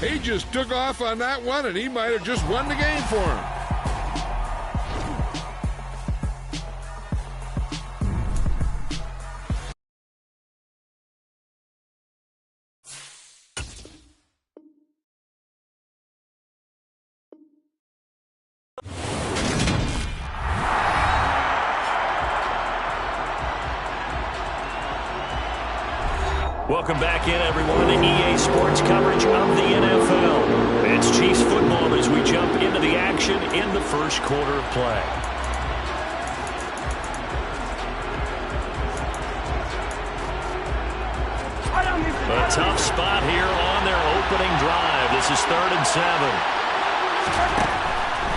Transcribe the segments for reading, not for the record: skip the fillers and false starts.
He just took off on that one, and he might have just won the game for him. Welcome back in, everyone, to EA Sports coverage of the NFL. It's Chiefs football as we jump into the action in the first quarter of play. A tough spot here on their opening drive. This is 3rd and 7.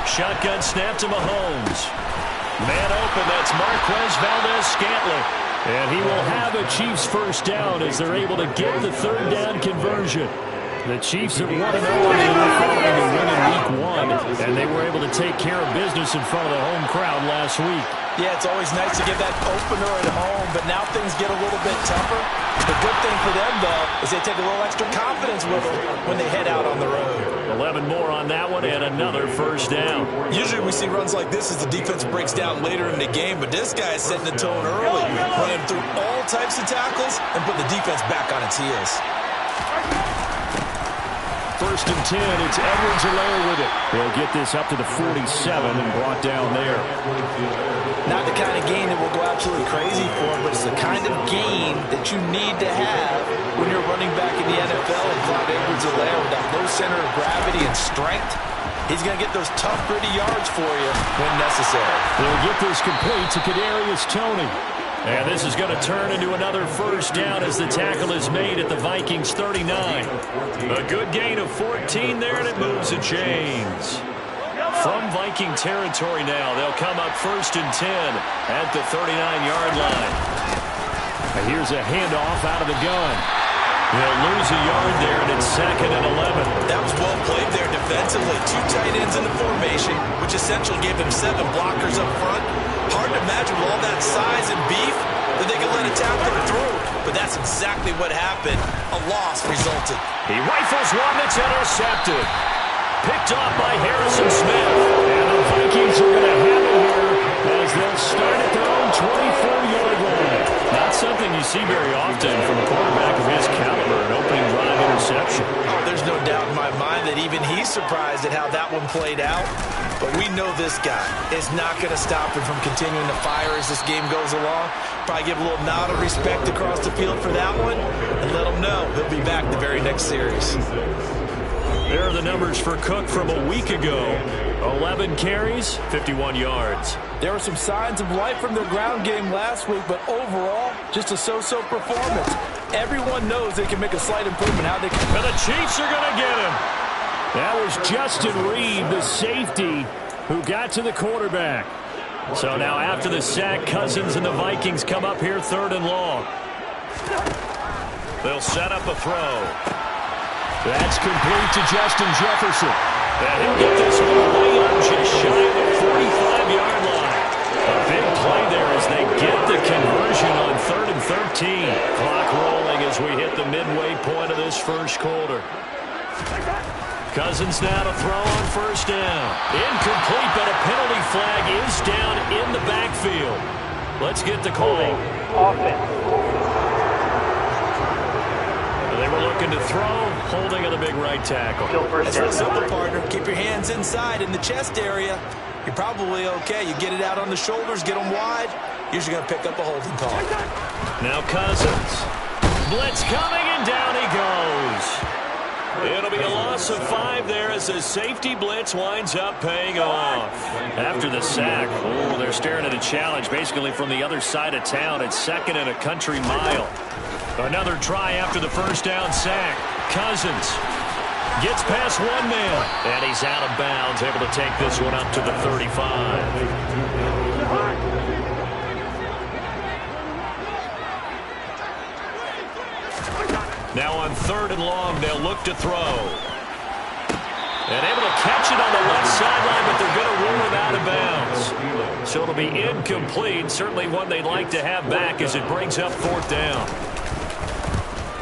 Shotgun snap to Mahomes. Man open, that's Marquez Valdez-Scantling. And he will have a Chiefs first down as they're able to get the 3rd down conversion. The Chiefs have 1-0 in the NFL following a win in Week 1, and they were able to take care of business in front of the home crowd last week. Yeah, it's always nice to get that opener at home, but now things get a little bit tougher. The good thing for them, though, is they take a little extra confidence with them when they head out on the road. 11 more on that one and another first down. Usually we see runs like this as the defense breaks down later in the game, but this guy is setting the tone early, running through all types of tackles and put the defense back on its heels. 1st and 10, it's Edwards-Helaire with it. They'll get this up to the 47 and brought down there. Not the kind of gain that we'll go absolutely crazy for, but it's the kind of gain that you need to have when you're running back in the NFL. And Clyde Edwards-Helaire with that low center of gravity and strength, he's going to get those tough, gritty yards for you when necessary. They'll get this complete to Kadarius Toney. And this is going to turn into another first down as the tackle is made at the Vikings 39. A good gain of 14 there, and it moves the chains. From Viking territory now, they'll come up 1st and 10 at the 39-yard line. And here's a handoff out of the gun. They'll lose a yard there, and it's 2nd and 11. That was well played there defensively. 2 tight ends in the formation, which essentially gave them 7 blockers up front. Hard to imagine with all that size and beef that they could let a tackler through. But that's exactly what happened. A loss resulted. He rifles one that's intercepted. Picked off by Harrison Smith. And the Vikings are going to have it here as they'll start at their own 24-yard line. Not something you see very often from a quarterback of his caliber, an opening drive interception. Oh, there's no doubt in my mind that even he's surprised at how that one played out. But we know this guy is not going to stop him from continuing to fire as this game goes along. Probably give a little nod of respect across the field for that one and let him know he'll be back the very next series. There are the numbers for Cook from a week ago. 11 carries, 51 yards. There were some signs of life from their ground game last week, but overall, just a so-so performance. Everyone knows they can make a slight improvement. How they can. And the Chiefs are going to get him. That was Justin Reed, the safety, who got to the quarterback. So now after the sack, Cousins and the Vikings come up here 3rd and long. They'll set up a throw. That's complete to Justin Jefferson. And he'll get this one way up just shy of the 45-yard line. A big play there as they get the conversion on 3rd and 13. Clock rolling as we hit the midway point of this first quarter. Cousins now to throw on 1st down. Incomplete, but a penalty flag is down in the backfield. Let's get the call. Offense. They were looking to throw, holding at the big right tackle. That's real simple, partner. Keep your hands inside in the chest area. You're probably okay. You get it out on the shoulders, get them wide. Usually going to pick up a holding call. Now Cousins. Blitz coming, and down he goes. It'll be a loss of 5 there as the safety blitz winds up paying off. After the sack, they're staring at a challenge basically from the other side of town. It's 2nd and a country mile. Another try after the first down sack. Cousins gets past one man, and he's out of bounds, able to take this one up to the 35. Now on 3rd and long, they'll look to throw. And able to catch it on the left sideline, but they're going to rule it out of bounds. So it'll be incomplete. Certainly one they'd like to have back as it brings up 4th down.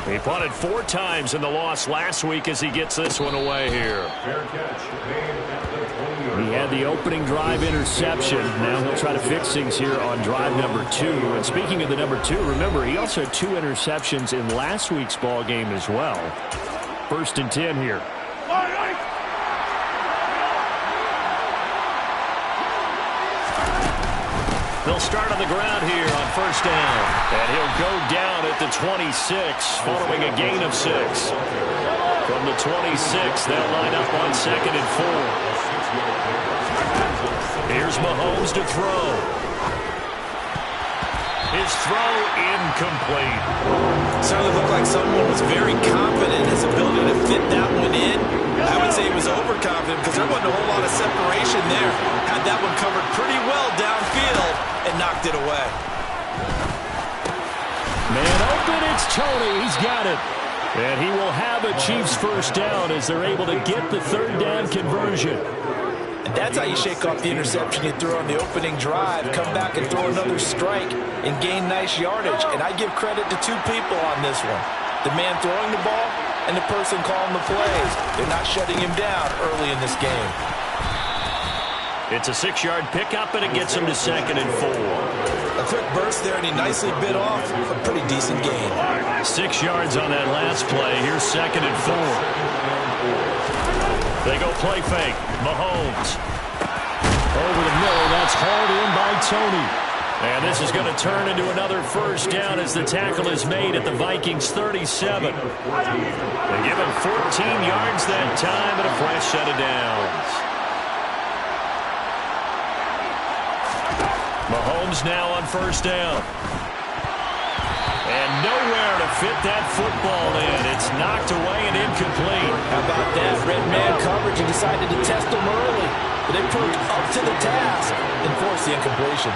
He punted 4 times in the loss last week as he gets this one away here. He had the opening drive interception. Now he'll try to fix things here on drive number 2. And speaking of the number 2, remember, he also had 2 interceptions in last week's ball game as well. 1st and 10 here. They'll start on the ground here on 1st down. And he'll go down at the 26 following a gain of 6. From the 26, they'll line up on 2nd and 4. Here's Mahomes to throw. His throw incomplete. Certainly looked like someone was very confident in his ability to fit that one in. I would say he was overconfident because there wasn't a whole lot of separation there. Had that one covered pretty well downfield and knocked it away. Man open, it's Tony. He's got it. And he will have a Chiefs 1st down as they're able to get the 3rd down conversion. And that's how you shake off the interception you threw on the opening drive, come back and throw another strike and gain nice yardage. And I give credit to 2 people on this one. The man throwing the ball and the person calling the plays. They're not shutting him down early in this game. It's a 6-yard pickup, and it gets him to 2nd and 4. A quick burst there, and he nicely bit off a pretty decent gain. 6 yards on that last play. Here's 2nd and 4. They go play fake. Mahomes. Over the middle. That's hauled in by Tony. And this is going to turn into another 1st down as the tackle is made at the Vikings 37. They give him 14 yards that time and a fresh set of downs. Mahomes now on 1st down. And nowhere to fit that football in. It's knocked away and incomplete. How about that? Red man coverage and decided to test him early. But they proved up to the task and forced the incompletion.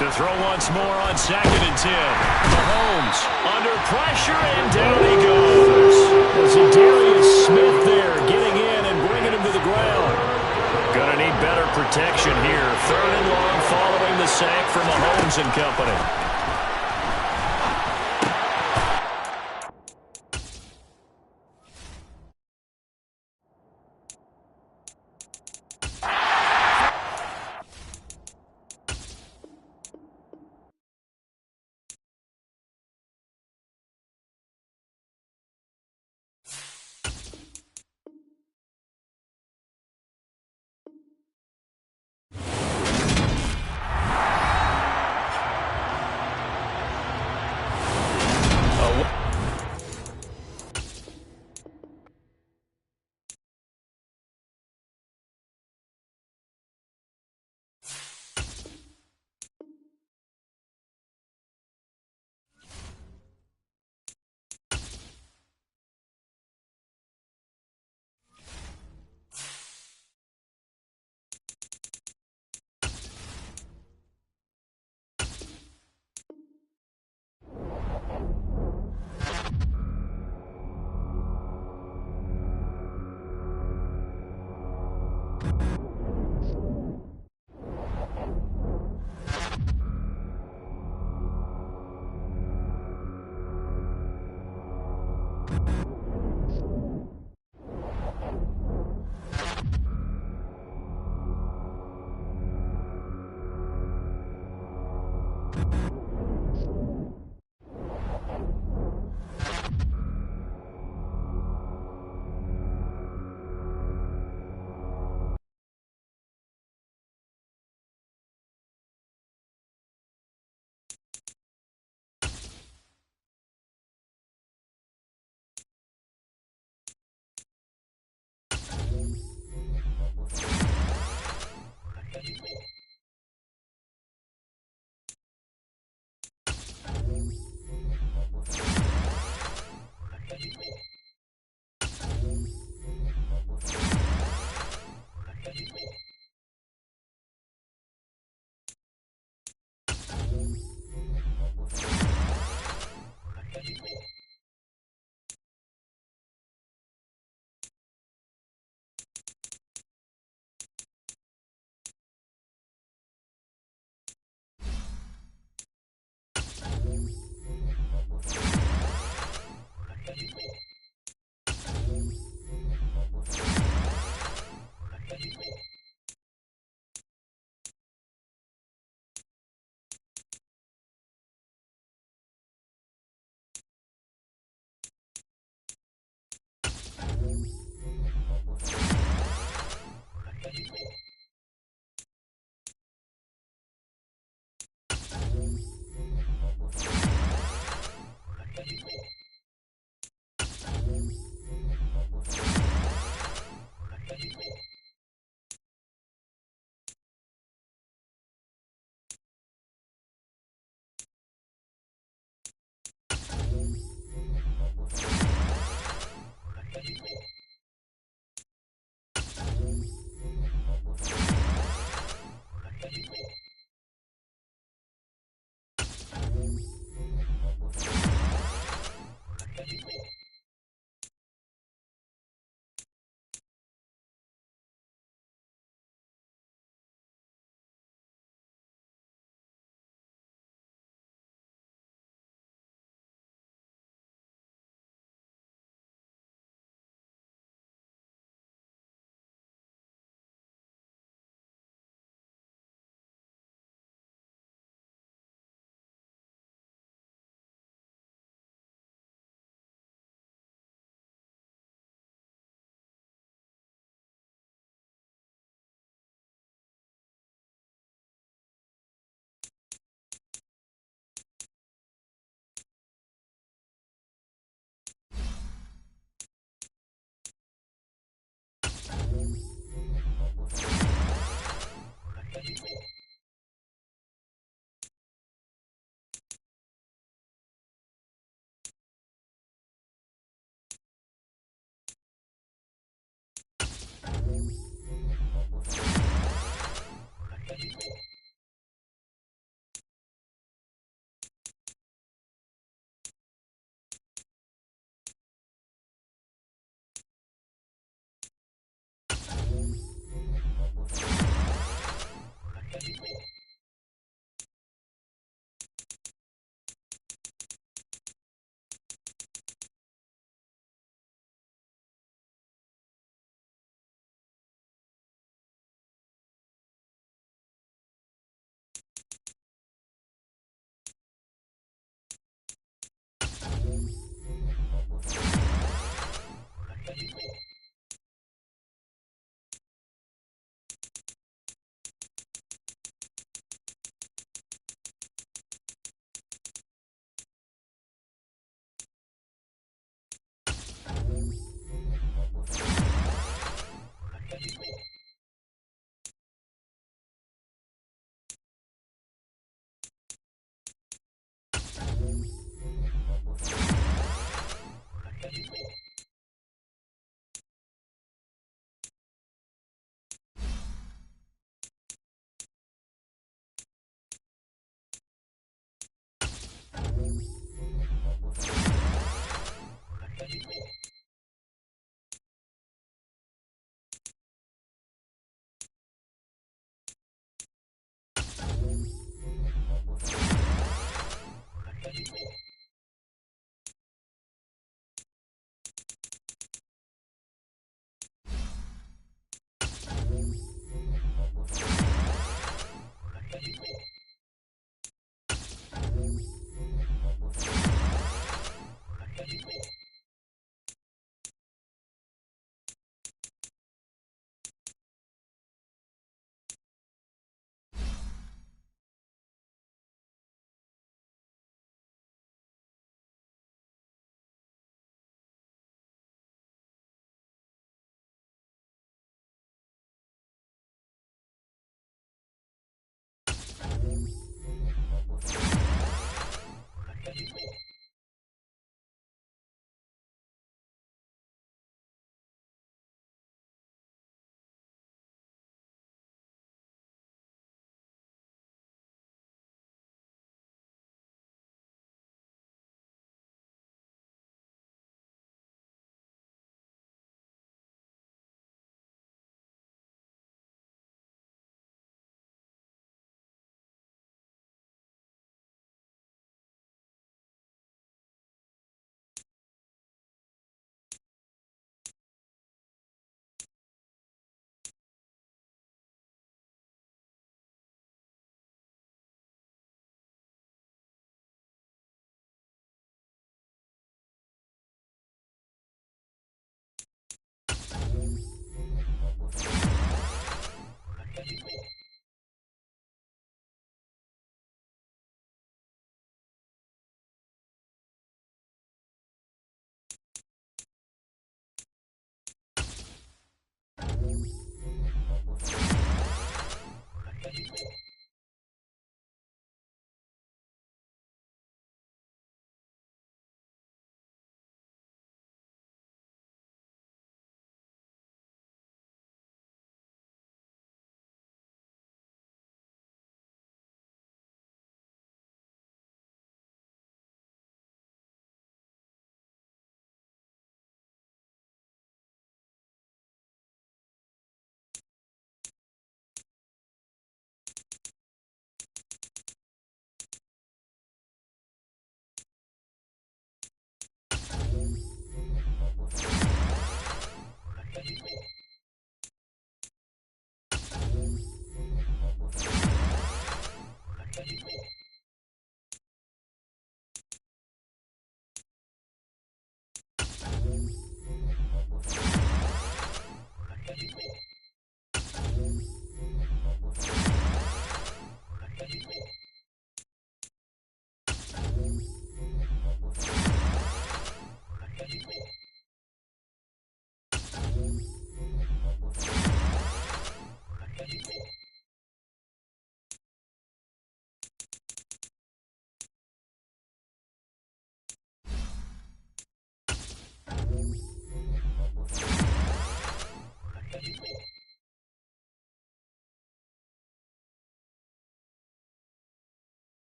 To throw once more on 2nd and 10. Mahomes under pressure and down he goes. There's a Darius Smith there getting in and bringing him to the ground. Gonna need better protection here. 3rd and long following the sack for Mahomes and company.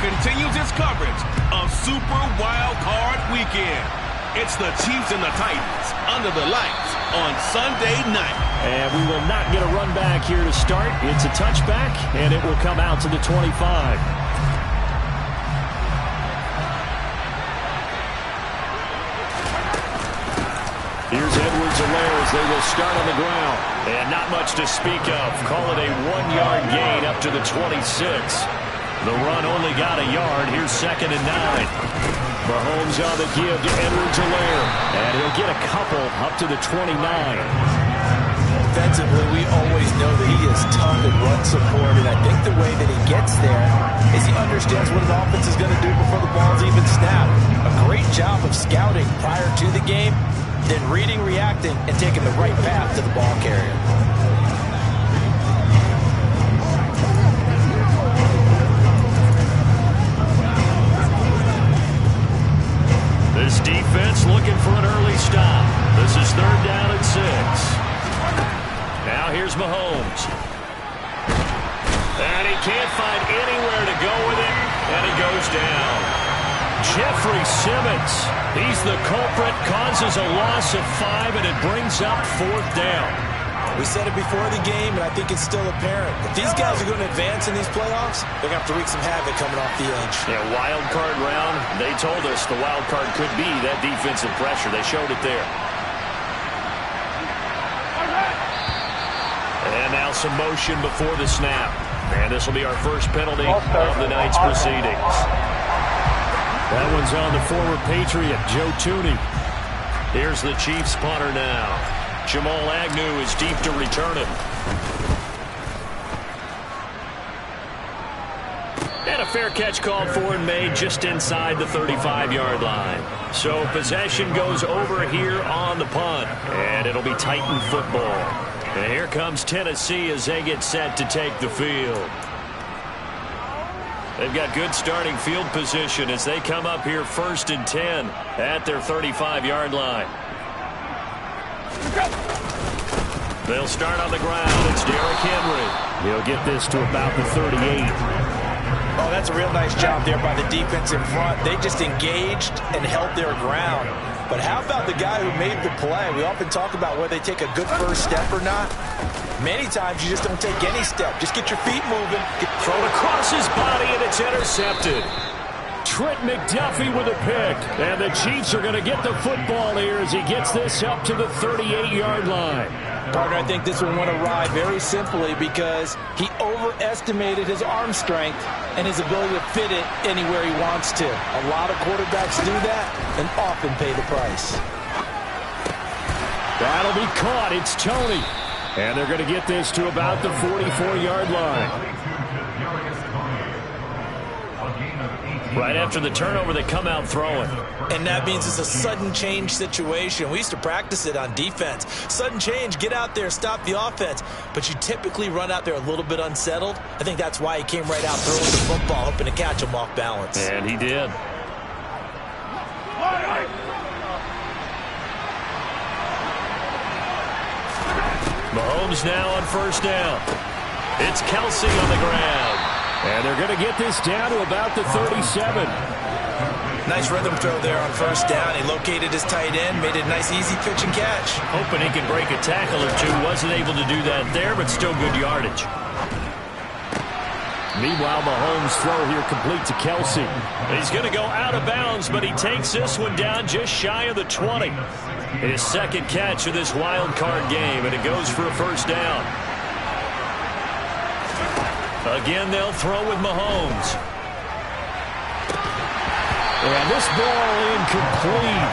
continues its coverage of Super Wild Card Weekend. It's the Chiefs and the Titans under the lights on Sunday night. And we will not get a run back here to start. It's a touchback, and it will come out to the 25. Here's Edwards-Helaire as they will start on the ground. And not much to speak of. Call it a 1-yard gain up to the 26. The run only got a yard. Here's 2nd and 9. Mahomes on the give to Edwards-Helaire. And he'll get a couple up to the 29. Offensively, we always know that he is tough in run support, and I think the way that he gets there is he understands what an offense is going to do before the ball's even snapped. A great job of scouting prior to the game, then reading, reacting, and taking the right path to the ball carrier. This defense looking for an early stop. This is 3rd down and 6. Now here's Mahomes. And he can't find anywhere to go with it, and he goes down. Jeffrey Simmons, he's the culprit, causes a loss of 5, and it brings up 4th down. We said it before the game, and I think it's still apparent. If these guys are going to advance in these playoffs, they're going to have to wreak some havoc coming off the edge. Yeah, wild card round, they told us the wild card could be that defensive pressure. They showed it there. And now some motion before the snap. And this will be our first penalty of the night's proceedings. That one's on the former Patriot, Joe Thuney. Here's the Chiefs punter now. Jamal Agnew is deep to return it. And a fair catch called for and made just inside the 35-yard line. So possession goes over here on the punt. And it'll be Titan football. And here comes Tennessee as they get set to take the field. They've got good starting field position as they come up here 1st and 10 at their 35-yard line. They'll start on the ground. It's Derrick Henry. He'll get this to about the 38. Oh, that's a real nice job there by the defense in front. They just engaged and held their ground. But how about the guy who made the play? We often talk about whether they take a good first step or not. Many times you just don't take any step. Just get your feet moving. Thrown across his body, and it's intercepted. Trent McDuffie with a pick. And the Chiefs are going to get the football here as he gets this up to the 38-yard line. Partner, I think this one went awry very simply because he overestimated his arm strength and his ability to fit it anywhere he wants to. A lot of quarterbacks do that and often pay the price. That'll be caught. It's Tony. And they're going to get this to about the 44-yard line. Right after the turnover, they come out throwing. And that means it's a sudden change situation. We used to practice it on defense. Sudden change, get out there, stop the offense. But you typically run out there a little bit unsettled. I think that's why he came right out throwing the football, hoping to catch him off balance. And he did. Mahomes now on 1st down. It's Kelsey on the ground. And they're going to get this down to about the 37. Nice rhythm throw there on 1st down. He located his tight end, made a nice easy pitch and catch. Hoping he can break a tackle or two. Wasn't able to do that there, but still good yardage. Meanwhile, Mahomes' throw here complete to Kelsey. He's going to go out of bounds, but he takes this one down just shy of the 20. His 2nd catch of this wild card game, and it goes for a 1st down. Again, they'll throw with Mahomes. And this ball incomplete.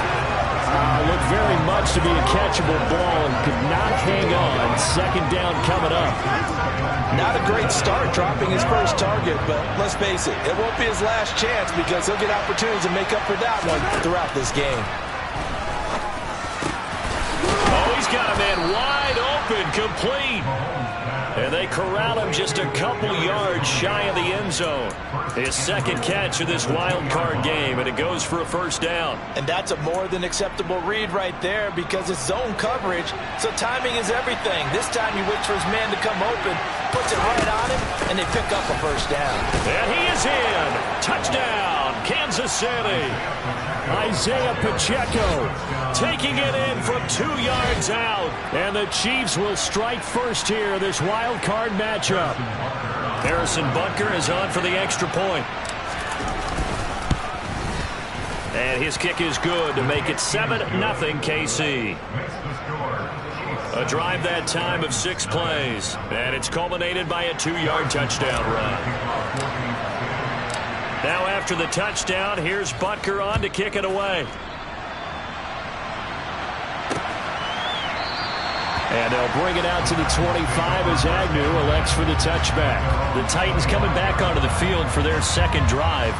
Looked very much to be a catchable ball and could not hang on. 2nd down coming up. Not a great start dropping his first target, but let's face it, it won't be his last chance because he'll get opportunities to make up for that one throughout this game. Oh, he's got a man wide open, complete. And they corral him just a couple yards shy of the end zone. His second catch of this wild card game, and it goes for a first down. And that's a more than acceptable read right there because it's zone coverage, so timing is everything. This time he waits for his man to come open, puts it right on him, and they pick up a first down. And he is in. Touchdown, Kansas City. Isaiah Pacheco taking it in from 2 yards out. And the Chiefs will strike first here, this wild card matchup. Harrison Butker is on for the extra point. And his kick is good to make it 7-0 KC. A drive that time of 6 plays. And it's culminated by a 2-yard touchdown run. Now after the touchdown, here's Butker on to kick it away. And they'll bring it out to the 25 as Agnew elects for the touchback. The Titans coming back onto the field for their second drive.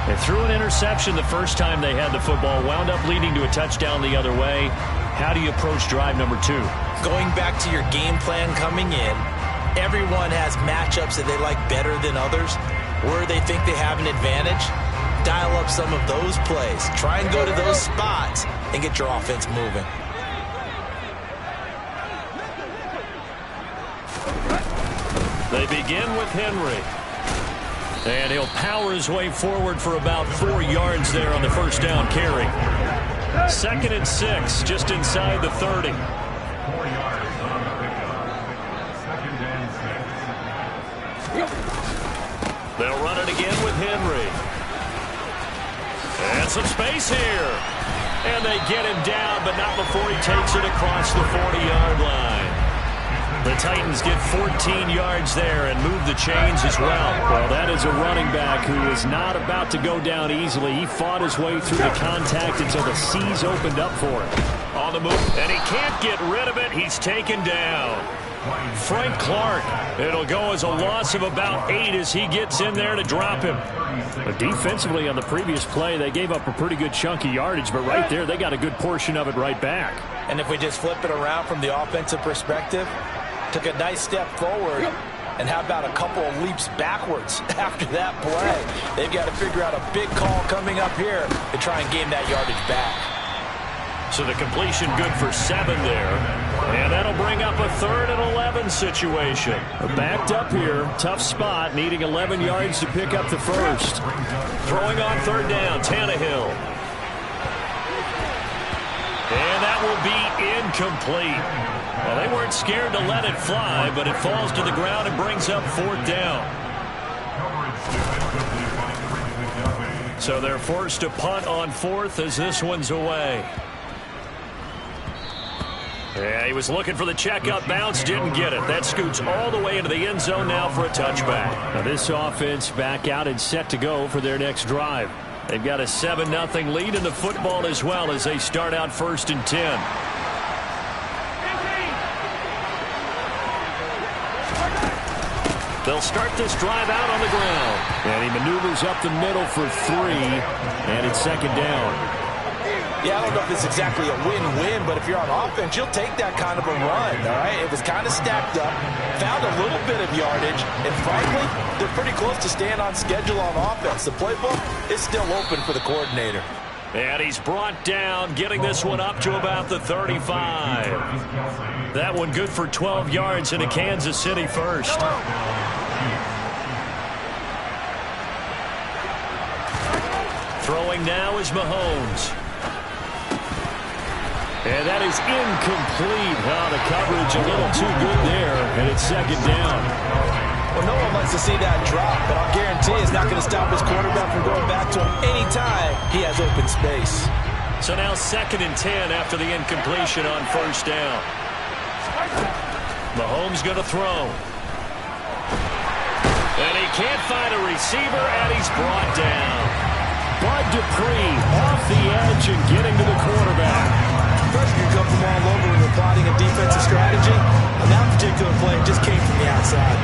They threw an interception the first time they had the football, wound up leading to a touchdown the other way. How do you approach drive number 2? Going back to your game plan coming in, everyone has matchups that they like better than others. Where they think they have an advantage, dial up some of those plays. Try and go to those spots and get your offense moving. They begin with Henry. And he'll power his way forward for about 4 yards there on the first down carry. 2nd and 6, just inside the 30. They'll run it again with Henry. And some space here. And they get him down, but not before he takes it across the 40-yard line. The Titans get 14 yards there and move the chains as well. Well, that is a running back who is not about to go down easily. He fought his way through the contact until the seas opened up for him. On the move, and he can't get rid of it. He's taken down. Frank Clark. It'll go as a loss of about 8 as he gets in there to drop him. But defensively on the previous play, they gave up a pretty good chunk of yardage, but right there they got a good portion of it right back. And if we just flip it around from the offensive perspective, took a nice step forward, and how about a couple of leaps backwards after that play? They've got to figure out a big call coming up here to try and gain that yardage back. So the completion good for 7 there. And that'll bring up a 3rd and 11 situation. Backed up here, tough spot, needing 11 yards to pick up the first. Throwing on 3rd down, Tannehill. And that will be incomplete. Well, they weren't scared to let it fly, but it falls to the ground and brings up 4th down. So they're forced to punt on 4th as this one's away. Yeah, he was looking for the check-up bounce, didn't get it. That scoots all the way into the end zone now for a touchback. Now this offense back out and set to go for their next drive. They've got a 7-0 lead in the football as well as they start out 1st and 10. They'll start this drive out on the ground. And he maneuvers up the middle for 3, and it's 2nd down. Yeah, I don't know if it's exactly a win-win, but if you're on offense, you'll take that kind of a run, all right? It was kind of stacked up, found a little bit of yardage, and frankly, they're pretty close to staying on schedule on offense. The playbook is still open for the coordinator. And he's brought down, getting this one up to about the 35. That one good for 12 yards into Kansas City first. Throwing now is Mahomes. And that is incomplete. Oh, the coverage a little too good there, and it's 2nd down. Well, no one likes to see that drop, but I'll guarantee it's not going to stop his quarterback from going back to him anytime he has open space. So now 2nd and 10 after the incompletion on 1st down. Mahomes going to throw. And he can't find a receiver, and he's brought down. Bud Dupree off the edge and getting to the quarterback. Pressure can come from all over when you're plotting a defensive strategy. On that particular play, it just came from the outside.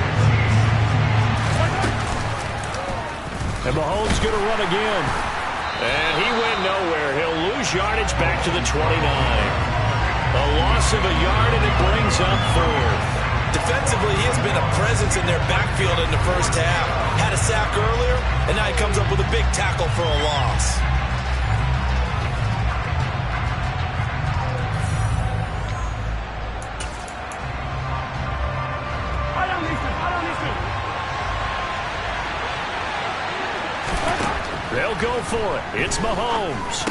And Mahomes going to run again. And he went nowhere. He'll lose yardage back to the 29. A loss of a yard, and it brings up 4th. Defensively, he has been a presence in their backfield in the first half. Had a sack earlier, and now he comes up with a big tackle for a loss. They'll go for it. It's Mahomes.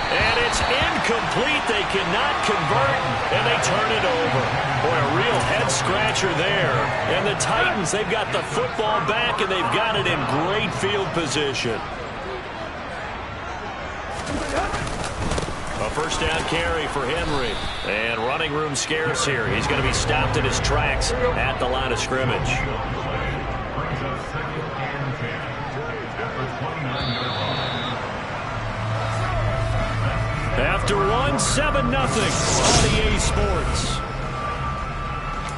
And it's incomplete. They cannot convert, and they turn it over. Boy, a real head-scratcher there. And the Titans, they've got the football back, and they've got it in great field position. A first down carry for Henry. And running room scarce here. He's going to be stopped in his tracks at the line of scrimmage. After one, 7-0 on EA Sports.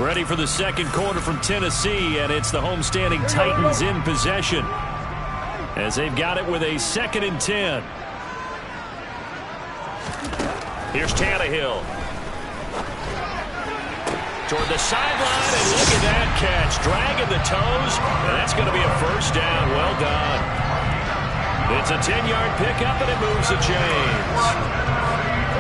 Ready for the second quarter from Tennessee, and it's the homestanding Titans in possession as they've got it with a 2nd and 10. Here's Tannehill. Toward the sideline, and look at that catch. Dragging the toes, and that's going to be a first down. Well done. It's a 10-yard pickup, and it moves the chains.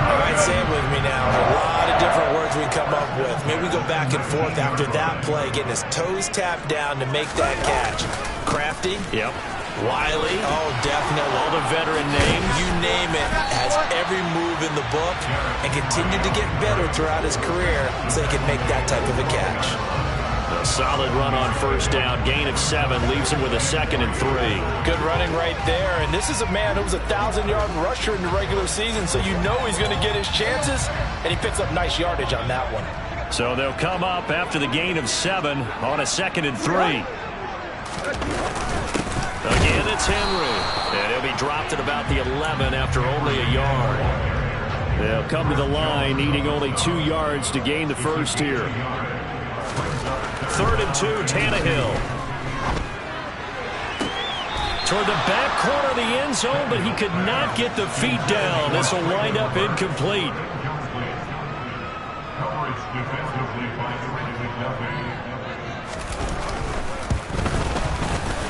All right, say it with me now. A lot of different words we come up with. Maybe we go back and forth after that play, getting his toes tapped down to make that catch. Crafty? Yep. Wiley? Oh, definitely. All the veteran names. You name it. Has every move in the book and continued to get better throughout his career so he can make that type of a catch. A solid run on first down. Gain of 7 leaves him with a 2nd and 3. Good running right there. And this is a man who was a 1,000-yard rusher in the regular season, so you know he's going to get his chances, and he picks up nice yardage on that one. So they'll come up after the gain of 7 on a 2nd and 3. Again, it's Henry. And he'll be dropped at about the 11 after only a yard. They'll come to the line, needing only 2 yards to gain the first here. 3rd and 2, Tannehill. Toward the back corner of the end zone, but he could not get the feet down. This will wind up incomplete.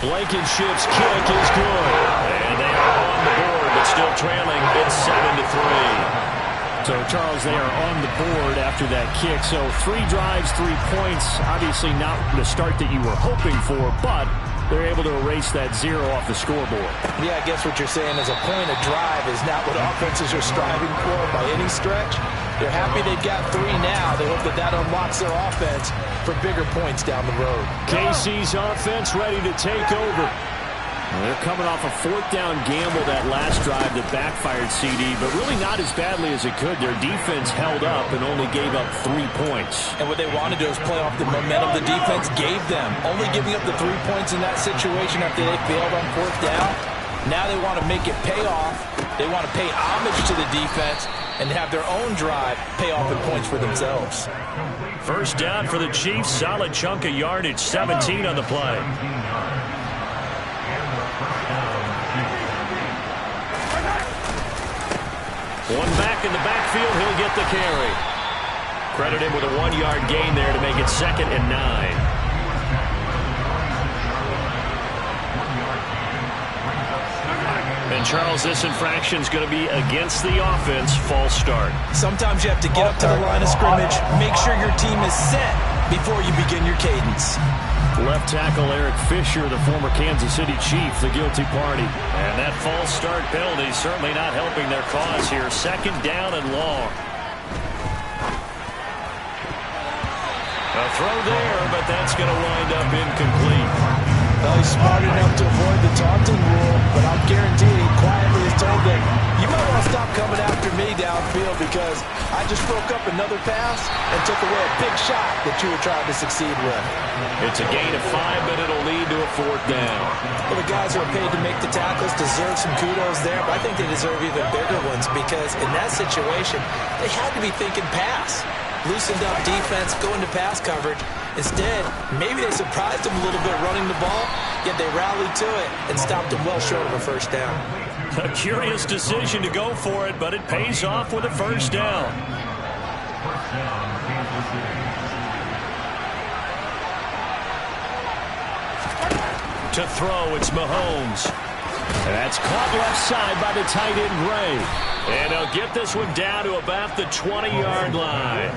Blankenship's kick is good. And they are on the board, but still trailing. It's 7-3. So, Charles, they are on the board after that kick. So 3 drives, 3 points. Obviously not the start that you were hoping for, but they're able to erase that 0 off the scoreboard. Yeah, I guess what you're saying is a point of drive is not what offenses are striving for by any stretch. They're happy they've got 3 now. They hope that that unlocks their offense for bigger points down the road. KC's offense ready to take over. They're coming off a 4th down gamble that last drive that backfired CD, but really not as badly as it could. Their defense held up and only gave up 3 points. And what they wanted to do is play off the momentum the defense gave them. Only giving up the 3 points in that situation after they failed on 4th down. Now they want to make it pay off. They want to pay homage to the defense and have their own drive pay off in points for themselves. First down for the Chiefs. Solid chunk of yardage. 17 on the play. One back in the backfield, he'll get the carry. Credit him with a 1-yard gain there to make it 2nd and 9. And, Charles, this infraction is going to be against the offense. False start. Sometimes you have to get up to the line of scrimmage, make sure your team is set before you begin your cadence. Left tackle Eric Fisher, the former Kansas City Chief, the guilty party. And that false start penalty certainly not helping their cause here. 2nd down and long. A throw there, but that's going to wind up incomplete. Well, he's smart enough to avoid the taunting rule, but I'll guarantee he quietly is told that you might want to stop coming after me downfield because I just broke up another pass and took away a big shot that you were trying to succeed with. It's a gain of 5, but it'll lead to a 4th down. Well, the guys who are paid to make the tackles deserve some kudos there, but I think they deserve even bigger ones because in that situation, they had to be thinking pass. Loosened up defense, going to pass coverage. Instead, maybe they surprised him a little bit running the ball, yet they rallied to it and stopped him well short of a first down. A curious decision to go for it, but it pays off with a first down. To throw, it's Mahomes. And that's caught left side by the tight end, Gray. And he'll get this one down to about the 20-yard line.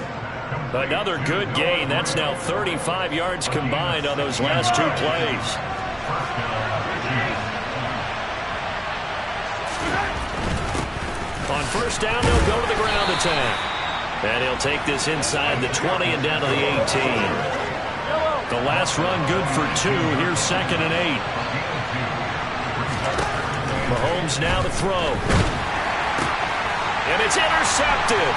Another good gain. That's now 35 yards combined on those last two plays. On first down, they'll go to the ground attack. And he'll take this inside the 20 and down to the 18. The last run good for 2. Here's 2nd and 8. Mahomes now to throw. And it's intercepted.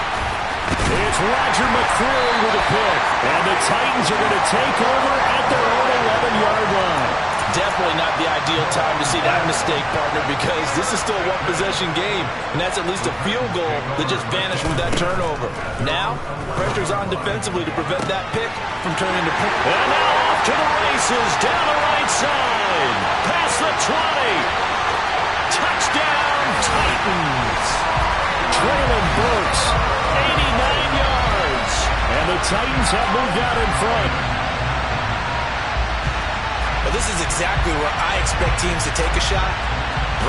It's Roger McCreary with a pick. And the Titans are going to take over at their own 11-yard line. Definitely not the ideal time to see that mistake, partner, because this is still a one-possession game, and that's at least a field goal that just vanished with that turnover. Now, pressure's on defensively to prevent that pick from turning into point. And now off to the races, down the right side, past the 20. Touchdown, Titans. Traylon Burks, 89 yards. And the Titans have moved out in front. Well, this is exactly where I expect teams to take a shot.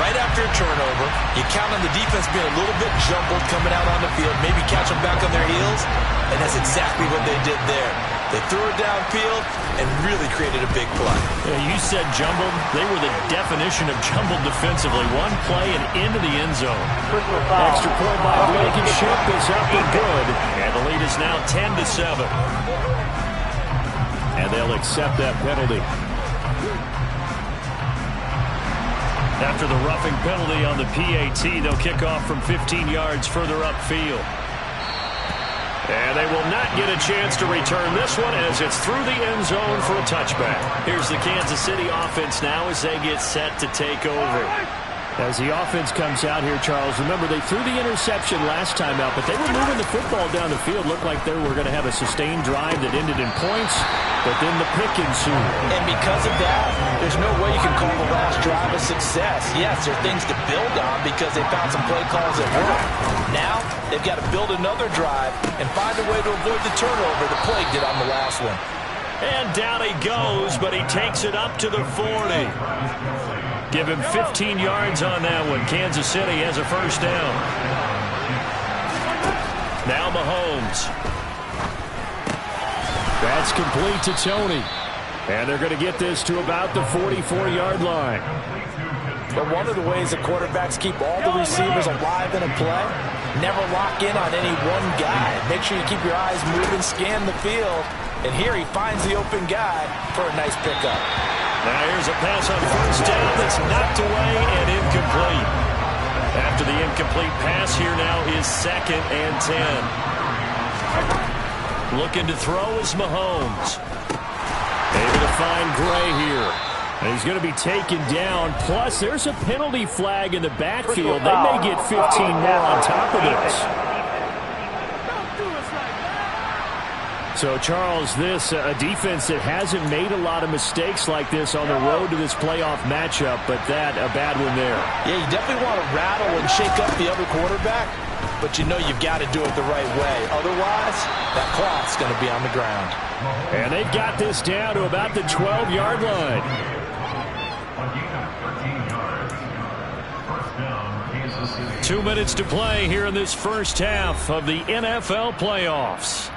Right after a turnover, you count on the defense being a little bit jumbled coming out on the field, maybe catch them back on their heels, and that's exactly what they did there. They threw it downfield and really created a big play. Yeah, you said jumbled. They were the definition of jumbled defensively. One play and into the end zone. Extra point by Blankenship is up and good. And the lead is now 10-7. And they'll accept that penalty. After the roughing penalty on the PAT, they'll kick off from 15 yards further upfield. And they will not get a chance to return this one as it's through the end zone for a touchback. Here's the Kansas City offense now as they get set to take over. As the offense comes out here, Charles, remember they threw the interception last time out, but they were moving the football down the field. Looked like they were going to have a sustained drive that ended in points, but then the pick ensued. And because of that, there's no way you can call the last drive a success. Yes, there are things to build on because they found some play calls that work. Now, they've got to build another drive and find a way to avoid the turnover the play did on the last one. And down he goes, but he takes it up to the 40. Give him 15 yards on that one. Kansas City has a first down. Now Mahomes. That's complete to Tony. And they're going to get this to about the 44-yard line. But one of the ways that quarterbacks keep all the receivers alive in a play, never lock in on any one guy. Make sure you keep your eyes moving, scan the field. And here he finds the open guy for a nice pickup. Now here's a pass on first down that's knocked away and incomplete. After the incomplete pass, here now is 2nd and 10. Looking to throw is Mahomes. Able to find Gray here. And he's going to be taken down. Plus, there's a penalty flag in the backfield. They may get 15 more on top of this. So, Charles, this a defense that hasn't made a lot of mistakes like this on the road to this playoff matchup, but that a bad one there. Yeah, you definitely want to rattle and shake up the other quarterback, but you know you've got to do it the right way. Otherwise, that clock's going to be on the ground. And they've got this down to about the 12-yard line. Two minutes to play here in this first half of the NFL playoffs.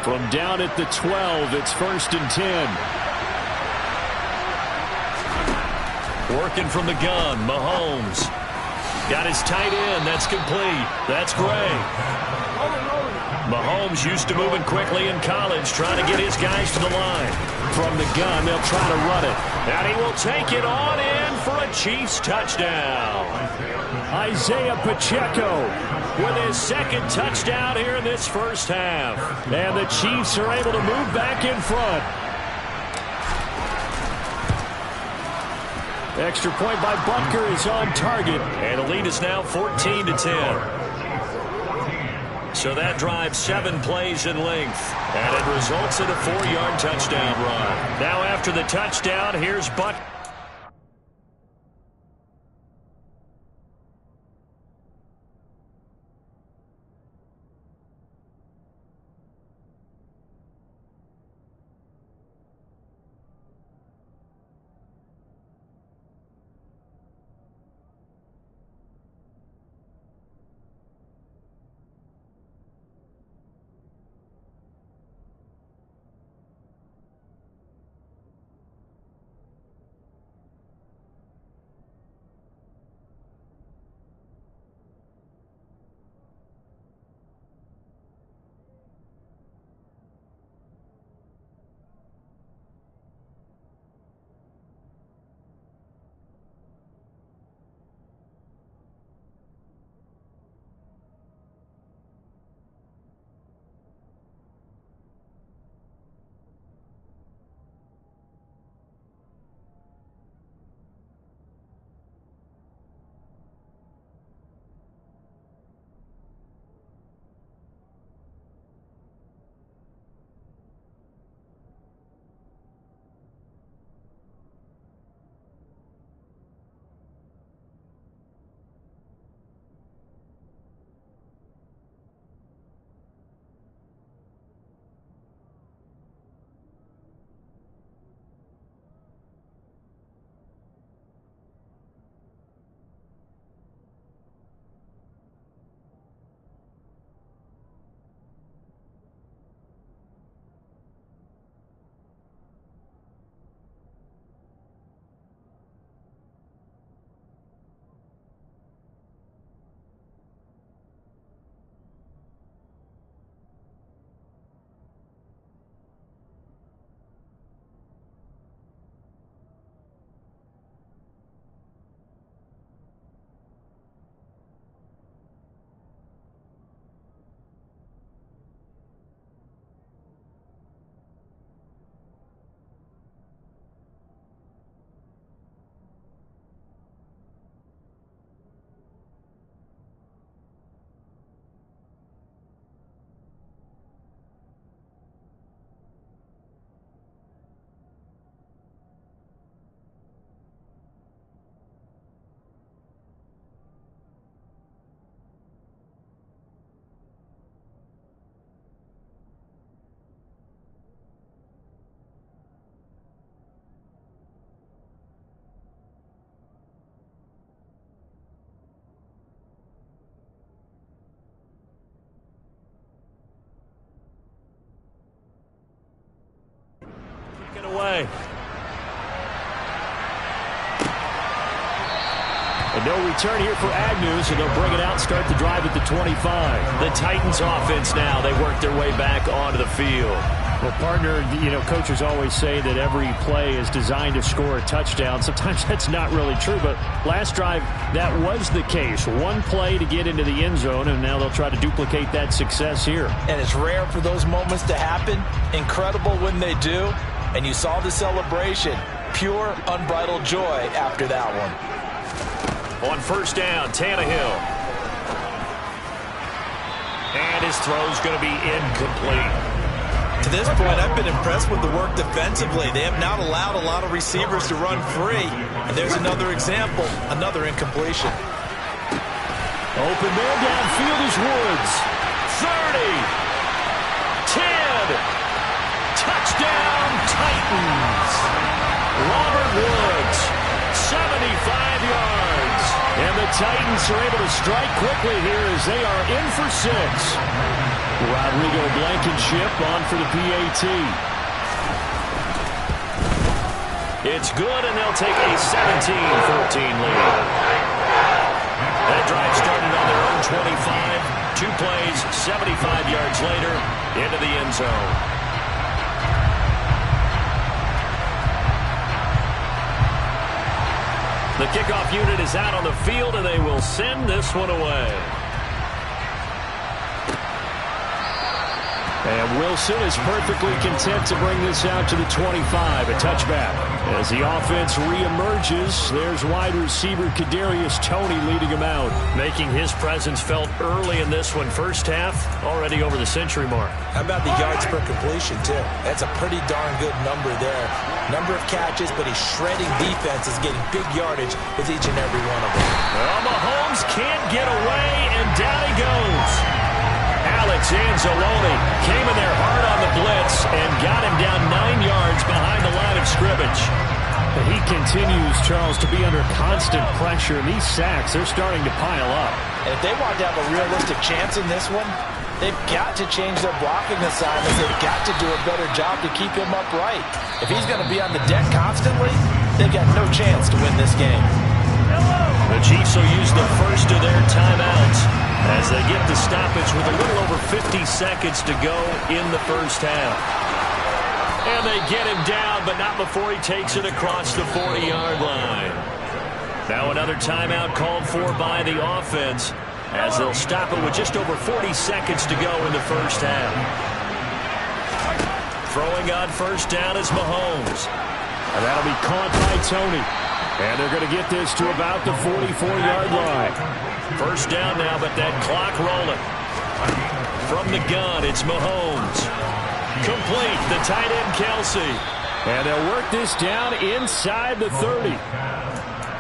From down at the 12, it's 1st and 10. Working from the gun, Mahomes. Got his tight end. That's complete. That's Gray. Mahomes used to moving quickly in college, trying to get his guys to the line. From the gun, they'll try to run it. And he will take it on in for a Chiefs touchdown. Isaiah Pacheco with his 2nd touchdown here in this first half. And the Chiefs are able to move back in front. Extra point by Butker is on target. And the lead is now 14-10. So that drive 7 plays in length. And it results in a 4-yard touchdown run. Now after the touchdown, here's Butker. away. And no return here for Agnew, so they'll bring it out and start the drive at the 25. The Titans offense now. They work their way back onto the field. Well, partner, coaches always say that every play is designed to score a touchdown. Sometimes that's not really true, but last drive, that was the case. One play to get into the end zone, and now they'll try to duplicate that success here. And it's rare for those moments to happen. Incredible when they do. And you saw the celebration. Pure, unbridled joy after that one. On first down, Tannehill. And his throw's going to be incomplete. To this point, I've been impressed with the work defensively. They have not allowed a lot of receivers to run free. And there's another example, another incompletion. Open man downfield is Woods. 30. 10. Touchdown, Titans. Robert Woods, 75 yards. And the Titans are able to strike quickly here as they are in for 6. Rodrigo Blankenship on for the PAT. It's good, and they'll take a 17-14 lead. That drive started on their own 25. 2 plays, 75 yards later, into the end zone. The kickoff unit is out on the field, and they will send this one away. And Wilson is perfectly content to bring this out to the 25, a touchback. As the offense reemerges, there's wide receiver Kadarius Toney leading him out. Making his presence felt early in this one. First half, already over the century mark. How about the yards per completion, too? That's a pretty darn good number there. Number of catches, but he's shredding defenses, getting big yardage with each and every one of them. Well, Mahomes can't get away, and down he goes. Alex Anzalone came in there hard on the blitz and got him down 9 yards behind the line of scrimmage. He continues, Charles, to be under constant pressure, and these sacks, they're starting to pile up. And if they want to have a realistic chance in this one, they've got to change their blocking assignments. They've got to do a better job to keep him upright. If he's going to be on the deck constantly, they've got no chance to win this game. The Chiefs will use the first of their timeouts as they get the stoppage with a little over 50 seconds to go in the first half. And they get him down, but not before he takes it across the 40-yard line. Now another timeout called for by the offense as they'll stop it with just over 40 seconds to go in the first half. Throwing on first down is Mahomes. And that'll be caught by Toney. And they're going to get this to about the 44-yard line. First down now, but that clock rolling. From the gun, it's Mahomes. Complete, the tight end, Kelsey. And they'll work this down inside the 30.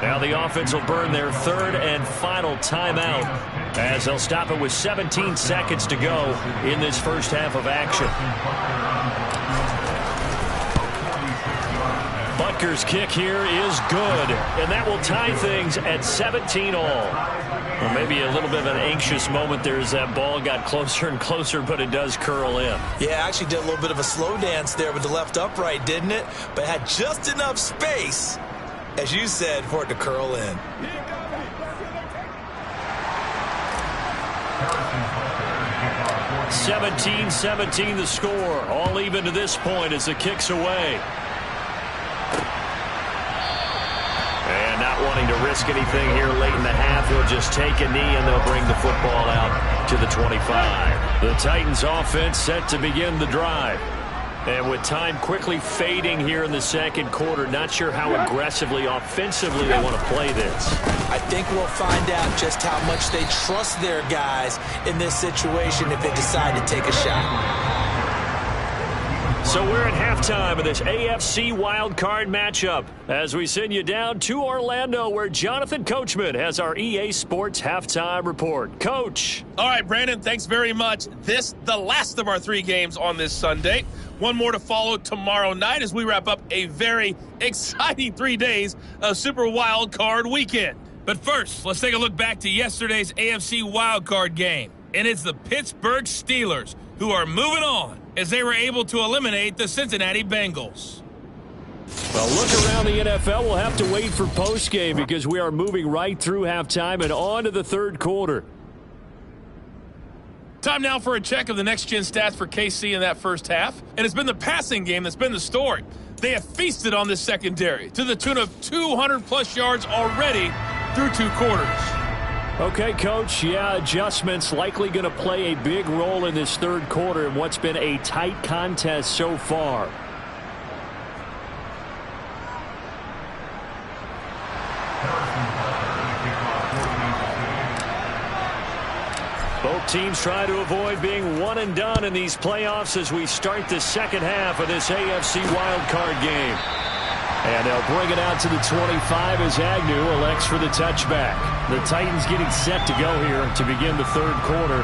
Now the offense will burn their third and final timeout as they'll stop it with 17 seconds to go in this first half of action. Butker's kick here is good, and that will tie things at 17 all. Well, maybe a little bit of an anxious moment there as that ball got closer and closer, but it does curl in. Yeah, actually did a little bit of a slow dance there with the left upright, didn't it? But had just enough space, as you said, for it to curl in. (17-17) the score. All even to this point as the kick's away. And not wanting to risk anything here late in the half, he'll just take a knee and they'll bring the football out to the 25. The Titans offense set to begin the drive. And with time quickly fading here in the second quarter, not sure how aggressively, offensively they want to play this. I think we'll find out just how much they trust their guys in this situation if they decide to take a shot. So we're at halftime of this AFC wildcard matchup as we send you down to Orlando where Jonathan Coachman has our EA Sports halftime report. Coach. All right, Brandon, thanks very much. This, the last of our 3 games on this Sunday. One more to follow tomorrow night as we wrap up a very exciting 3 days of Super Wildcard Weekend. But first, let's take a look back to yesterday's AFC wildcard game. And it's the Pittsburgh Steelers who are moving on as they were able to eliminate the Cincinnati Bengals. Well, look around the NFL. We'll have to wait for postgame because we are moving right through halftime and on to the third quarter. Time now for a check of the next-gen stats for KC in that first half. And it's been the passing game that's been the story. They have feasted on this secondary to the tune of 200-plus yards already through 2 quarters. Okay, Coach, adjustments likely going to play a big role in this third quarter in what's been a tight contest so far. Both teams try to avoid being one and done in these playoffs as we start the second half of this AFC wildcard game. And they'll bring it out to the 25 as Agnew elects for the touchback. The Titans getting set to go here to begin the third quarter.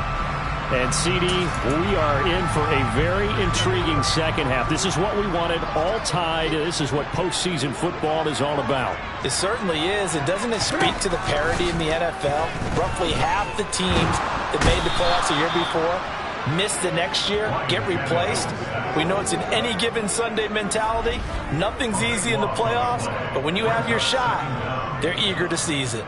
And, CD, we are in for a very intriguing second half. This is what we wanted, all tied. This is what postseason football is all about. It certainly is. And doesn't it speak to the parity in the NFL? Roughly half the teams that made the playoffs a year before miss the next year, get replaced. We know it's an any given Sunday mentality. Nothing's easy in the playoffs, but when you have your shot, they're eager to seize it.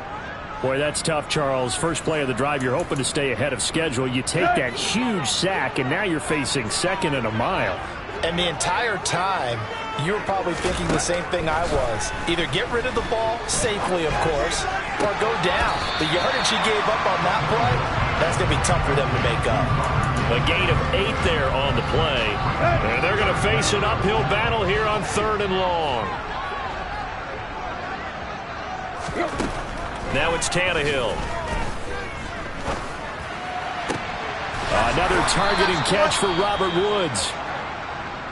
Boy, that's tough, Charles. First play of the drive, you're hoping to stay ahead of schedule. You take that huge sack, and now you're facing second and a mile. And the entire time, you were probably thinking the same thing I was. Either get rid of the ball, safely, of course, or go down. The yardage he gave up on that play, that's going to be tough for them to make up. A gain of 8 there on the play. And they're going to face an uphill battle here on 3rd and long. Now it's Tannehill. Another targeting catch for Robert Woods.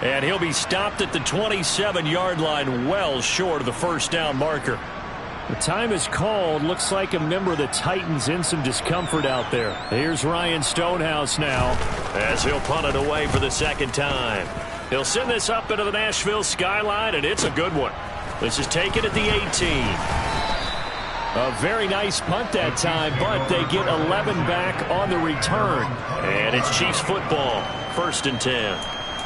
And he'll be stopped at the 27-yard line, well short of the first down marker. The time is called. Looks like a member of the Titans in some discomfort out there. Here's Ryan Stonehouse now, as he'll punt it away for the second time. He'll send this up into the Nashville skyline, and it's a good one. This is taken at the 18. A very nice punt that time, but they get 11 back on the return. And it's Chiefs football, 1st and 10.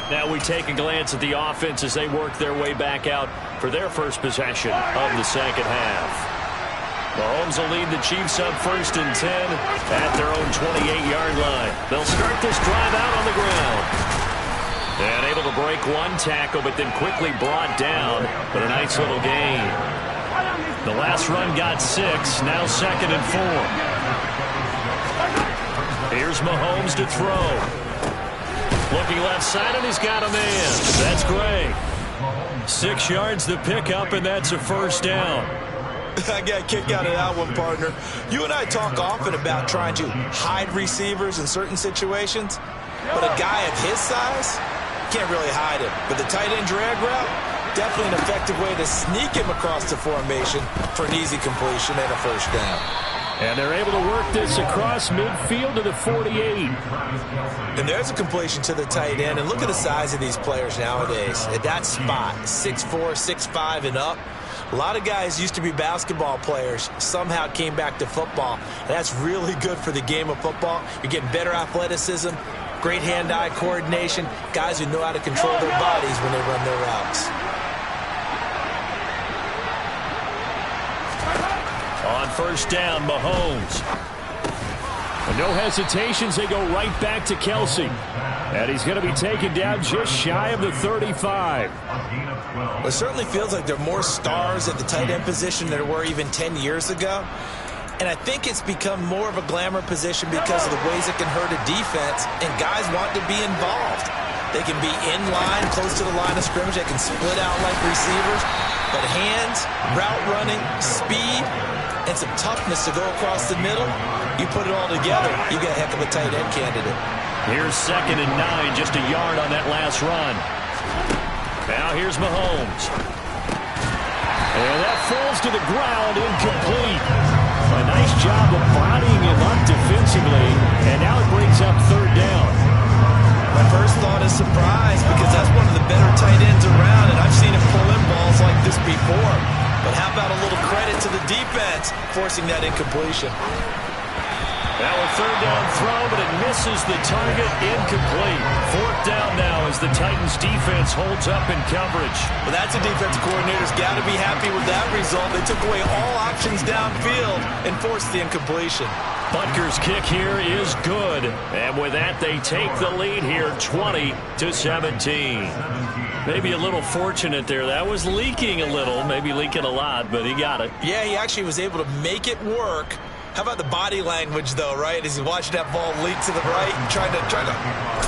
Now we take a glance at the offense as they work their way back out for their first possession of the second half. Mahomes will lead the Chiefs up 1st and 10 at their own 28-yard line. They'll start this drive out on the ground. And able to break one tackle, but then quickly brought down with a nice little gain. The last run got 6, now 2nd and 4. Here's Mahomes to throw. Looking left side, and he's got a man. That's great. 6 yards the pickup, and that's a first down. I got a kick out of that one, partner. You and I talk often about trying to hide receivers in certain situations, but a guy of his size can't really hide him. But the tight end drag route, definitely an effective way to sneak him across the formation for an easy completion and a first down. And they're able to work this across midfield to the 48. And there's a completion to the tight end. And look at the size of these players nowadays. At that spot, 6'4", 6'5", and up. A lot of guys used to be basketball players, somehow came back to football. And that's really good for the game of football. You're getting better athleticism, great hand-eye coordination, guys who know how to control their bodies when they run their routes. On first down, Mahomes. And no hesitations, they go right back to Kelsey. And he's going to be taken down just shy of the 35. Well, it certainly feels like there are more stars at the tight end position than there were even 10 years ago. And I think it's become more of a glamour position because of the ways it can hurt a defense, and guys want to be involved. They can be in line, close to the line of scrimmage. They can split out like receivers. But hands, route running, speed, and some toughness to go across the middle, you put it all together, you got a heck of a tight end candidate. Here's 2nd and 9, just a yard on that last run. Now here's Mahomes. And that falls to the ground, incomplete. A nice job of bodying him up defensively, and now it brings up 3rd down. My first thought is surprise, because that's one of the better tight ends around, and I've seen him pull in balls like this before. But how about a little credit to the defense forcing that incompletion? Now a third down throw, but it misses the target, incomplete. Fourth down now as the Titans defense holds up in coverage. Well, that's a defensive coordinator's got to be happy with that result. They took away all options downfield and forced the incompletion. Butker's kick here is good. And with that, they take the lead here 20-17. Maybe a little fortunate there. That was leaking a little, maybe leaking a lot, but he got it. Yeah, he actually was able to make it work. How about the body language, though, right? As he watched that ball leak to the right and trying to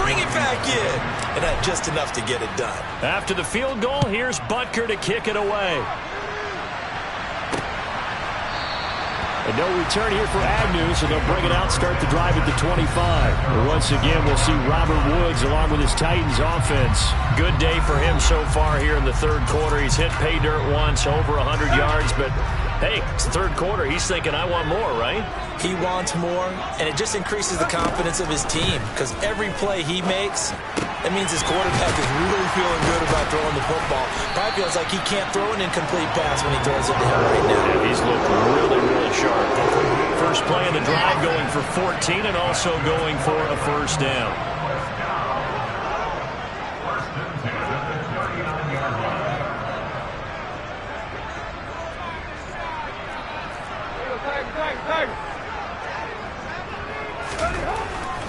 bring it back in. And that just enough to get it done. After the field goal, here's Butker to kick it away. And no return here for Agnew, so they'll bring it out, start the drive at the 25. But once again, we'll see Robert Woods along with his Titans offense. Good day for him so far here in the third quarter. He's hit pay dirt once, over 100 yards, but hey, it's the third quarter. He's thinking, I want more, right? He wants more, and it just increases the confidence of his team because every play he makes, that means his quarterback is really feeling good about throwing the football. Probably feels like he can't throw an incomplete pass when he throws it to him right now. Yeah, he's looked really, really sharp. First play of the drive going for 14 and also going for a first down.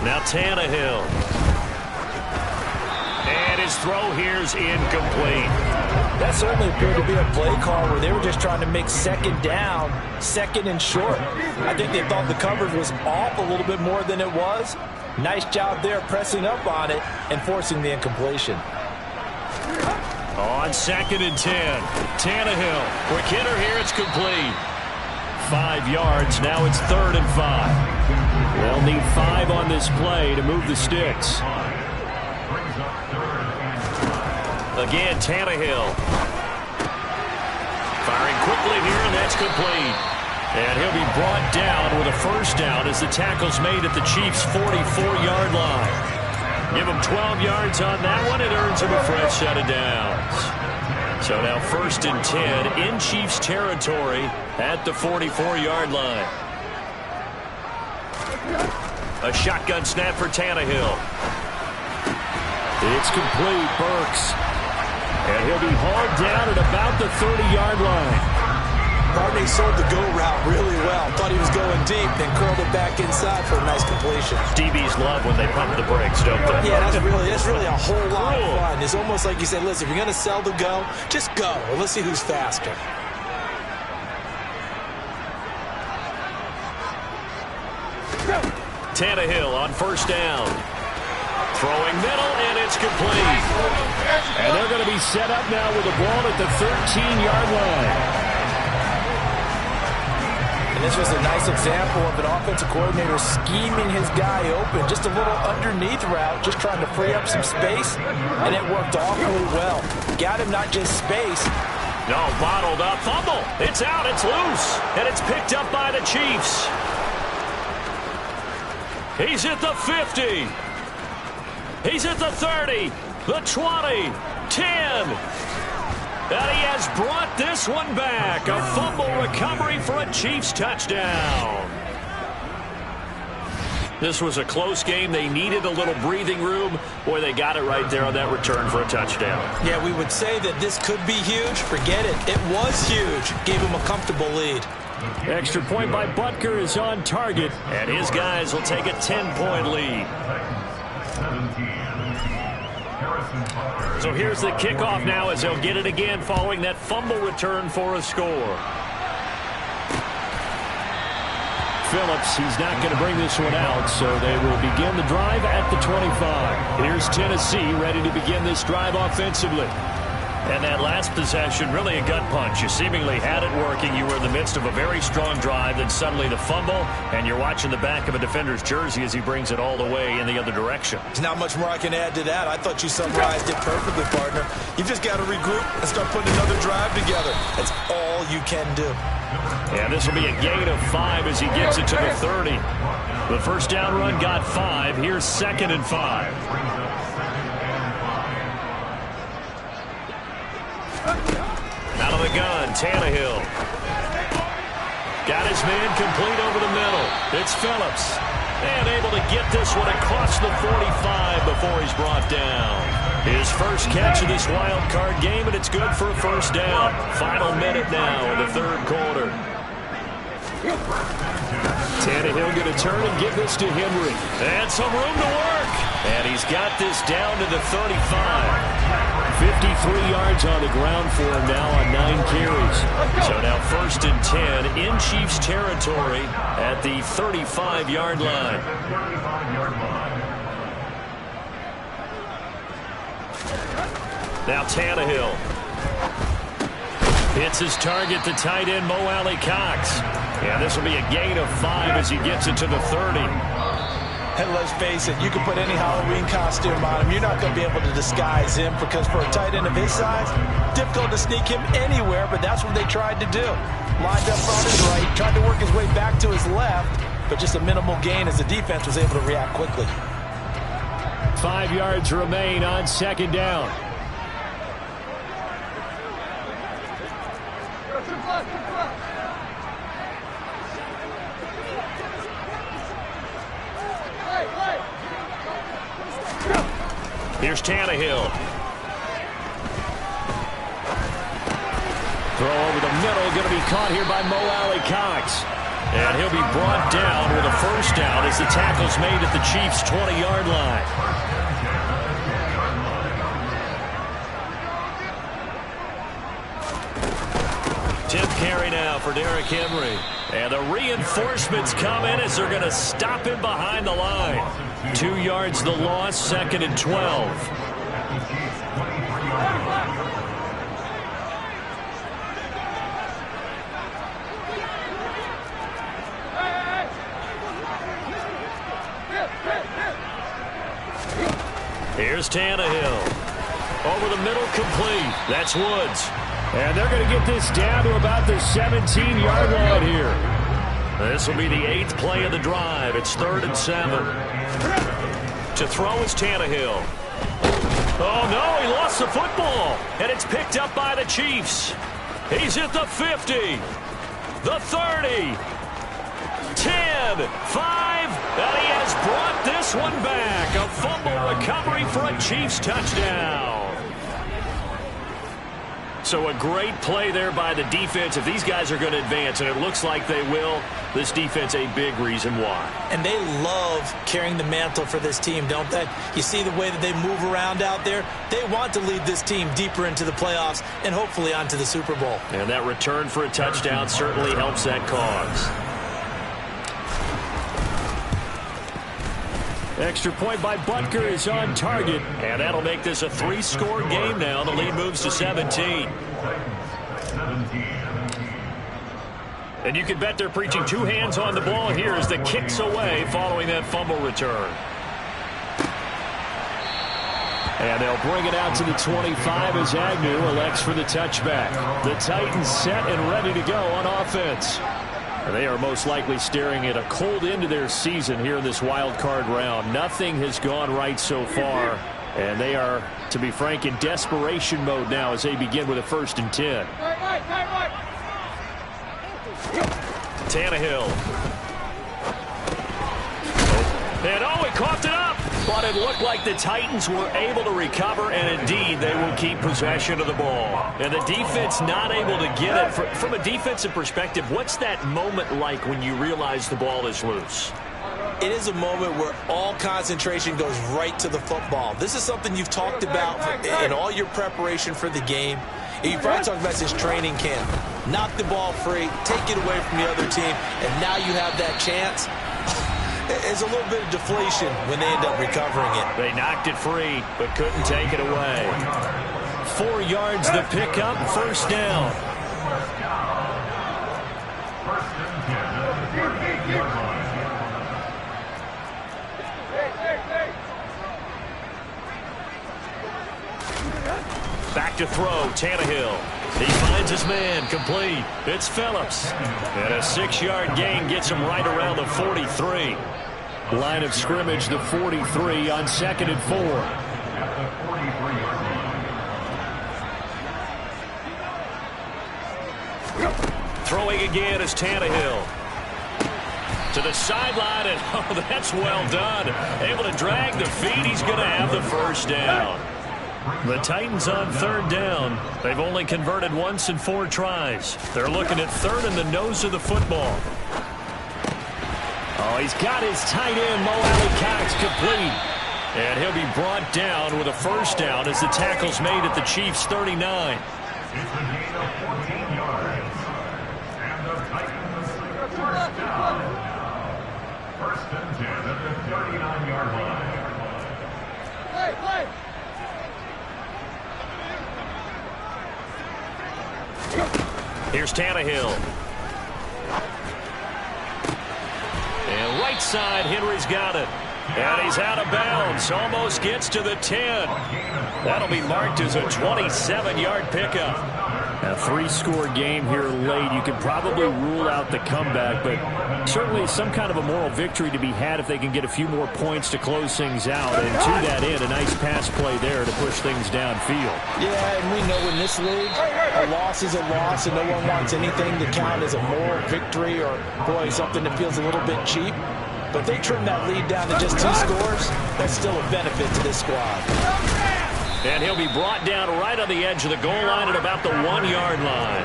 Now Tannehill. And his throw here's incomplete. That certainly appeared to be a play call where they were just trying to make second down, second and short. I think they thought the coverage was off a little bit more than it was. Nice job there pressing up on it and forcing the incompletion. On second and 10. Tannehill. Quick hitter here. It's complete. 5 yards. Now it's 3rd and 5. They'll need 5 on this play to move the sticks. Again, Tannehill. Firing quickly here, and that's complete. And he'll be brought down with a first down as the tackle's made at the Chiefs' 44-yard line. Give him 12 yards on that one. It earns him a fresh set of downs. So now 1st and 10 in Chiefs territory at the 44-yard line. A shotgun snap for Tannehill. It's complete, Burks. And he'll be hauled down at about the 30-yard line. Barney sold the go route really well. Thought he was going deep, then curled it back inside for a nice completion. DBs love when they pump the brakes, don't they? Yeah, that's really a whole lot of fun. It's almost like you say, listen, if you're going to sell the go, just go. Well, let's see who's faster. Tannehill on first down. Throwing middle, and it's complete. And they're going to be set up now with the ball at the 13-yard line. And this was a nice example of an offensive coordinator scheming his guy open. Just a little underneath route, just trying to free up some space, and it worked awfully well. Got him not just space. No, bottled up. Fumble. It's out. It's loose. And it's picked up by the Chiefs. He's at the 50. He's at the 30, the 20, 10. And he has brought this one back. A fumble recovery for a Chiefs touchdown. This was a close game. They needed a little breathing room. Boy, they got it right there on that return for a touchdown. Yeah, we would say that this could be huge. Forget it. It was huge. Gave him a comfortable lead. Extra point by Butker is on target. And his guys will take a 10-point lead. So here's the kickoff now as they'll get it again following that fumble return for a score. Phillips, he's not going to bring this one out, so they will begin the drive at the 25. Here's Tennessee ready to begin this drive offensively. And that last possession, really a gut punch. You seemingly had it working. You were in the midst of a very strong drive, then suddenly the fumble, and you're watching the back of a defender's jersey as he brings it all the way in the other direction. There's not much more I can add to that. I thought you summarized it perfectly, partner. You've just got to regroup and start putting another drive together. That's all you can do. And this will be a gain of 5 as he gets it to the 30. The first down run got 5. Here's 2nd and 5. Out of the gun, Tannehill. Got his man complete over the middle. It's Phillips. And able to get this one across the 45 before he's brought down. His first catch of this wild card game, and it's good for a first down. Final minute now in the third quarter. Tannehill going to turn and give this to Henry. And some room to work. And he's got this down to the 35. 53 yards on the ground for him now on 9 carries. So now 1st and 10 in Chiefs territory at the 35-yard line. Now Tannehill hits his target, the tight end Mo Alley Cox. And this will be a gain of 5 as he gets it to the 30. And let's face it, you can put any Halloween costume on him. You're not going to be able to disguise him because for a tight end of his size, difficult to sneak him anywhere, but that's what they tried to do. Lined up on his right, tried to work his way back to his left, but just a minimal gain as the defense was able to react quickly. 5 yards remain on 2nd down. Here's Tannehill. Throw over the middle, going to be caught here by Mo Alley Cox. And he'll be brought down with a first down as the tackle's made at the Chiefs' 20-yard line. Tenth carry now for Derrick Henry. And the reinforcements come in as they're going to stop him behind the line. 2 yards the loss, 2nd and 12. Here's Tannehill. Over the middle, complete. That's Woods. And they're going to get this down to about the 17-yard line here. This will be the 8th play of the drive. It's 3rd and 7. To throw is Tannehill. Oh, no, he lost the football. And it's picked up by the Chiefs. He's at the 50, the 30, 10, 5, and he has brought this one back. A fumble recovery for a Chiefs touchdown. So a great play there by the defense. If these guys are going to advance, and it looks like they will, this defense a big reason why. And they love carrying the mantle for this team, don't they? You see the way that they move around out there? They want to lead this team deeper into the playoffs and hopefully onto the Super Bowl. And that return for a touchdown certainly helps that cause. Extra point by Butker is on target. And that'll make this a 3-score game now. The lead moves to 17. And you can bet they're preaching 2 hands on the ball here as the kick's away following that fumble return. And they'll bring it out to the 25 as Agnew elects for the touchback. The Titans set and ready to go on offense. They are most likely staring at a cold end to their season here in this wild card round. Nothing has gone right so far, and they are, to be frank, in desperation mode now as they begin with a 1st and 10. Tannehill. And oh, he coughed it up. But it looked like the Titans were able to recover, and indeed they will keep possession of the ball. And the defense not able to get it. From a defensive perspective, what's that moment like when you realize the ball is loose? It is a moment where all concentration goes right to the football. This is something you've talked about in all your preparation for the game. You probably talked about this training camp. Knock the ball free, take it away from the other team, and now you have that chance. It's a little bit of deflation when they end up recovering it. They knocked it free, but couldn't take it away. 4 yards the pickup, 1st down. Back to throw, Tannehill. He finds his man, complete. It's Phillips. And a 6-yard gain gets him right around the 43. Line of scrimmage, the 43 on 2nd and 4. Throwing again is Tannehill. To the sideline, and oh, that's well done. Able to drag the feet. He's going to have the first down. The Titans on third down. They've only converted once in 4 tries. They're looking at third in the nose of the football. Oh, he's got his tight end, Mo Alley-Cox, complete. And he'll be brought down with a first down as the tackle's made at the Chiefs' 39. It's a gain of 14 yards. And the Titans first down. First and 10 at the 39-yard line. Here's Tannehill. And right side, Henry's got it. And he's out of bounds. Almost gets to the 10. That'll be marked as a 27-yard pickup. A 3-score game here late. You can probably rule out the comeback, but certainly some kind of a moral victory to be had if they can get a few more points to close things out. And to that end, a nice pass play there to push things downfield. Yeah, and we know in this league, a loss is a loss, and no one wants anything to count as a moral victory or, boy, something that feels a little bit cheap. But they trim that lead down to just 2 scores. That's still a benefit to this squad. And he'll be brought down right on the edge of the goal line at about the 1-yard line.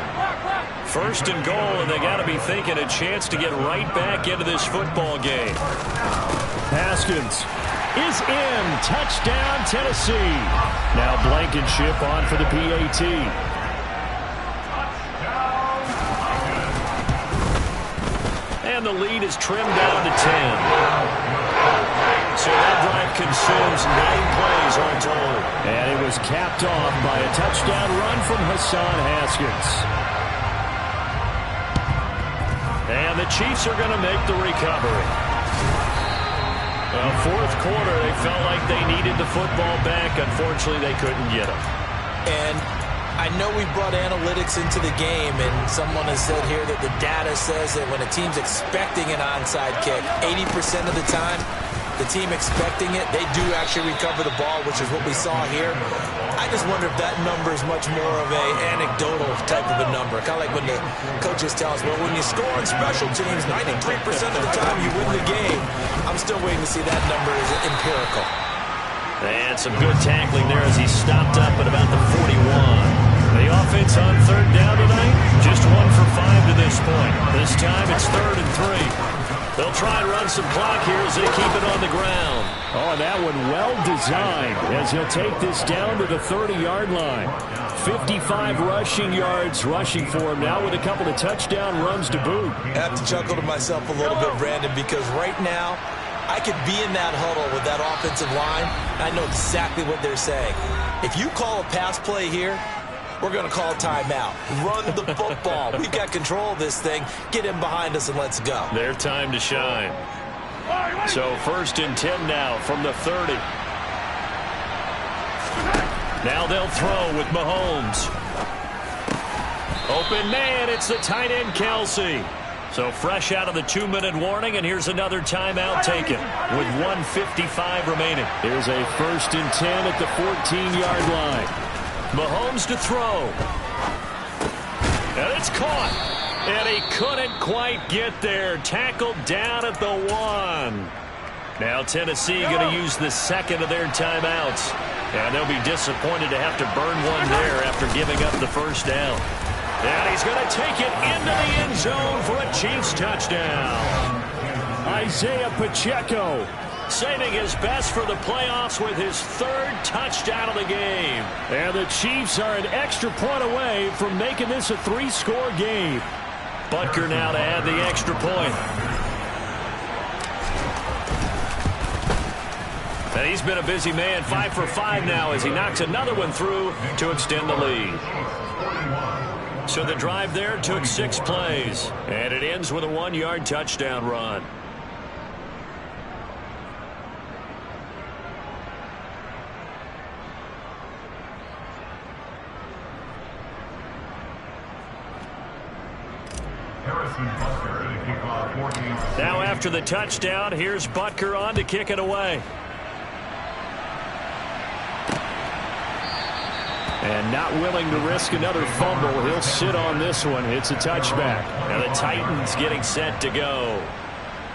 First and goal, and they got to be thinking a chance to get right back into this football game. Haskins is in. Touchdown, Tennessee. Now Blankenship on for the PAT. And the lead is trimmed down to 10. So that drive consumes 9 plays all told. And it was capped off by a touchdown run from Hassan Haskins. And the Chiefs are going to make the recovery. Fourth quarter, they felt like they needed the football back. Unfortunately, they couldn't get it. And I know we brought analytics into the game, and someone has said here that the data says that when a team's expecting an onside kick, 80% of the time, the team expecting it, they do actually recover the ball, which is what we saw here. I just wonder if that number is much more of a anecdotal type of a number. Kind of like when the coaches tell us, well, when you score on special teams, 93% of the time you win the game. I'm still waiting to see that number is empirical. And some good tackling there as he stopped up at about the 41. The offense on third down tonight, just 1 for 5 to this point. This time it's 3rd and 3. They'll try and run some clock here as they keep it on the ground. Oh, that one well designed as he'll take this down to the 30-yard line. 55 rushing yards rushing for him now with a couple of touchdown runs to boot. I have to chuckle to myself a little bit, Brandon, because right now I could be in that huddle with that offensive line. I know exactly what they're saying. If you call a pass play here, we're going to call timeout. Run the football. We've got control of this thing. Get in behind us and let's go. Their time to shine. So 1st and 10 now from the 30. Now they'll throw with Mahomes. Open man, it's the tight end Kelsey. So fresh out of the 2-minute warning, and here's another timeout taken with 1:55 remaining. Here's a 1st and 10 at the 14-yard line. Mahomes to throw. And it's caught. And he couldn't quite get there. Tackled down at the 1. Now Tennessee going to use the 2nd of their timeouts. And they'll be disappointed to have to burn one there after giving up the first down. And he's going to take it into the end zone for a Chiefs touchdown. Isaiah Pacheco saving his best for the playoffs with his 3rd touchdown of the game. And the Chiefs are an extra point away from making this a 3-score game. Butker now to add the extra point. And he's been a busy man, 5 for 5 now as he knocks another one through to extend the lead. So the drive there took 6 plays, and it ends with a 1-yard touchdown run. Now after the touchdown, here's Butker on to kick it away. And not willing to risk another fumble, he'll sit on this one. It's a touchback. Now the Titans getting set to go.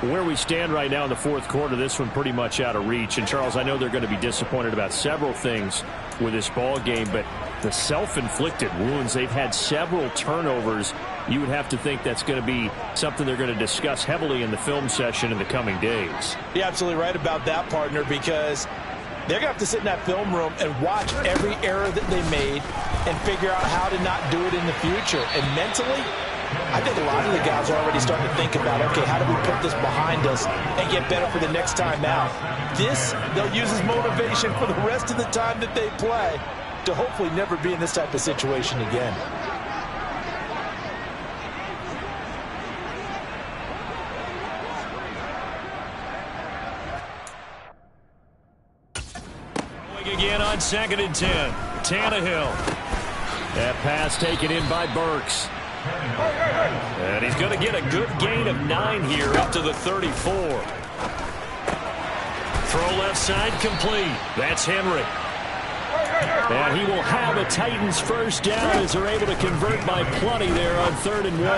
where we stand right now in the fourth quarter, this one pretty much out of reach. And, Charles, I know they're going to be disappointed about several things with this ball game, but the self-inflicted wounds, they've had several turnovers. You would have to think that's going to be something they're going to discuss heavily in the film session in the coming days. You're absolutely right about that, partner, because they're going to have to sit in that film room and watch every error that they made and figure out how to not do it in the future. And mentally, I think a lot of the guys are already starting to think about, okay, how do we put this behind us and get better for the next time out? This, they'll use as motivation for the rest of the time that they play to hopefully never be in this type of situation again. Going again on 2nd and 10. Tannehill. That pass taken in by Burks. And he's going to get a good gain of 9 here up to the 34. Throw left side complete. That's Henry. And he will have a Titans first down as they're able to convert by plenty there on 3rd and 1.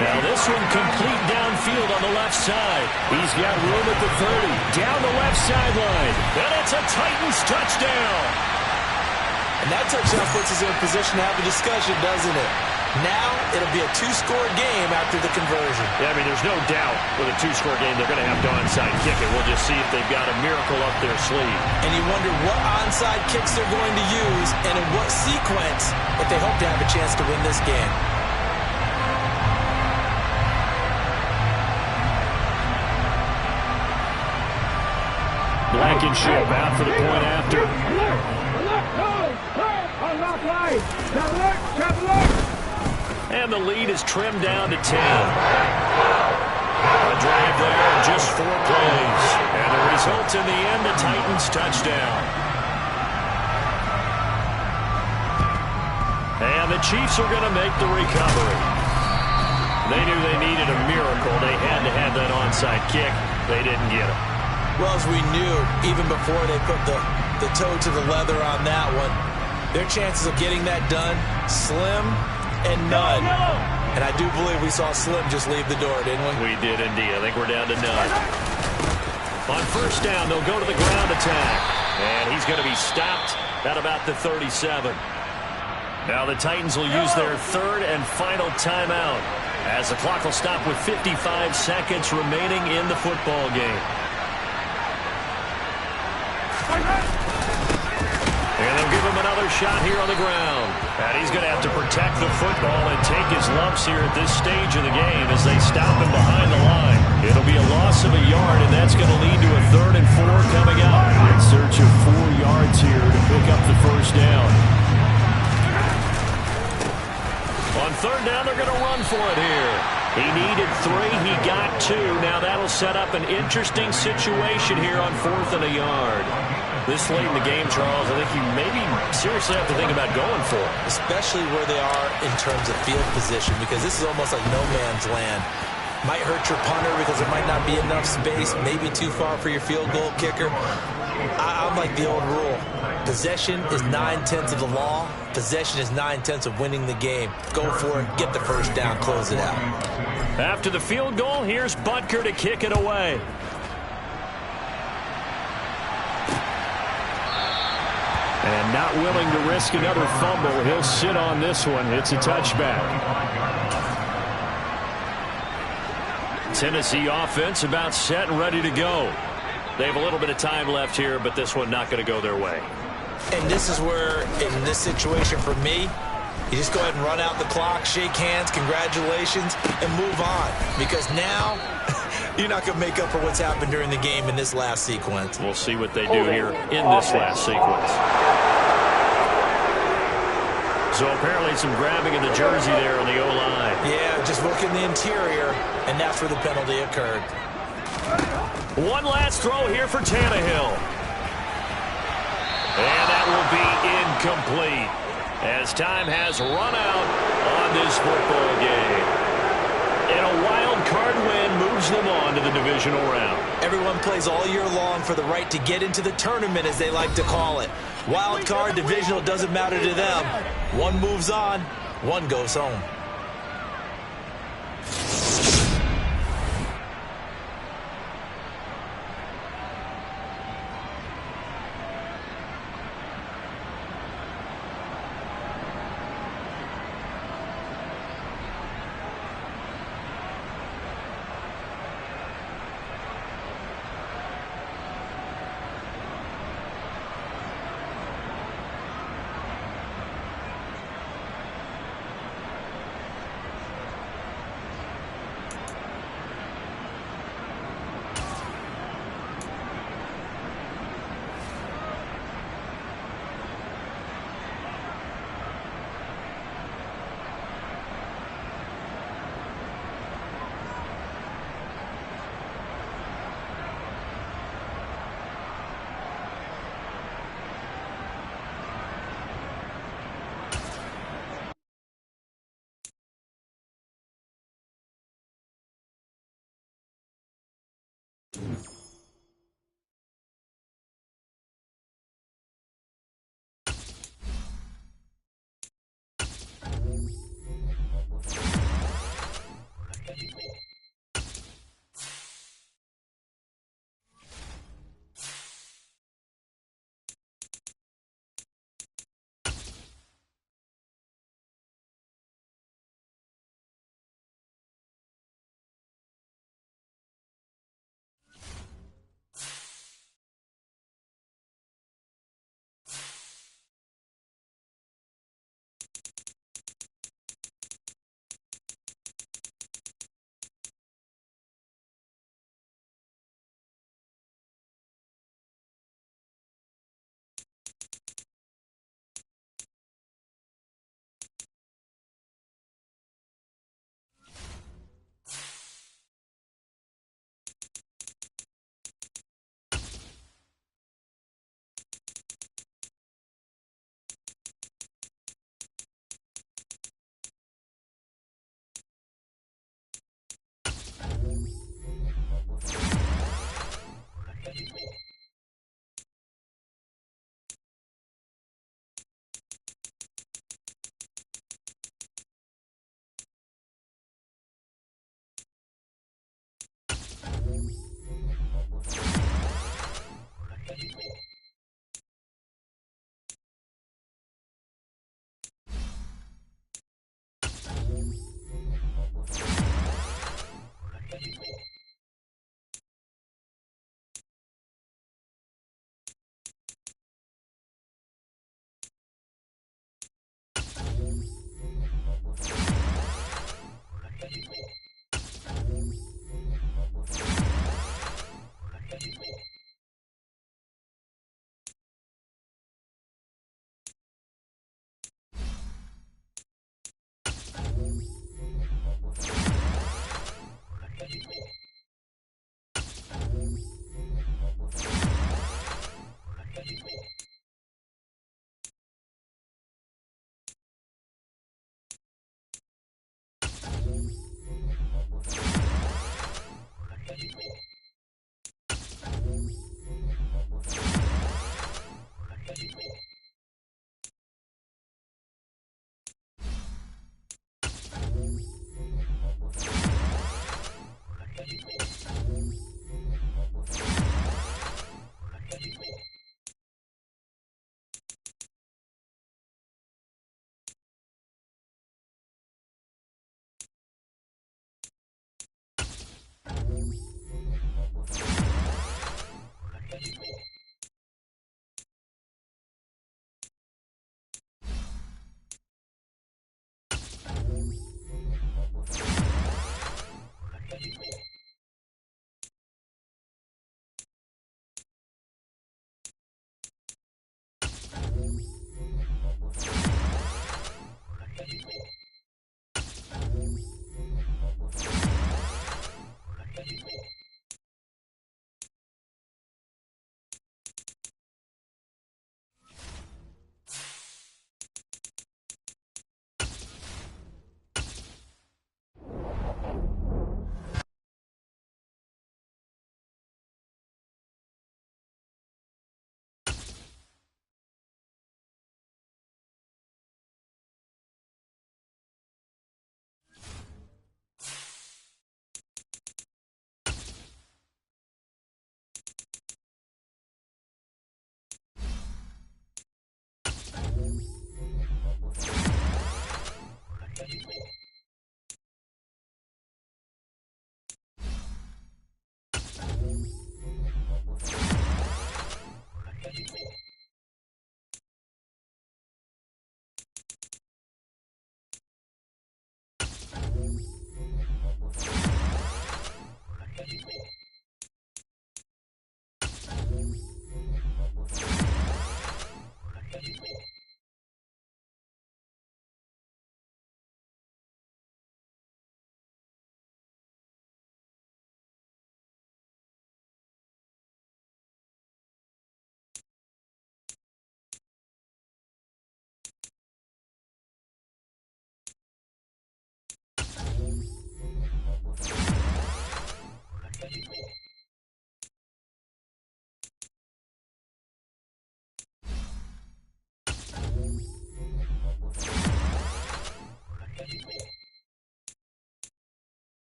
Now this one complete downfield on the left side. He's got room at the 30. Down the left sideline. And it's a Titans touchdown. And that touchdown puts us in a position to have a discussion, doesn't it? Now it'll be a 2-score game after the conversion. Yeah, I mean, there's no doubt with a 2-score game they're going to have to onside kick it. We'll just see if they've got a miracle up their sleeve. And you wonder what onside kicks they're going to use and in what sequence if they hope to have a chance to win this game. Blankenship out for the point after. And the lead is trimmed down to 10. A drive there, just 4 plays. And the result in the end, the Titans touchdown. And the Chiefs are going to make the recovery. They knew they needed a miracle. They had to have that onside kick. They didn't get it. Well, as we knew, even before they put the toe to the leather on that one, their chances of getting that done, slim and none. And I do believe we saw Slim just leave the door, didn't we? We did indeed. I think we're down to none. On first down, they'll go to the ground attack. And he's going to be stopped at about the 37. Now the Titans will use their 3rd and final timeout as the clock will stop with 55 seconds remaining in the football game. And they'll give him another shot here on the ground. And he's going to have to protect the football and take his lumps here at this stage of the game as they stop him behind the line. It'll be a loss of a yard, and that's going to lead to a 3rd and 4 coming up. In search of 4 yards here to pick up the first down. On 3rd down, they're going to run for it here. He needed 3. He got 2. Now that'll set up an interesting situation here on 4th and a yard. This late in the game, Charles, I think you maybe seriously have to think about going for it. Especially where they are in terms of field position, because this is almost like no man's land. Might hurt your punter because there might not be enough space, maybe too far for your field goal kicker. I'm like the old rule. Possession is 9/10 of the law. Possession is 9/10 of winning the game. Go for it, get the first down, close it out. After the field goal, here's Butker to kick it away. And not willing to risk another fumble. He'll sit on this one. It's a touchback. Tennessee offense about set and ready to go. They have a little bit of time left here, but this one not going to go their way. And this is where, in this situation for me, you just go ahead and run out the clock, shake hands, congratulations, and move on. Because now, you're not going to make up for what's happened during the game in this last sequence. We'll see what they do here in this last sequence. So apparently some grabbing of the jersey there on the O-line. Yeah, just look in the interior, and that's where the penalty occurred. One last throw here for Tannehill. And that will be incomplete as time has run out on this football game. And a wild card win moves them on to the divisional round. Everyone plays all year long for the right to get into the tournament, as they like to call it. Wild card, divisional, doesn't matter to them. One moves on, one goes home.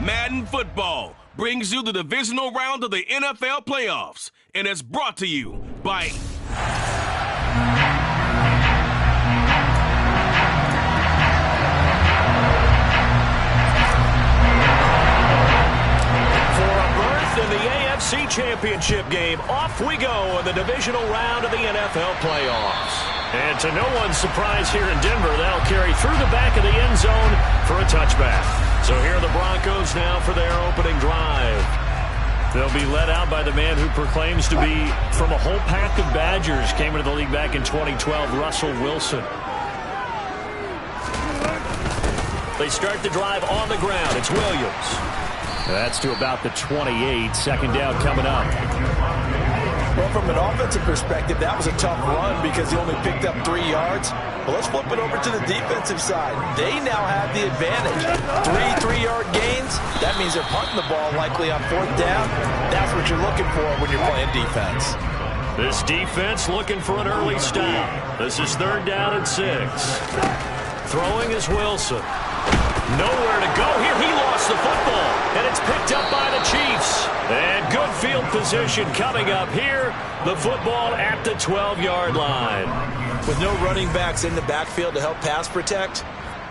Madden Football brings you the divisional round of the NFL playoffs and is brought to you by championship game. Off we go in the divisional round of the NFL playoffs. And to no one's surprise here in Denver, that'll carry through the back of the end zone for a touchback. So here are the Broncos now for their opening drive. They'll be led out by the man who proclaims to be from a whole pack of Badgers. Came into the league back in 2012, Russell Wilson. They start the drive on the ground. It's Williams. That's to about the 28. Second down coming up. Well, from an offensive perspective, that was a tough run because he only picked up 3 yards. Well, let's flip it over to the defensive side. They now have the advantage. 3 3-yard gains. That means they're punting the ball likely on 4th down. That's what you're looking for when you're playing defense. This defense looking for an early stop. This is 3rd down and 6. Throwing is Wilson. Nowhere to go here. He lost the football, and it's picked up by the Chiefs. And good field position coming up here. The football at the 12-yard line. With no running backs in the backfield to help pass protect,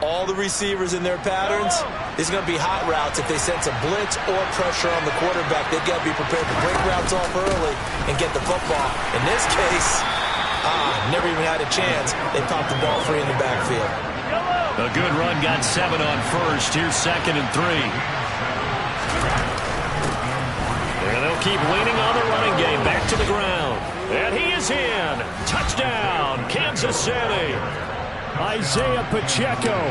all the receivers in their patterns, there's going to be hot routes if they sense a blitz or pressure on the quarterback. They've got to be prepared to break routes off early and get the football. In this case, never even had a chance. They popped the ball free in the backfield. A good run got 7 on first. Here's 2nd and 3. And they'll keep leaning on the running game. Back to the ground. And he is in. Touchdown, Kansas City. Isaiah Pacheco.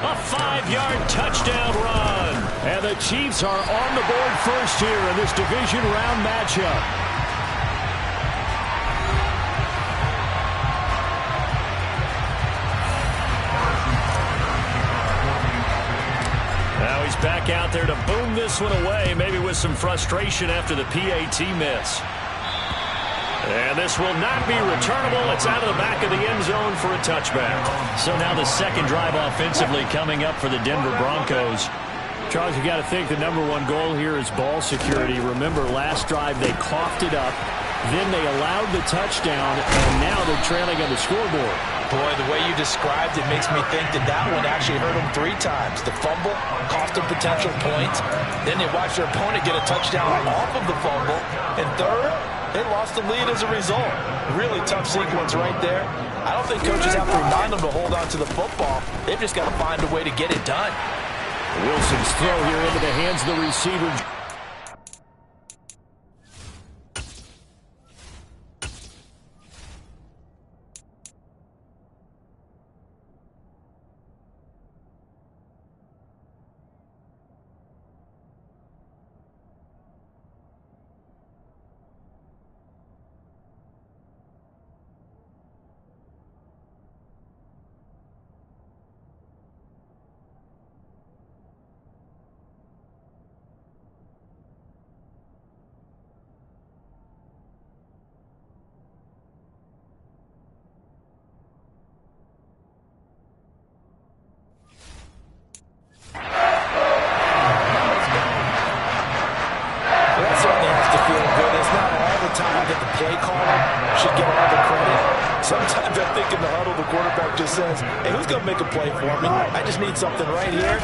A 5-yard touchdown run. And the Chiefs are on the board first here in this division round matchup. Now he's back out there to boom this one away, maybe with some frustration after the PAT miss. And this will not be returnable. It's out of the back of the end zone for a touchback. So now the second drive offensively coming up for the Denver Broncos. Charles, you got to think the number one goal here is ball security. Remember, last drive they coughed it up, then they allowed the touchdown, and now they're trailing on the scoreboard. Boy, the way you described it makes me think that that one actually hurt them 3 times. The fumble cost them potential points. Then they watched their opponent get a touchdown off of the fumble. And third, they lost the lead as a result. Really tough sequence right there. I don't think coaches have to remind them to hold on to the football. They've just got to find a way to get it done. Wilson's throw here into the hands of the receiver. Sometimes I think in the huddle, the quarterback just says, hey, who's going to make a play for me? I just need something right here.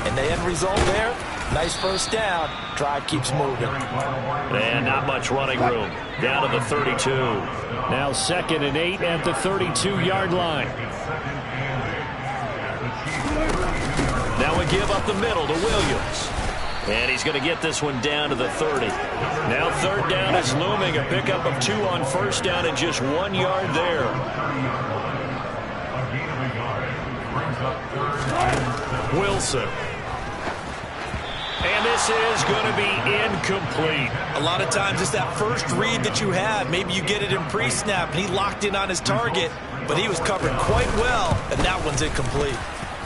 And the end result there, nice first down. Drive keeps moving. And not much running room. Down to the 32. Now 2nd and 8 at the 32-yard line. Now we give up the middle to Williams. And he's going to get this one down to the 30. Now 3rd down is looming. A pickup of 2 on 1st down and just 1 yard there. Wilson. And this is going to be incomplete. A lot of times it's that first read that you have. Maybe you get it in pre-snap, and he locked in on his target, but he was covered quite well, and that one's incomplete.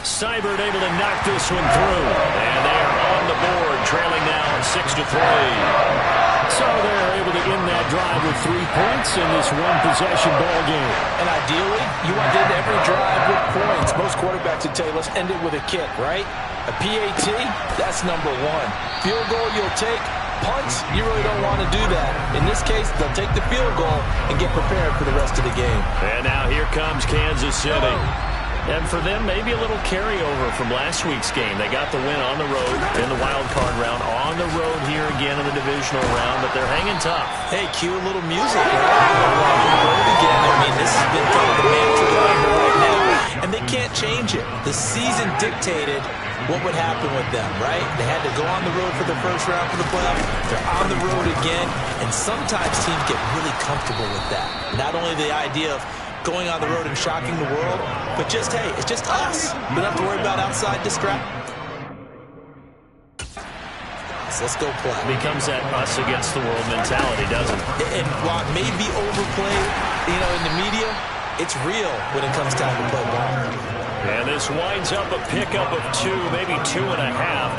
Seibert able to knock this one through. And they are on the board, trailing now 6-3. So they're able to end that drive with 3 points in this one-possession ball game. And ideally, you want to end every drive with points. Most quarterbacks would tell you, let's end it with a kick, right? A PAT, that's number 1. Field goal you'll take. Punts, you really don't want to do that. In this case, they'll take the field goal and get prepared for the rest of the game. And now here comes Kansas City. And for them, maybe a little carryover from last week's game. They got the win on the road in the wild card round, on the road here again in the divisional round, but they're hanging tough. Hey, cue a little music, right? On the road again. I mean, this has been kind of the mantra going right now, and they can't change it. The season dictated what would happen with them, right? They had to go on the road for the first round for the playoff. They're on the road again, and sometimes teams get really comfortable with that. Not only the idea of going on the road and shocking the world, but just, hey, it's just us. We don't have to worry about outside distraction. So let's go play. Becomes that us against the world mentality, doesn't it? And while it may be overplayed, in the media, it's real when it comes time to play ball. And this winds up a pickup of 2, maybe 2.5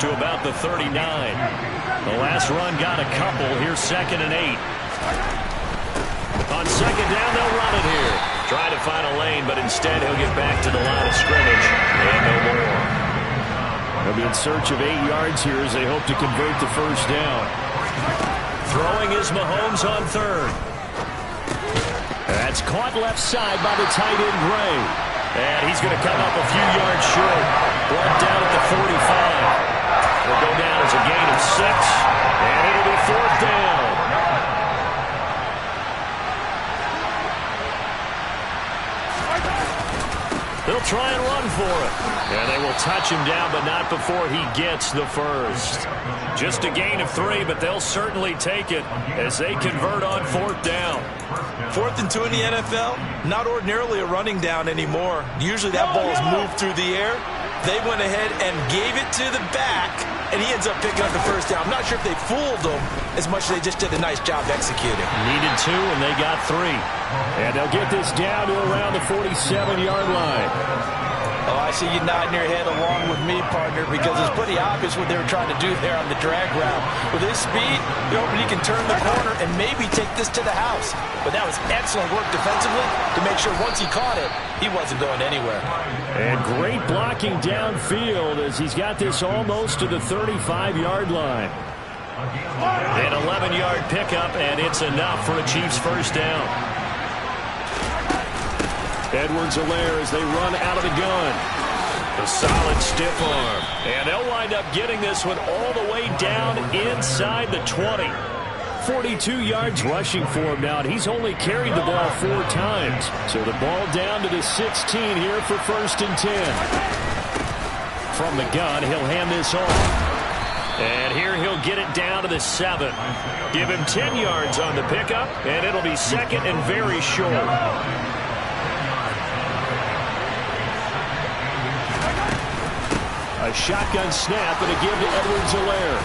to about the 39. The last run got a couple. Here's 2nd and 8. On 2nd down, they'll run it here. Trying to find a lane, but instead he'll get back to the line of scrimmage. And no more. They'll be in search of 8 yards here as they hope to convert the first down. Throwing is Mahomes on 3rd. That's caught left side by the tight end, Gray. And he's going to come up a few yards short. Brought down at the 45. Will go down as a gain of 6. And it'll be 4th down. They'll try and run for it. And they will touch him down, but not before he gets the first. Just a gain of 3, but they'll certainly take it as they convert on 4th down. 4th and 2 in the NFL, not ordinarily a running down anymore. Usually that ball is moved through the air. They went ahead and gave it to the back, and he ends up picking up the first down. I'm not sure if they fooled him as much as they just did a nice job executing. Needed 2, and they got 3. And they'll get this down to around the 47-yard line. Oh, I see you nodding your head along with me, partner, because it's pretty obvious what they were trying to do there on the drag route. With his speed, you're hoping he can turn the corner and maybe take this to the house. But that was excellent work defensively to make sure once he caught it, he wasn't going anywhere. And great blocking downfield as he's got this almost to the 35-yard line. An 11-yard pickup, and it's enough for a Chiefs first down. Edwards-Helaire as they run out of the gun. A solid stiff arm. And they'll wind up getting this one all the way down inside the 20. 42 yards rushing for him now, and he's only carried the ball 4 times. So the ball down to the 16 here for 1st and 10. From the gun, he'll hand this off. And here he'll get it down to the 7. Give him 10 yards on the pickup, and it'll be 2nd and very short. A shotgun snap and a give to Edwards-Helaire.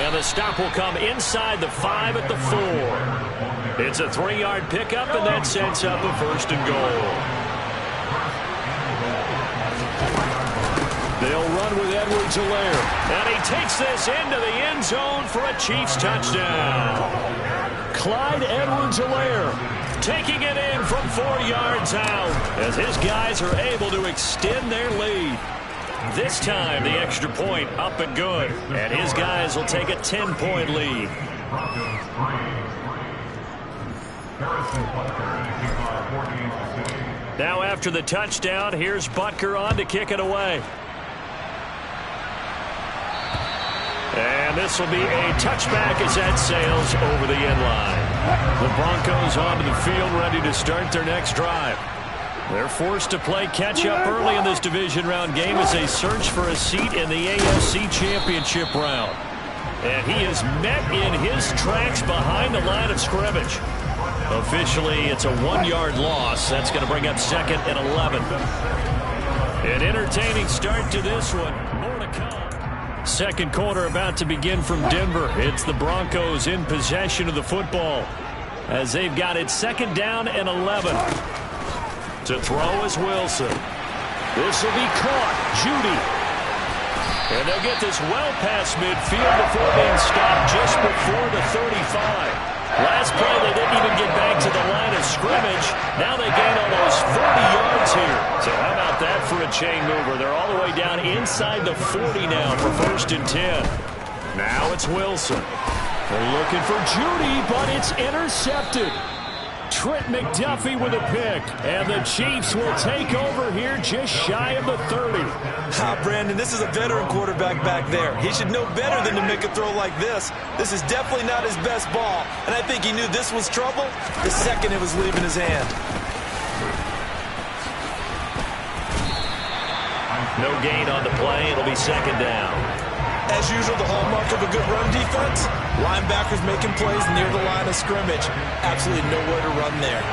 And the stop will come inside the 5 at the 4. It's a 3-yard pickup, and that sets up a 1st and goal. They'll run with Edwards-Helaire. And he takes this into the end zone for a Chiefs touchdown. Clyde Edwards-Helaire taking it in from 4 yards out as his guys are able to extend their lead. This time, the extra point up and good. And his guys will take a 10-point lead. Now after the touchdown, here's Butker on to kick it away. And this will be a touchback as that sails over the end line. The Broncos onto the field ready to start their next drive. They're forced to play catch-up early in this division round game as they search for a seat in the AFC Championship round. And he is met in his tracks behind the line of scrimmage. Officially, it's a 1-yard loss. That's going to bring up 2nd and 11. An entertaining start to this one. More to come. Second quarter about to begin from Denver. It's the Broncos in possession of the football as they've got it 2nd down and 11. To throw is Wilson. This will be caught. Judy. And they'll get this well past midfield before being stopped just before the 35. Last play, they didn't even get back to the line of scrimmage. Now they gain almost 40 yards here. So how about that for a chain mover? They're all the way down inside the 40 now for 1st and 10. Now it's Wilson. They're looking for Judy, but it's intercepted. Trent McDuffie with a pick. And the Chiefs will take over here just shy of the 30. Brandon, this is a veteran quarterback back there. He should know better than to make a throw like this. This is definitely not his best ball. And I think he knew this was trouble the second it was leaving his hand. No gain on the play. It'll be second down. As usual, the hallmark of a good run defense, linebackers making plays near the line of scrimmage. Absolutely nowhere to run there.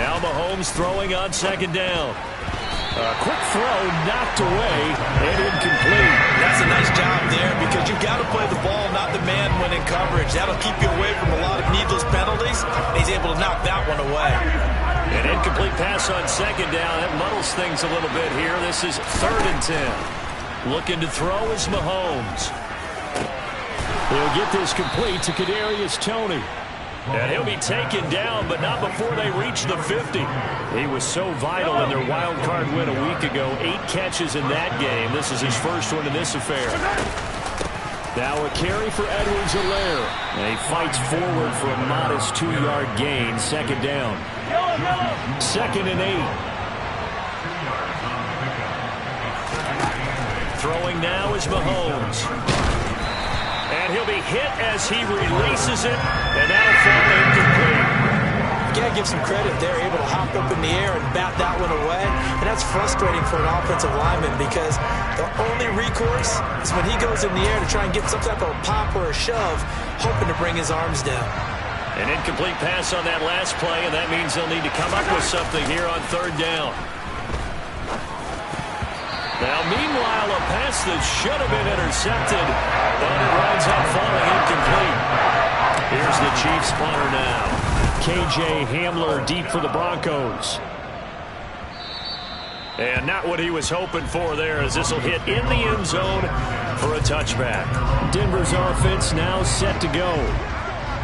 Now Mahomes throwing on second down. A quick throw knocked away and incomplete. That's a nice job there because you've got to play the ball, not the man when in coverage. That'll keep you away from a lot of needless penalties. And he's able to knock that one away. An incomplete pass on second down. That muddles things a little bit here. This is 3rd and 10. Looking to throw is Mahomes. He'll get this complete to Kadarius Toney. And he'll be taken down, but not before they reach the 50. He was so vital in their wild card win a week ago. 8 catches in that game. This is his first one in this affair. Now a carry for Edwards-Helaire. And he fights forward for a modest 2-yard gain. Second down. 2nd and 8. Throwing now is Mahomes. And he'll be hit as he releases it, and that'll fall incomplete. You got to give some credit. They're able to hop up in the air and bat that one away. And that's frustrating for an offensive lineman because the only recourse is when he goes in the air to try and get some type of pop or a shove, hoping to bring his arms down. An incomplete pass on that last play, and that means they'll need to come up with something here on 3rd down. Now, meanwhile, a pass that should have been intercepted, and it winds up falling incomplete. Here's the Chiefs punter now. KJ Hamler deep for the Broncos. And not what he was hoping for there, as this will hit in the end zone for a touchback. Denver's offense now set to go.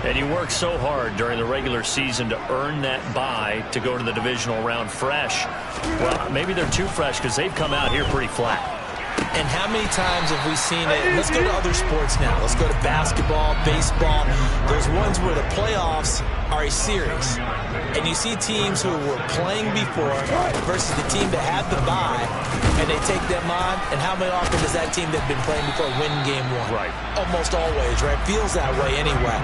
And you work so hard during the regular season to earn that bye to go to the divisional round fresh. Well, maybe they're too fresh because they've come out here pretty flat. And how many times have we seen it? Let's go to other sports now. Let's go to basketball, baseball, those ones where the playoffs are a series. And you see teams who were playing before versus the team that had the bye, and they take them on. And how many often does that team that's been playing before win game 1? Right. Almost always, right? Feels that way anyway.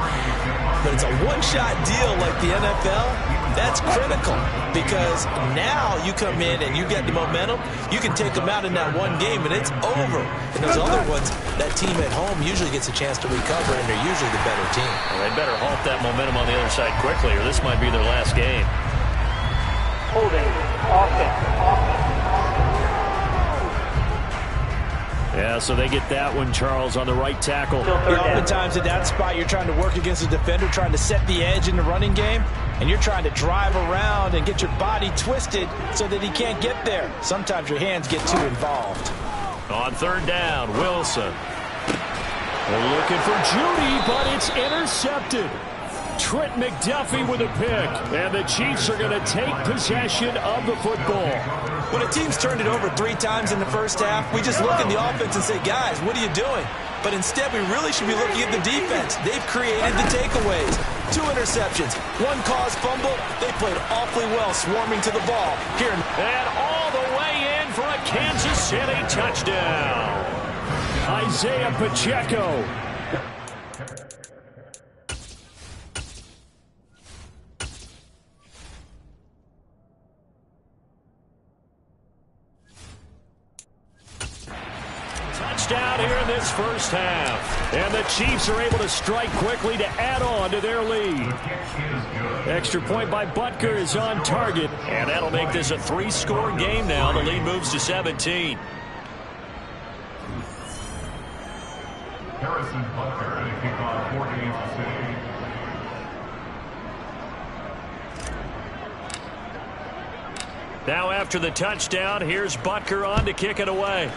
But it's a one-shot deal like the NFL. That's critical because now you come in and you get the momentum. You can take them out in that one game, and it's over. And those other ones, that team at home usually gets a chance to recover, and they're usually the better team. Well, they better halt that momentum on the other side quickly, or this might be their last game. Holding offense. Yeah, so they get that one, Charles, on the right tackle. Oftentimes at that spot, you're trying to work against the defender, trying to set the edge in the running game, and you're trying to drive around and get your body twisted so that he can't get there. Sometimes your hands get too involved. On 3rd down, Wilson. They're looking for Judy, but it's intercepted. Trent McDuffie with a pick, and the Chiefs are going to take possession of the football. When a team's turned it over 3 times in the first half, we just look at the offense and say, guys, what are you doing? But instead, we really should be looking at the defense. They've created the takeaways. 2 interceptions, 1 caused fumble. They played awfully well swarming to the ball. Here, and all the way in for a Kansas City touchdown. Isaiah Pacheco. Touchdown here in this first half. And the Chiefs are able to strike quickly to add on to their lead. Extra point by Butker is on target. And that'll make this a 3-score game now. The lead moves to 17. Harrison Butker to kick off for Kansas City. Now after the touchdown, here's Butker on to kick it away.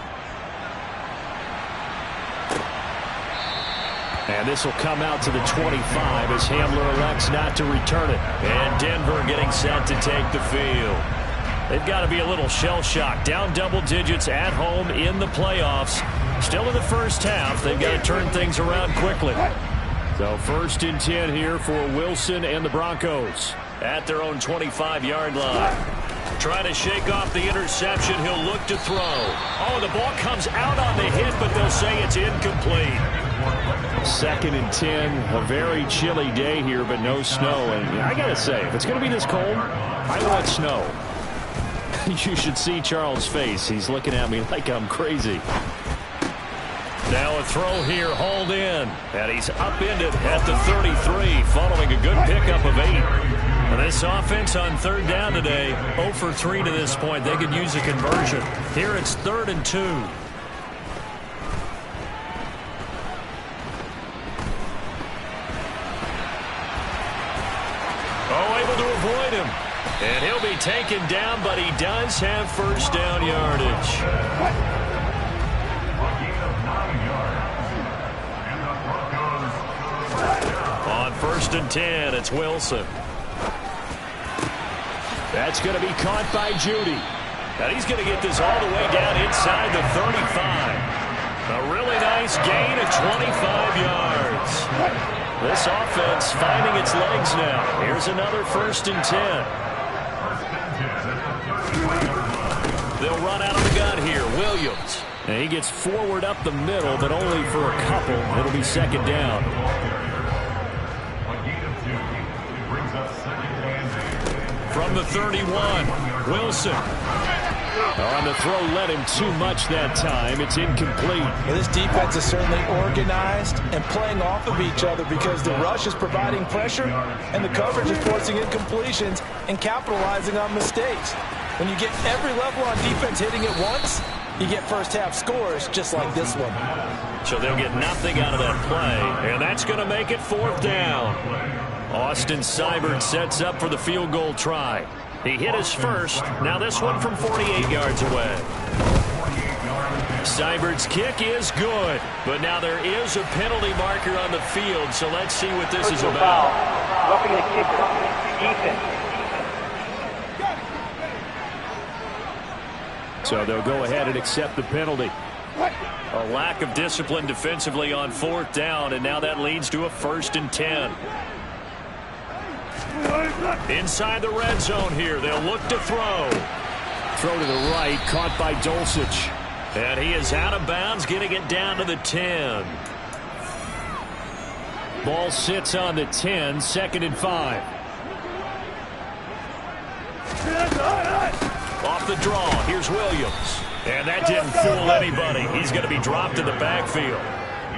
And this will come out to the 25 as Hamler elects not to return it. And Denver getting set to take the field. They've got to be a little shell-shocked. Down double digits at home in the playoffs. Still in the first half. They've got to turn things around quickly. So 1st and 10 here for Wilson and the Broncos. At their own 25-yard line. Trying to shake off the interception. He'll look to throw. Oh, the ball comes out on the hit, but they'll say it's incomplete. 2nd and 10. A very chilly day here, but no snow. And I got to say, if it's going to be this cold, I want snow. You should see Charles' face. He's looking at me like I'm crazy. Now a throw here, hauled in. And he's upended at the 33, following a good pickup of 8. And this offense on 3rd down today, 0 for 3 to this point. They could use a conversion. Here it's 3rd and 2. Oh, able to avoid him. And he'll be taken down, but he does have 1st down yardage. On 1st and 10, it's Wilson. That's going to be caught by Judy. And he's going to get this all the way down inside the 35. A really nice gain of 25 yards. This offense finding its legs now. Here's another 1st and 10. They'll run out of the gun here. Williams. And he gets forward up the middle, but only for a couple. It'll be 2nd down. From the 31, Wilson. On the throw, led him too much that time. It's incomplete. Well, this defense is certainly organized and playing off of each other because the rush is providing pressure and the coverage is forcing incompletions and capitalizing on mistakes. When you get every level on defense hitting it once, you get first half scores just like this one. So they'll get nothing out of that play, and that's going to make it 4th down. Austin Seibert sets up for the field goal try. He hit his first. Now this one from 48 yards away. Seibert's kick is good, but now there is a penalty marker on the field, so let's see what this is about. Roughing the kicker. Defense. So they'll go ahead and accept the penalty. A lack of discipline defensively on 4th down, and now that leads to a 1st and 10. Inside the red zone here, they'll look to throw. Throw to the right, caught by Dulcich. And he is out of bounds, getting it down to the 10. Ball sits on the 10, 2nd and 5. Off the draw, here's Williams. And that didn't fool anybody. He's going to be dropped in the backfield.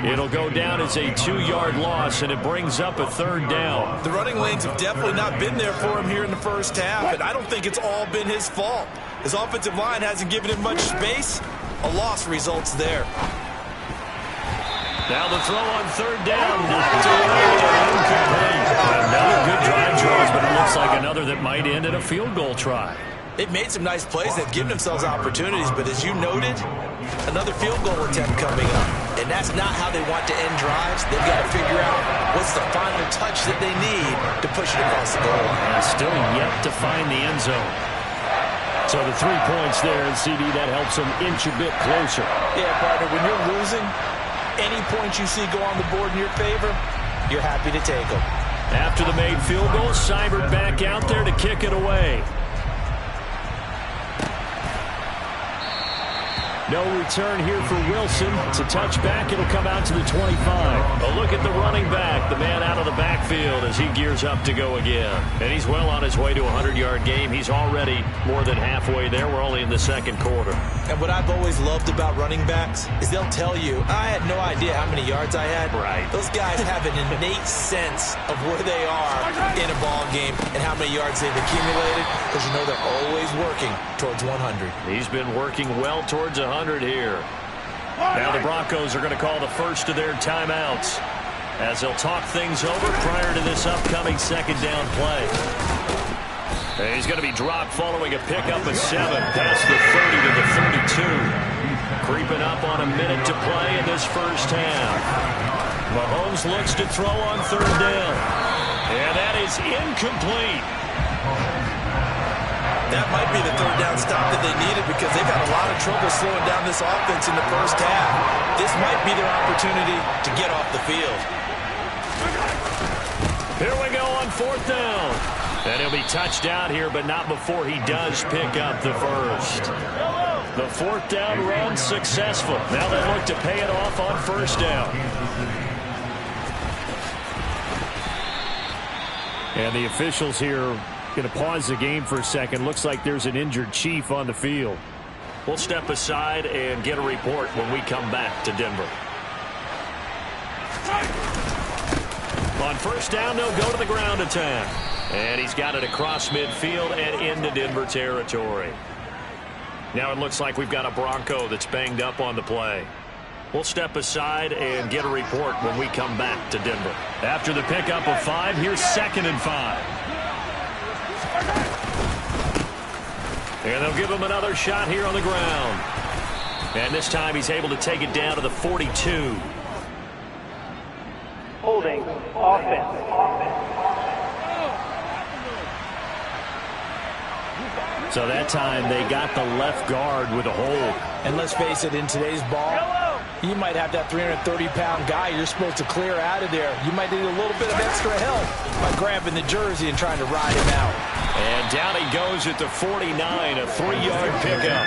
It'll go down as a 2-yard loss, and it brings up a 3rd down. The running lanes have definitely not been there for him here in the first half, and I don't think it's all been his fault. His offensive line hasn't given him much space. A loss results there. Now the throw on 3rd down. Knocked away and incomplete. Another good drive, Charles, but it looks like another that might end in a field goal try. They've made some nice plays. They've given themselves opportunities, but as you noted, another field goal attempt coming up. And that's not how they want to end drives. They've got to figure out what's the final touch that they need to push it across the goal line. And still yet to find the end zone. So the 3 points there, and CD, that helps them inch a bit closer. Yeah, partner, when you're losing, any points you see go on the board in your favor, you're happy to take them. After the made field goal, Seibert back out there to kick it away. No return here for Wilson. It's a touchback. It'll come out to the 25. A look at the running back, the man out of the backfield as he gears up to go again. And he's well on his way to a 100-yard game. He's already more than halfway there. We're only in the 2nd quarter. And what I've always loved about running backs is they'll tell you, I had no idea how many yards I had. Right. Those guys have an innate sense of where they are in a ball game and how many yards they've accumulated, because you know they're always working towards 100. He's been working well towards 100 here. Now the Broncos are going to call the first of their timeouts as they'll talk things over prior to this upcoming 2nd down play. And he's going to be dropped following a pickup of 7 past the 30 to the 32. Creeping up on a minute to play in this first half. Mahomes looks to throw on 3rd down. And that is incomplete. That might be the third down stop that they needed because they've had a lot of trouble slowing down this offense in the first half. This might be their opportunity to get off the field. Here we go on fourth down. And he'll be touched down here, but not before he does pick up the first. The fourth down run successful. Now they look to pay it off on first down. And the officials here going to pause the game for a second. Looks like there's an injured Chief on the field. We'll step aside and get a report when we come back to Denver. On first down, they'll go to the ground attack. And he's got it across midfield and into Denver territory. Now it looks like we've got a Bronco that's banged up on the play. We'll step aside and get a report when we come back to Denver. After the pickup of 5, here's 2nd and 5. And they'll give him another shot here on the ground. And this time he's able to take it down to the 42. Holding offense. So that time they got the left guard with a hold. And let's face it, in today's ball, you might have that 330-pound guy you're supposed to clear out of there. You might need a little bit of extra help by grabbing the jersey and trying to ride him out. And down he goes at the 49, a 3-yard pickup.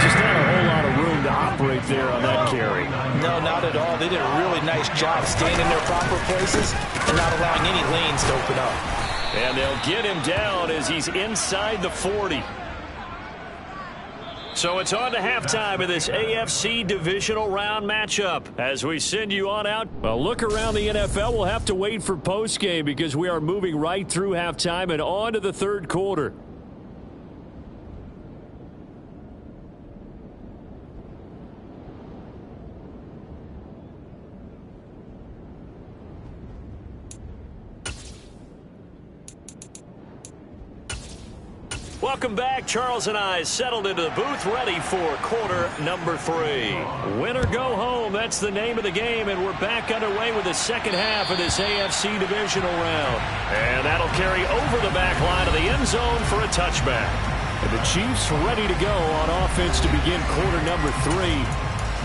Just not a whole lot of room to operate there on that carry. No, not at all. They did a really nice job staying in their proper places and not allowing any lanes to open up. And they'll get him down as he's inside the 40. So it's on to halftime of this AFC divisional round matchup. As we send you on out. Well, look around the NFL. We'll have to wait for postgame because we are moving right through halftime and on to the third quarter. Welcome back. Charles and I settled into the booth ready for quarter number 3. Win or go home, that's the name of the game, and we're back underway with the second half of this AFC divisional round. And that'll carry over the back line of the end zone for a touchback. And the Chiefs ready to go on offense to begin quarter number 3.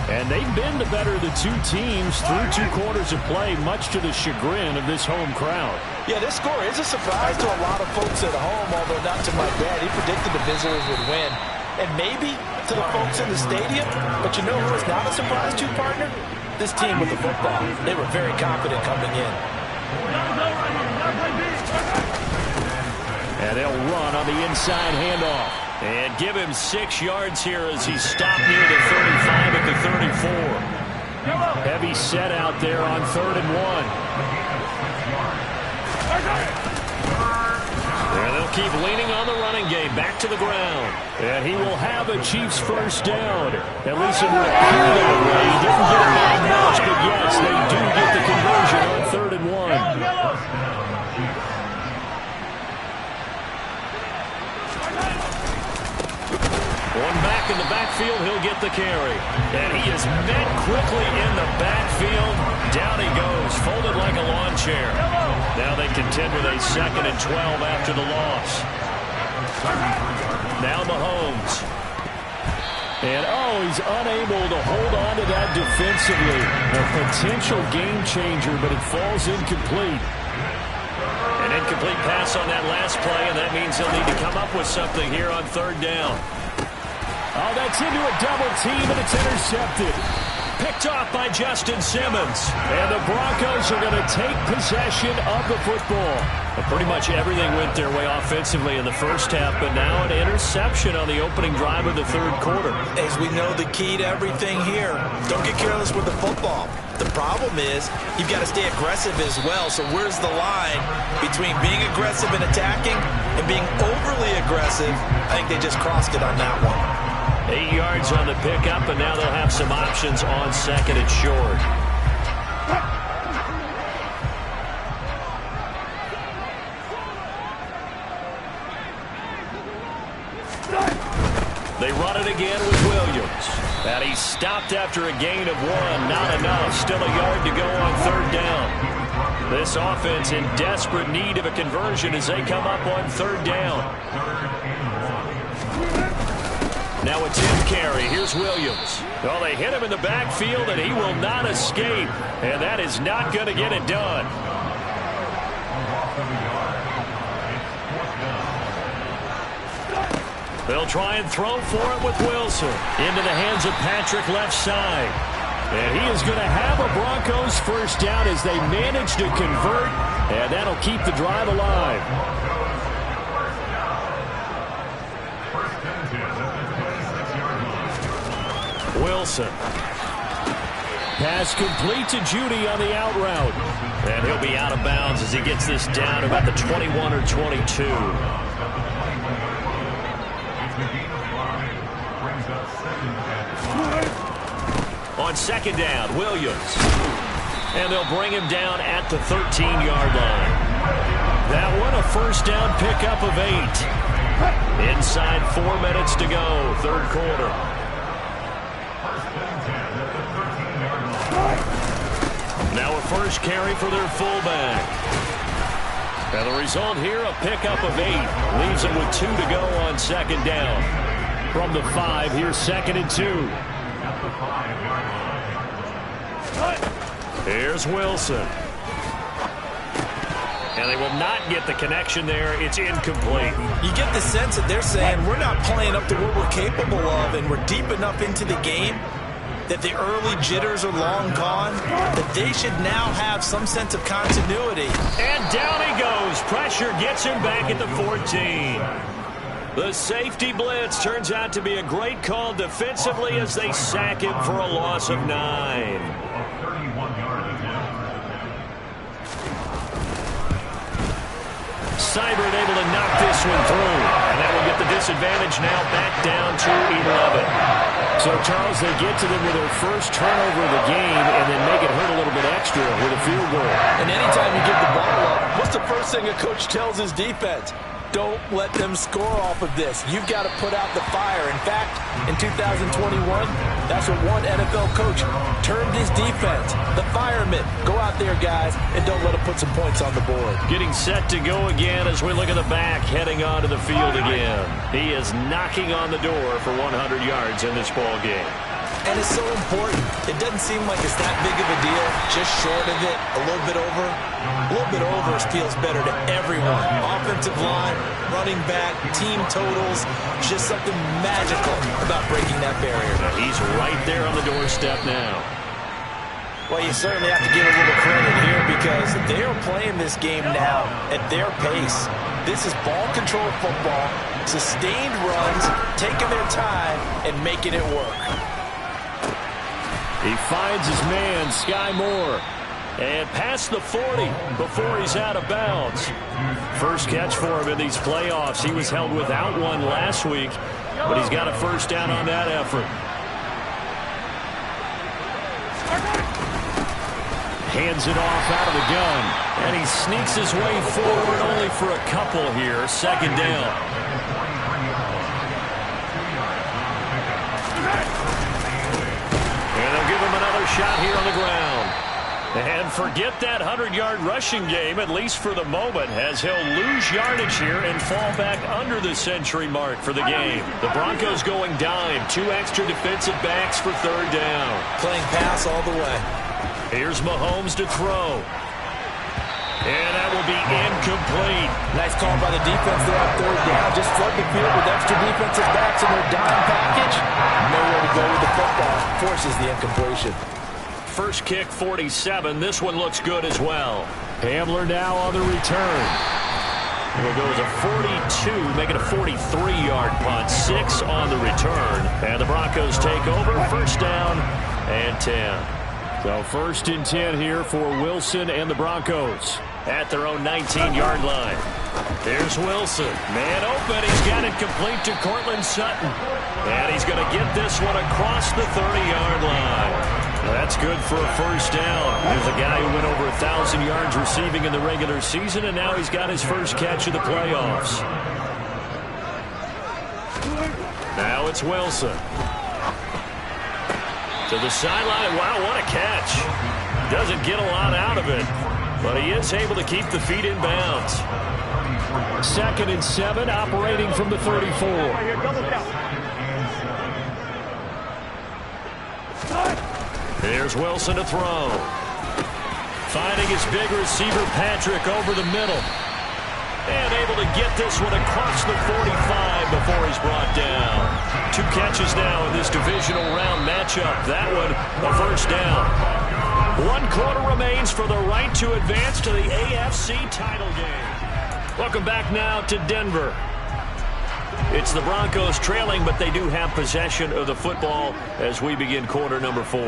And they've been the better of the two teams through 2 quarters of play, much to the chagrin of this home crowd. Yeah, this score is a surprise to a lot of folks at home, although not to my dad. He predicted the visitors would win. And maybe to the folks in the stadium, but you know who is not a surprise to, partner? This team with the football. They were very confident coming in. And they'll run on the inside handoff. And give him 6 yards here as he's stopped near the 35 at the 34. Heavy set out there on 3rd and 1. And they'll keep leaning on the running game. Back to the ground. And he will have a Chiefs first down. At least it would appear that way. He didn't get that much, but yes, they do get the conversion on 3rd and 1. One back in the backfield, he'll get the carry. And he is met quickly in the backfield. Down he goes, folded like a lawn chair. Now they contend with a 2nd and 12 after the loss. Now Mahomes. And, he's unable to hold on to that defensively. A potential game changer, but it falls incomplete. An incomplete pass on that last play, and that means he'll need to come up with something here on 3rd down. Oh, that's into a double team, and it's intercepted. Picked off by Justin Simmons. And the Broncos are going to take possession of the football. Well, pretty much everything went their way offensively in the first half, but now an interception on the opening drive of the 3rd quarter. As we know, the key to everything here, don't get careless with the football. The problem is you've got to stay aggressive as well. So where's the line between being aggressive and attacking and being overly aggressive? I think they just crossed it on that one. 8 yards on the pickup, and now they'll have some options on 2nd and short. They run it again with Williams. And he's stopped after a gain of 1. Not enough. Still a yard to go on 3rd down. This offense in desperate need of a conversion as they come up on 3rd down. Now a 10 carry. Here's Williams. Well, they hit him in the backfield, and he will not escape. And that is not going to get it done. They'll try and throw for it with Wilson. Into the hands of Patrick left side. And he is going to have a Broncos first down as they manage to convert. And that'll keep the drive alive. Wilson. Pass complete to Judy on the out route. And he'll be out of bounds as he gets this down about the 21 or 22. On 2nd down, Williams. And they'll bring him down at the 13-yard line. That one a first down pickup of 8. Inside 4 minutes to go, 3rd quarter. Now a first carry for their fullback. And the result here, a pickup of 8. Leaves them with 2 to go on 2nd down. From the 5, here's 2nd and 2. Here's Wilson. And they will not get the connection there. It's incomplete. You get the sense that they're saying we're not playing up to what we're capable of, and we're deep enough into the game that the early jitters are long gone, that they should now have some sense of continuity. And down he goes. Pressure gets him back at the 14. The safety blitz turns out to be a great call defensively as they sack him for a loss of 9. Seibert able to knock this one through. And that will get the disadvantage now back down to 11. So, Charles, they get to them with their first turnover of the game and then make it hurt a little bit extra with a field goal. And anytime you give the ball up, what's the first thing a coach tells his defense? Don't let them score off of this. You've got to put out the fire. In fact, in 2021, that's what one NFL coach termed his defense. The firemen. Go out there, guys, and don't let them put some points on the board. Getting set to go again as we look at the back, heading onto the field again. He is knocking on the door for 100 yards in this ball game. And it's so important. It doesn't seem like it's that big of a deal. Just short of it, a little bit over. A little bit over feels better to everyone. Offensive line, running back, team totals. Just something magical about breaking that barrier. He's right there on the doorstep now. Well, you certainly have to give a little credit here because they are playing this game now at their pace. This is ball control football, sustained runs, taking their time, and making it work. He finds his man, Sky Moore. And past the 40 before he's out of bounds. First catch for him in these playoffs. He was held without one last week, but he's got a first down on that effort. Hands it off out of the gun. And he sneaks his way forward only for a couple here. 2nd down. Shot here on the ground. And forget that 100-yard rushing game, at least for the moment, as he'll lose yardage here and fall back under the century mark for the game. The Broncos going dime. 2 extra defensive backs for 3rd down. Playing pass all the way. Here's Mahomes to throw. And that will be incomplete. Nice call by the defense there on 3rd down. Just flood the field with extra defensive backs in their dime package. Nowhere to go with the football. Forces the incompletion. First kick, 47. This one looks good as well. Hamler now on the return. It'll go as a 42, make it a 43-yard punt. 6 on the return. And the Broncos take over. First down and 10. So 1st and 10 here for Wilson and the Broncos. At their own 19-yard line. There's Wilson. Man open. He's got it complete to Cortland Sutton. And he's going to get this one across the 30-yard line. That's good for a first down. There's a guy who went over 1,000 yards receiving in the regular season, and now he's got his first catch of the playoffs. Now it's Wilson. To the sideline. Wow, what a catch. Doesn't get a lot out of it. But he is able to keep the feet in bounds. 2nd and 7, operating from the 34. Here's Wilson to throw. Finding his big receiver, Patrick, over the middle. And able to get this one across the 45 before he's brought down. 2 catches now in this divisional round matchup. That one a first down. 1 quarter remains for the right to advance to the AFC title game. Welcome back now to Denver. It's the Broncos trailing, but they do have possession of the football as we begin quarter number 4.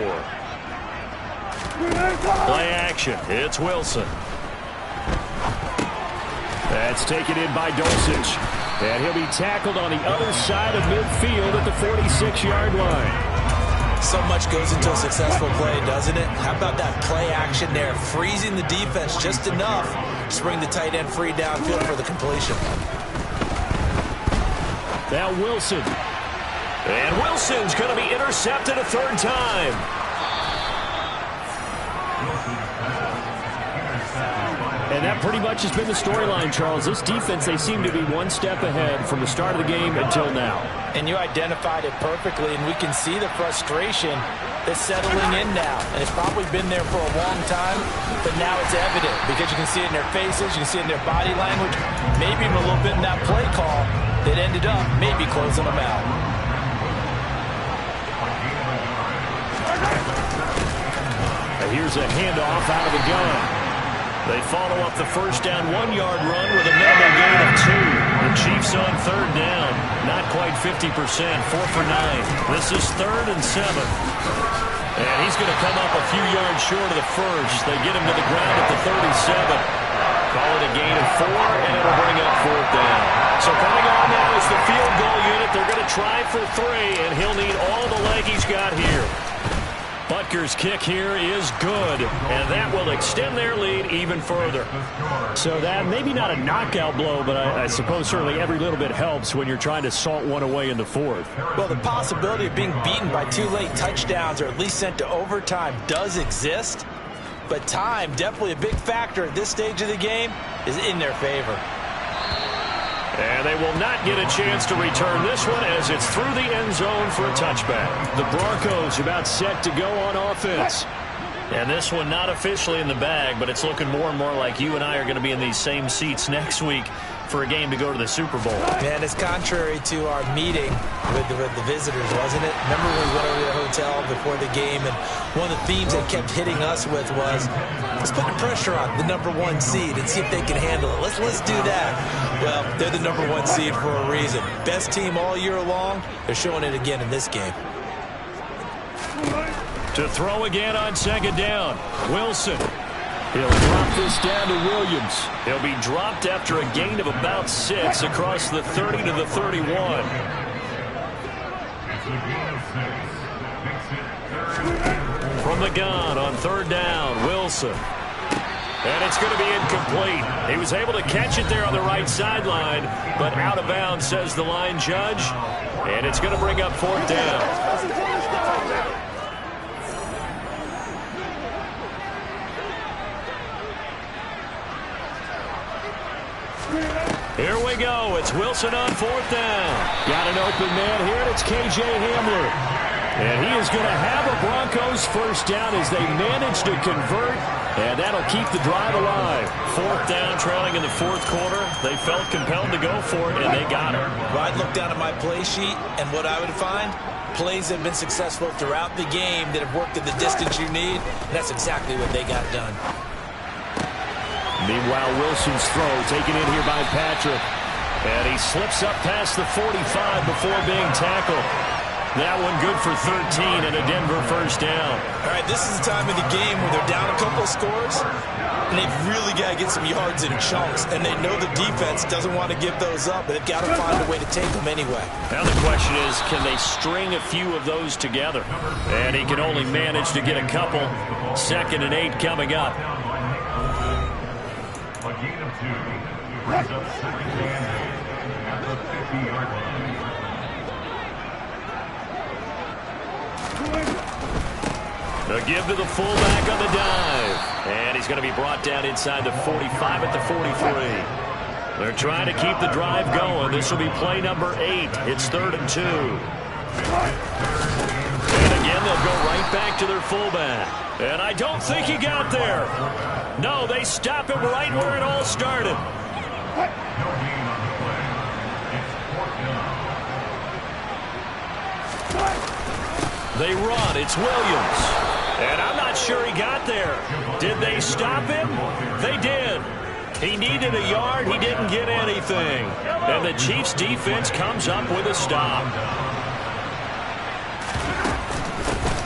Play action. It's Wilson. That's taken in by Dulcich. And he'll be tackled on the other side of midfield at the 46-yard line. So much goes into a successful play, doesn't it? How about that play action there? Freezing the defense just enough to bring the tight end free downfield for the completion. Now Wilson. And Wilson's going to be intercepted a 3rd time. And that pretty much has been the storyline, Charles. This defense, they seem to be 1 step ahead from the start of the game until now. And you identified it perfectly, and we can see the frustration that's settling in now. And it's probably been there for a long time, but now it's evident because you can see it in their faces, you can see it in their body language, maybe even a little bit in that play call that ended up maybe closing them out. And here's a handoff out of the gun. They follow up the first down 1-yard run with a minimum gain of 2. The Chiefs on 3rd down. Not quite 50%. 4 for 9. This is 3rd and 7. And he's going to come up a few yards short of the first. They get him to the ground at the 37. Call it a gain of 4, and it'll bring up 4th down. So coming on now is the field goal unit. They're going to try for 3, and he'll need all the leg he's got here. Butker's kick here is good, and that will extend their lead even further. So that maybe not a knockout blow, but I suppose certainly every little bit helps when you're trying to salt one away in the 4th. Well, the possibility of being beaten by 2 late touchdowns or at least sent to overtime does exist, but time, definitely a big factor at this stage of the game, is in their favor. And they will not get a chance to return this one as it's through the end zone for a touchback. The Broncos about set to go on offense. And this one not officially in the bag, but it's looking more and more like you and I are going to be in these same seats next week for a game to go to the Super Bowl. Man, it's contrary to our meeting with the visitors, wasn't it? Remember when we went over to the hotel before the game, and one of the themes they kept hitting us with was, let's put the pressure on the #1 seed and see if they can handle it. Let's do that. Well, they're the #1 seed for a reason. Best team all year long. They're showing it again in this game. To throw again on 2nd down, Wilson. He'll drop this down to Williams. He'll be dropped after a gain of about 6 across the 30 to the 31. From the gun on 3rd down, Wilson. And it's going to be incomplete. He was able to catch it there on the right sideline, but out of bounds, says the line judge. And it's going to bring up 4th down. Here we go. It's Wilson on 4th down. Got an open man here, and it's K.J. Hamler. And he is going to have a Broncos first down as they manage to convert, and that'll keep the drive alive. 4th down, trailing in the 4th quarter. They felt compelled to go for it, and they got it. Well, I'd look down at my play sheet, and what I would find, plays have been successful throughout the game that have worked at the distance you need, and that's exactly what they got done. Meanwhile, Wilson's throw taken in here by Patrick. And he slips up past the 45 before being tackled. That one good for 13 and a Denver first down. All right, this is the time of the game where they're down a couple of scores, and they've really got to get some yards in chunks, and they know the defense doesn't want to give those up, but they've got to find a way to take them anyway. Now the question is, can they string a few of those together? And he can only manage to get a couple. 2nd and 8 coming up. A gain of 2 brings up 2nd and 8 at the 50-yard line. A give to the fullback on the dive. And he's going to be brought down inside the 45 at the 43. They're trying to keep the drive going. This will be play number 8. It's 3rd and 2. And again, they'll go right back to their fullback. And I don't think he got there. No, they stop him right where it all started. They run. It's Williams. And I'm not sure he got there. Did they stop him? They did. He needed a yard. He didn't get anything. And the Chiefs' defense comes up with a stop.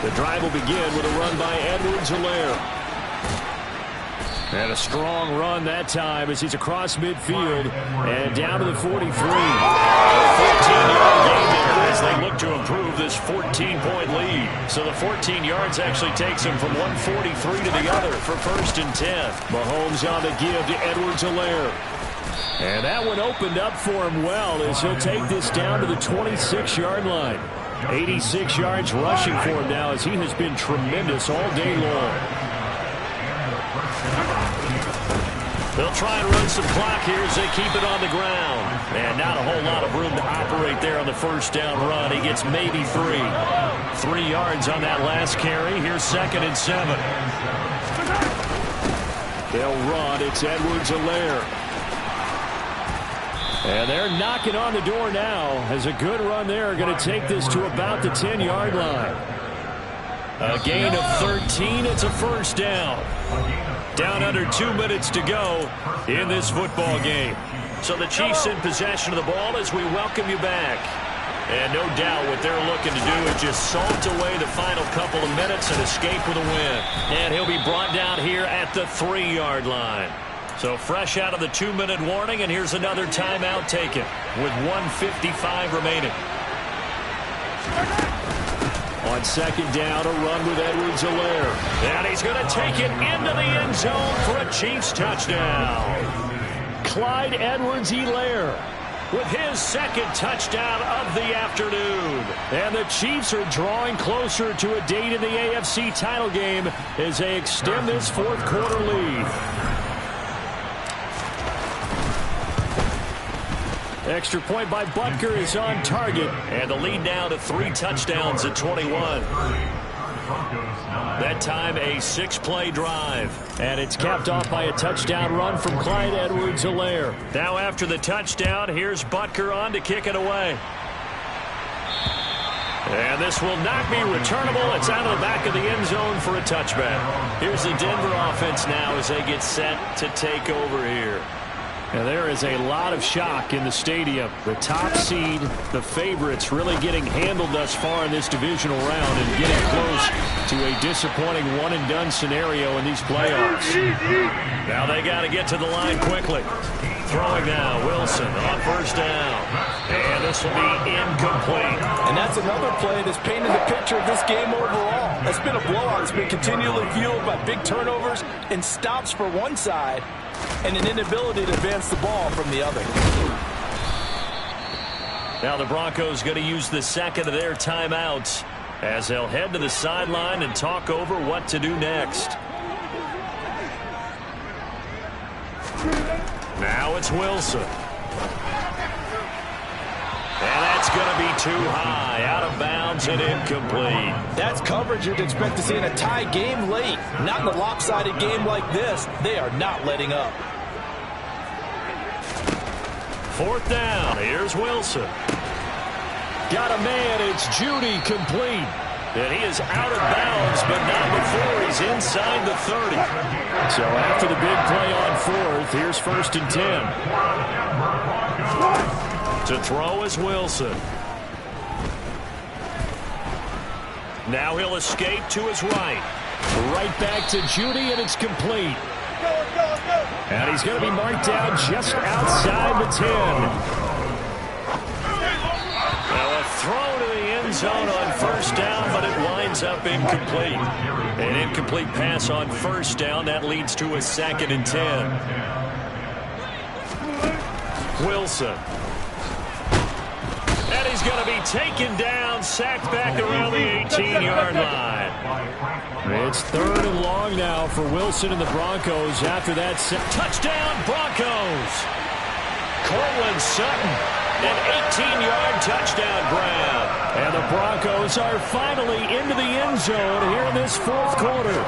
The drive will begin with a run by Edwards-Helaire. And a strong run that time as he's across midfield and down to the 43. A 14-yard gain there as they look to improve this 14-point lead. So the 14 yards actually takes him from 143 to the other for 1st and 10. Mahomes on the give to Edwards-Helaire. And that one opened up for him well as he'll take this down to the 26-yard line. 86 yards rushing for him now as he has been tremendous all day long. They'll try and run some clock here as they keep it on the ground. And not a whole lot of room to operate there on the 1st down run. He gets maybe 3. 3 yards on that last carry. Here's 2nd and 7. They'll run. It's Edwards-Helaire. And they're knocking on the door now as a good run there. Going to take this to about the 10-yard line. A gain of 13. It's a 1st down. Down under 2 minutes to go in this football game. So the Chiefs in possession of the ball as we welcome you back. And no doubt what they're looking to do is just salt away the final couple of minutes and escape with a win. And he'll be brought down here at the 3-yard line. So fresh out of the 2-minute warning, and here's another timeout taken with 1:55 remaining. On 2nd down, a run with Edwards-Helaire. And he's going to take it into the end zone for a Chiefs touchdown. Clyde Edwards-Helaire with his 2nd touchdown of the afternoon. And the Chiefs are drawing closer to a date in the AFC title game as they extend this 4th quarter lead. Extra point by Butker is on target. And the lead now to 3 touchdowns at 21. That time a 6-play drive. And it's capped off by a touchdown run from Clyde Edwards-Helaire. Now after the touchdown, here's Butker on to kick it away. And this will not be returnable. It's out of the back of the end zone for a touchback. Here's the Denver offense now as they get set to take over here. And there is a lot of shock in the stadium. The top seed, the favorites, really getting handled thus far in this divisional round and getting close to a disappointing one-and-done scenario in these playoffs. Now they got to get to the line quickly. Throwing now, Wilson on 1st down. And this will be incomplete. And that's another play that's painted the picture of this game overall. It's been a blowout. It's been continually fueled by big turnovers and stops for one side, and an inability to advance the ball from the other. Now the Broncos going to use the 2nd of their timeouts as they'll head to the sideline and talk over what to do next. Now it's Wilson. And that's going to be too high, out of bounds and incomplete. That's coverage you'd expect to see in a tie game late. Not in a lopsided game like this. They are not letting up. 4th down. Here's Wilson. Got a man. It's Judy complete. And he is out of bounds, but not before he's inside the 30. So after the big play on 4th, here's 1st and 10. To throw is Wilson. Now he'll escape to his right. Right back to Judy, and it's complete. And he's going to be marked down just outside the 10. Now a throw to the end zone on 1st down, but it winds up incomplete. An incomplete pass on 1st down. That leads to a 2nd and 10. Wilson. And he's going to be taken down, sacked back around the 18-yard line. It's 3rd and long now for Wilson and the Broncos after that. Touchdown, Broncos. Cortland Sutton, an 18-yard touchdown grab. And the Broncos are finally into the end zone here in this 4th quarter.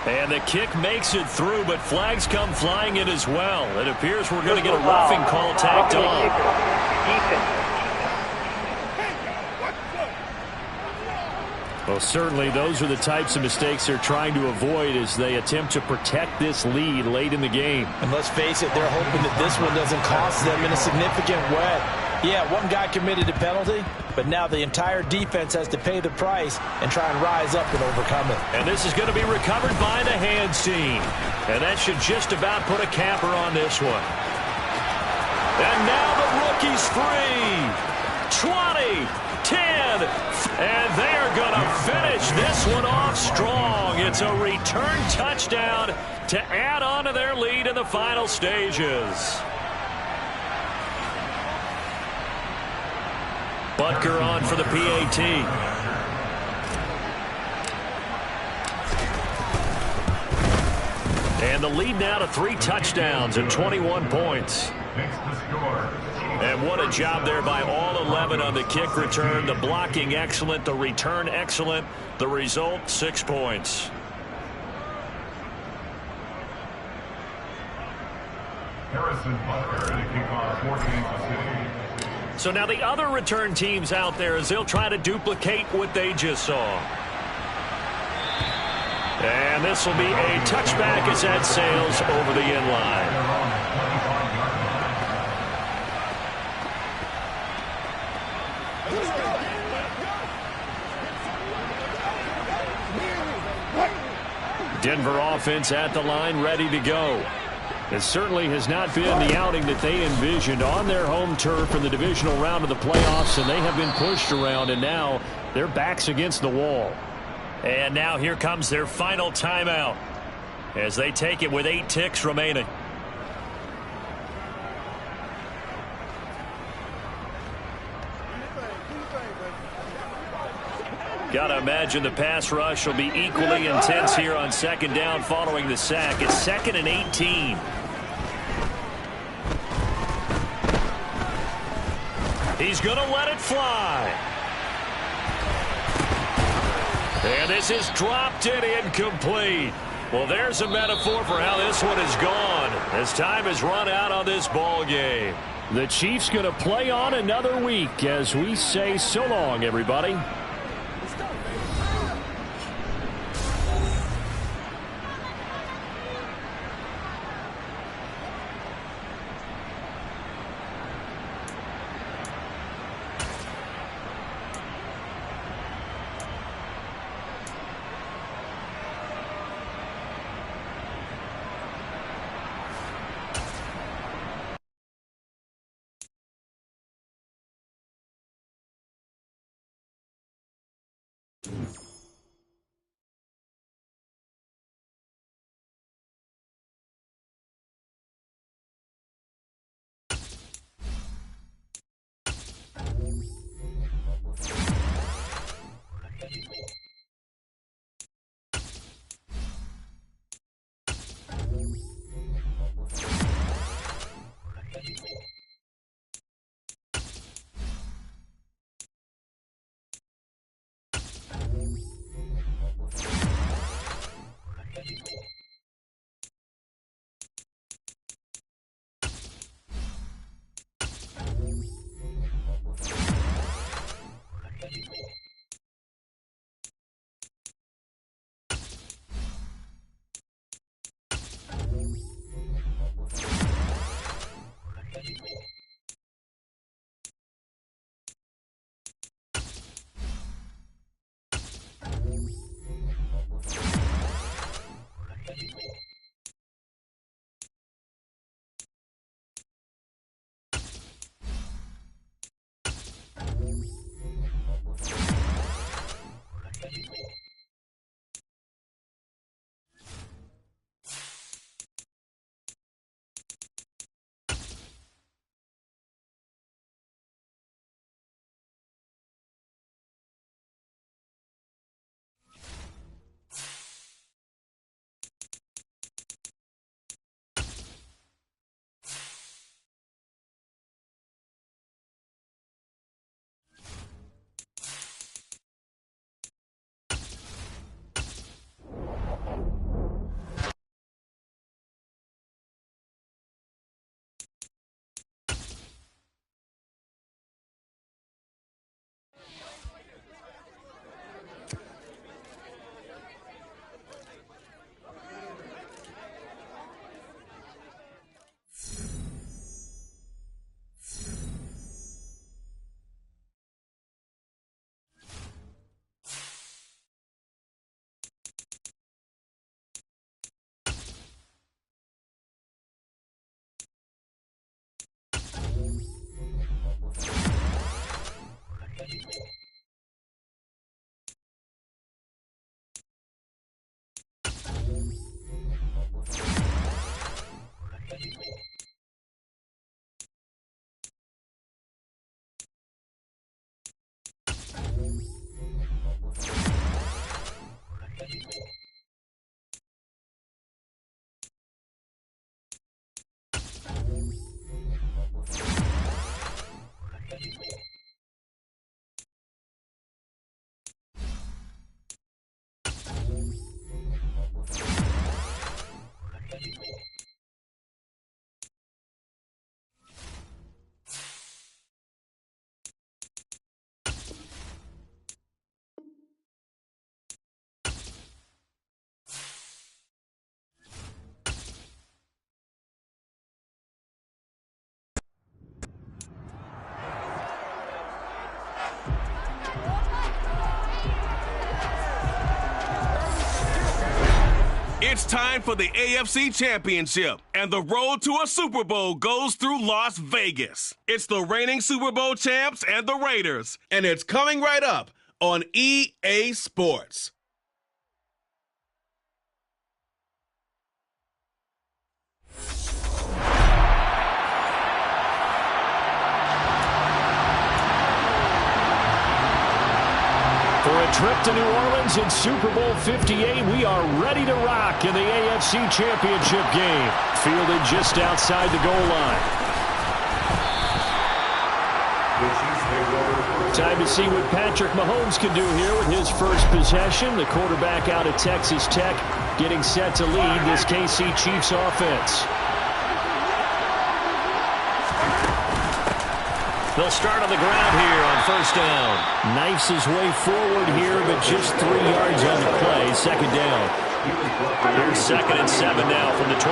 And the kick makes it through, but flags come flying in as well. It appears we're going to get a roughing call tacked on. Well, certainly those are the types of mistakes they're trying to avoid as they attempt to protect this lead late in the game. And let's face it, they're hoping that this one doesn't cost them in a significant way. Yeah, one guy committed a penalty, but now the entire defense has to pay the price and try and rise up and overcome it. And this is going to be recovered by the hands team. And that should just about put a capper on this one. And now the rookie's free. 20, 10, and they're going to finish this one off strong. It's a return touchdown to add on to their lead in the final stages. Butker on for the PAT. And the lead now to 3 touchdowns and 21 points. And what a job there by all 11 on the kick return. The blocking excellent, the return excellent. The result, 6 points. Harrison Butker to kick off for Kansas City. So now the other return teams out there as they'll try to duplicate what they just saw. And this will be a touchback as that sails over the end line. Denver offense at the line, ready to go. It certainly has not been the outing that they envisioned on their home turf in the divisional round of the playoffs, and they have been pushed around, and now their backs against the wall. And now here comes their final timeout as they take it with 8 ticks remaining. Gotta imagine the pass rush will be equally intense here on 2nd down following the sack. It's 2nd and 18. He's gonna let it fly. And this is dropped and incomplete. Well, there's a metaphor for how this one is gone as time has run out on this ball game. The Chiefs gonna play on another week as we say so long, everybody. It's time for the AFC Championship, and the road to a Super Bowl goes through Las Vegas. It's the reigning Super Bowl champs and the Raiders, and it's coming right up on EA Sports. For a trip to New Orleans in Super Bowl 58, we are ready to rock in the AFC Championship game. Fielded just outside the goal line. Time to see what Patrick Mahomes can do here with his first possession. The quarterback out of Texas Tech getting set to lead this KC Chiefs offense. They'll start on the ground here on first down. Knifes his way forward here, but just 3 yards on the play. Second down. Here's 2nd and 7 now from the 28.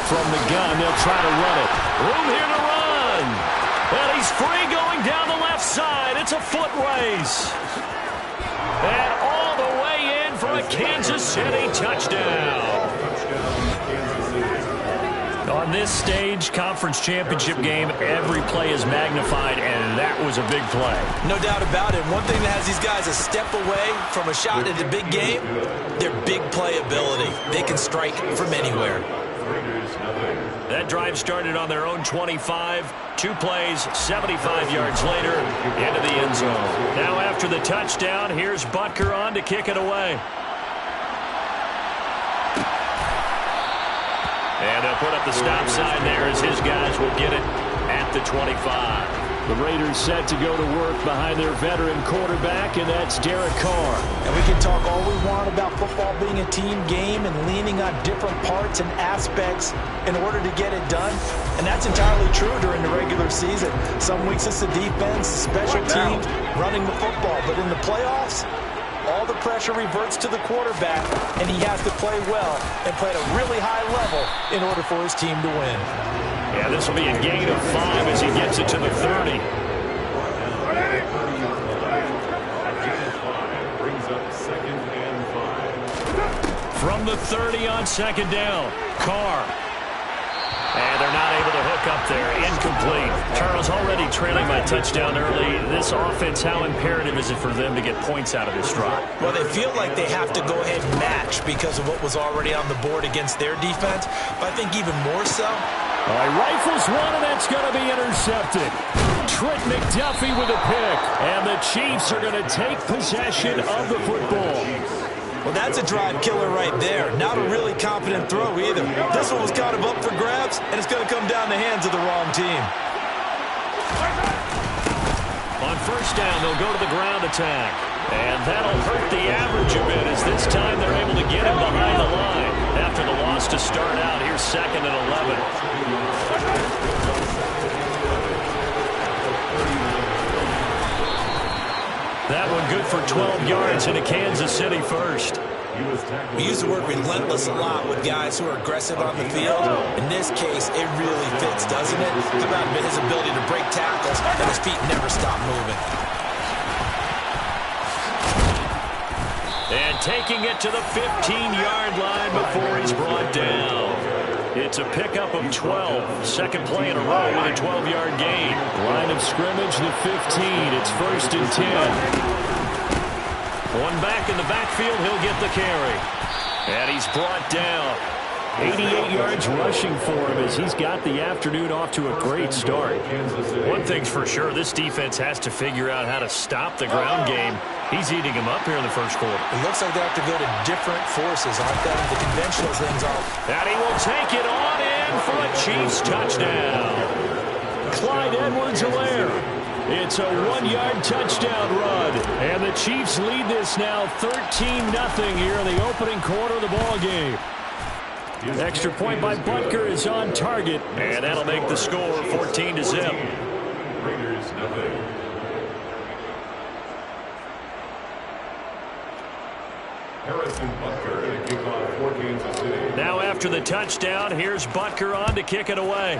From the gun, they'll try to run it. Room here to run. And he's free going down the left side. It's a foot race. And all the way in for a Kansas City touchdown. On this stage, conference championship game, every play is magnified, and that was a big play. No doubt about it. One thing that has these guys a step away from a shot at a big game, their big play ability. They can strike from anywhere. That drive started on their own 25. 2 plays, 75 yards later, into the end zone. Now after the touchdown, here's Butker on to kick it away. And they'll put up the stop sign there as his guys will get it at the 25. The Raiders set to go to work behind their veteran quarterback, and that's Derek Carr. And we can talk all we want about football being a team game and leaning on different parts and aspects in order to get it done. And that's entirely true during the regular season. Some weeks it's the defense, special teams, running the football. But in the playoffs, all the pressure reverts to the quarterback, and he has to play well and play at a really high level in order for his team to win. Yeah, this will be a gain of 5 as he gets it to the 30. From the 30 on 2nd down, Carr. And they're not able to hook up there. Incomplete. Charles already trailing by touchdown early. This offense, how imperative is it for them to get points out of this drive? Well, they feel like they have to go ahead and match because of what was already on the board against their defense. But I think even more so. All right, rifles one, and that's going to be intercepted. Trent McDuffie with a pick. And the Chiefs are going to take possession of the football. Well, that's a drive killer right there. Not a really confident throw either. This one was kind of up for grabs, and it's going to come down the hands of the wrong team. On first down, they'll go to the ground attack. And that'll hurt the average a bit as this time they're able to get him behind the line. After the loss to start out, here's 2nd and 11. That one good for 12 yards into Kansas City first. We used to work relentless a lot with guys who are aggressive on the field. In this case, it really fits, doesn't it? Think about his ability to break tackles, and his feet never stop moving. And taking it to the 15-yard line before he's brought down. It's a pickup of 12. Second play in a row with a 12-yard gain. Line of scrimmage, the 15. It's 1st and 10. One back in the backfield, he'll get the carry. And he's brought down. 88 yards rushing for him as he's got the afternoon off to a great start. One thing's for sure, this defense has to figure out how to stop the ground game. He's eating them up here in the first quarter. It looks like they have to go to different forces. Aren't that the conventional things are? And he will take it on in for a Chiefs touchdown. Clyde Edwards-Helaire. It's a 1-yard touchdown run. And the Chiefs lead this now 13-0 here in the opening quarter of the ball game. Extra point by Butker is on target. And that'll make the score 14-0. Raiders nothing. Harrison Butker to kick off for Kansas City. Now after the touchdown, here's Butker on to kick it away.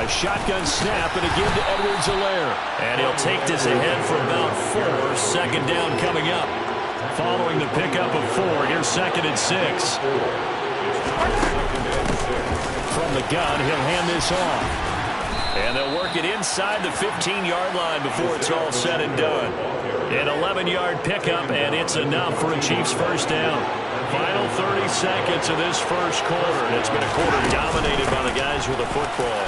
A shotgun snap and again to Edwards-Helaire. And he'll take this ahead for about 4. Second down coming up. Following the pickup of 4, here's 2nd and 6. From the gun, he'll hand this off. And they'll work it inside the 15-yard line before it's all said and done. An 11-yard pickup, and it's enough for a Chiefs first down. Final 30 seconds of this first quarter, and it's been a quarter dominated by the guys with the football.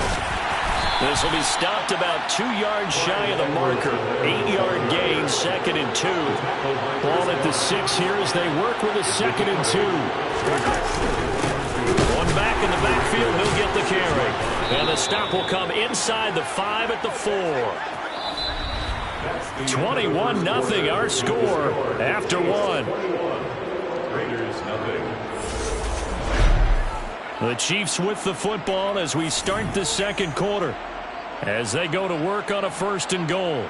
This will be stopped about 2 yards shy of the marker. 8-yard gain, 2nd and 2. Ball at the 6 here as they work with a 2nd and 2. One back in the backfield, he'll get the carry. And the stop will come inside the 5 at the 4. 21-0 our score after 1. The Chiefs with the football as we start the second quarter, as they go to work on a 1st and goal.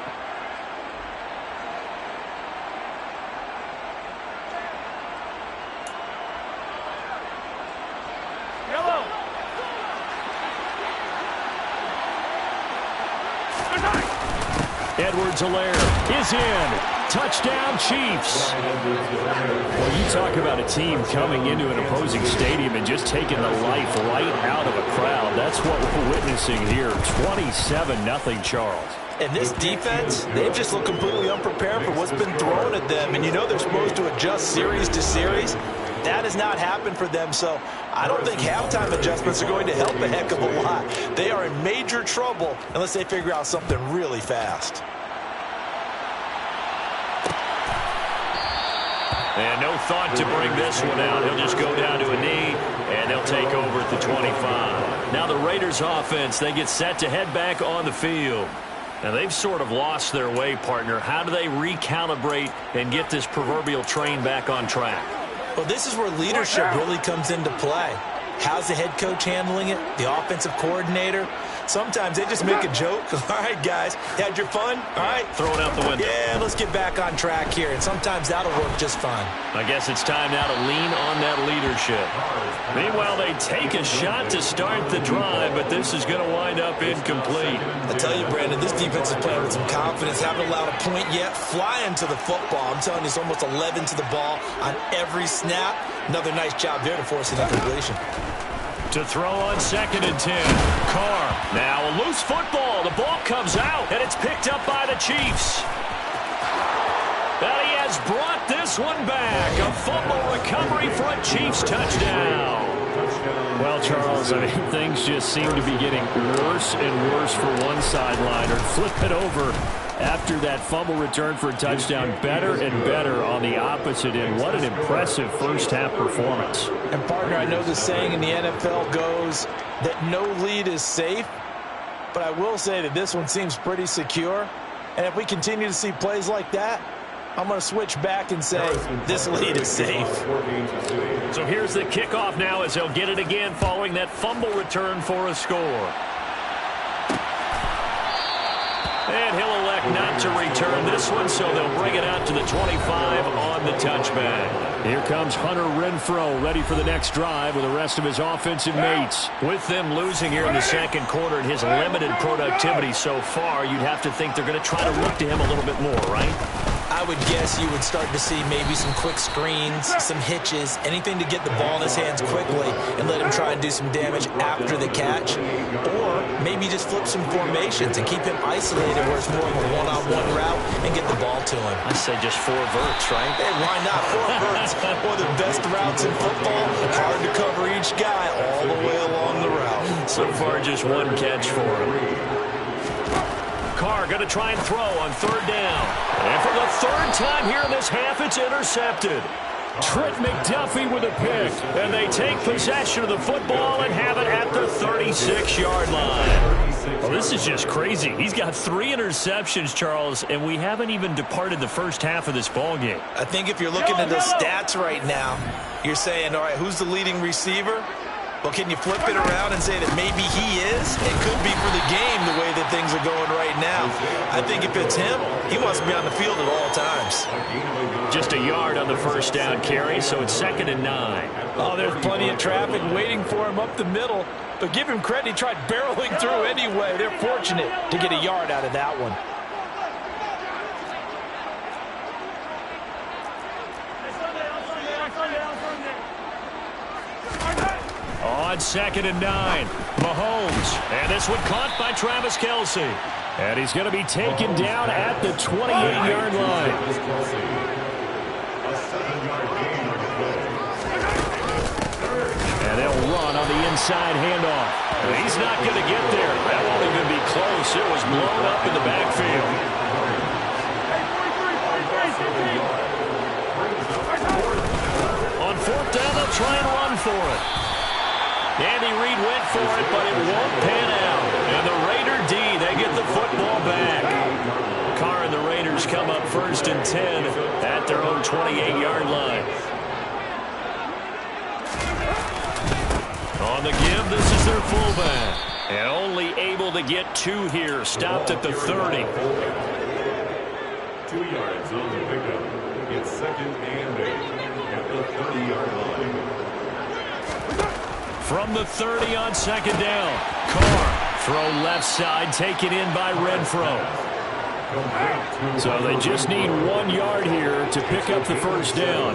Edwards-Helaire is in. Touchdown, Chiefs. Well, you talk about a team coming into an opposing stadium and just taking the life right out of a crowd. That's what we're witnessing here. 27-0, Charles. And this defense, they've just looked completely unprepared for what's been thrown at them. And you know they're supposed to adjust series to series. That has not happened for them, so I don't think halftime adjustments are going to help a heck of a lot. They are in major trouble unless they figure out something really fast. And no thought to bring this one out. He'll just go down to a knee, and they'll take over at the 25. Now the Raiders offense, they get set to head back on the field. Now they've sort of lost their way, partner. How do they recalibrate and get this proverbial train back on track? Well, this is where leadership really comes into play. How's the head coach handling it? The offensive coordinator? Sometimes they just make a joke. All right, guys, had your fun? All right. Throw it out the window. Yeah, let's get back on track here. And sometimes that'll work just fine. I guess it's time now to lean on that leadership. Meanwhile, they take a shot to start the drive, but this is going to wind up incomplete. I tell you, Brandon, this defense is playing with some confidence. Haven't allowed a point yet. Flying to the football. I'm telling you, it's almost 11 to the ball on every snap. Another nice job there to force an incompletion. To throw on 2nd and 10. Carr. Now a loose football. The ball comes out, and it's picked up by the Chiefs. And he has brought this one back. A fumble recovery for a Chiefs touchdown. Well, Charles, I mean, things just seem to be getting worse and worse for one sideliner. Flip it over after that fumble return for a touchdown. Better and better on the opposite end. What an impressive first-half performance. And, partner, I know the saying in the NFL goes that no lead is safe, but I will say that this one seems pretty secure. And if we continue to see plays like that, I'm going to switch back and say this lead is safe. So here's the kickoff now as they'll get it again following that fumble return for a score. And he'll elect not to return this one, so they'll bring it out to the 25 on the touchback. Here comes Hunter Renfrow, ready for the next drive with the rest of his offensive mates. With them losing here in the second quarter and his limited productivity so far, you'd have to think they're going to try to look to him a little bit more, right? I would guess you would start to see maybe some quick screens, some hitches, anything to get the ball in his hands quickly and let him try and do some damage after the catch. Or maybe just flip some formations and keep him isolated where it's more of a one-on-one route and get the ball to him. I say just 4 verts, right? Hey, why not? 4 verts. One of the best routes in football. Hard to cover each guy all the way along the route. So far, just 1 catch for him. Carr going to try and throw on 3rd down. And for the 3rd time here in this half, it's intercepted. Trent McDuffie with a pick. And they take possession of the football and have it at the 36-yard line. Well, this is just crazy. He's got 3 interceptions, Charles, and we haven't even departed the first half of this ball game. I think if you're looking at the stats right now, you're saying, all right, who's the leading receiver? Well, can you flip it around and say that maybe he is? It could be for the game the way that things are going right now. I think if it's him, he wants to be on the field at all times. Just a yard on the first down carry, so it's 2nd and 9. Oh, there's plenty of traffic waiting for him up the middle. But give him credit, he tried barreling through anyway. They're fortunate to get a yard out of that one. On 2nd and 9, Mahomes. And this one caught by Travis Kelce. And he's going to be taken down at the 28-yard line. And they'll run on the inside handoff. He's not going to get there. That won't even be close. It was blown up in the backfield. On 4th down, they'll try and run for it. Andy Reid went for it, but it won't pan out. And the Raider D, they get the football back. Carr and the Raiders come up 1st and 10 at their own 28-yard line. On the give, this is their fullback. And only able to get 2 here. Stopped at the 30. 2 yards on the pickup. It's 2nd and 8 at the 30-yard line. From the 30 on 2nd down. Carr, throw left side, taken in by Renfro. So they just need 1 yard here to pick up the 1st down.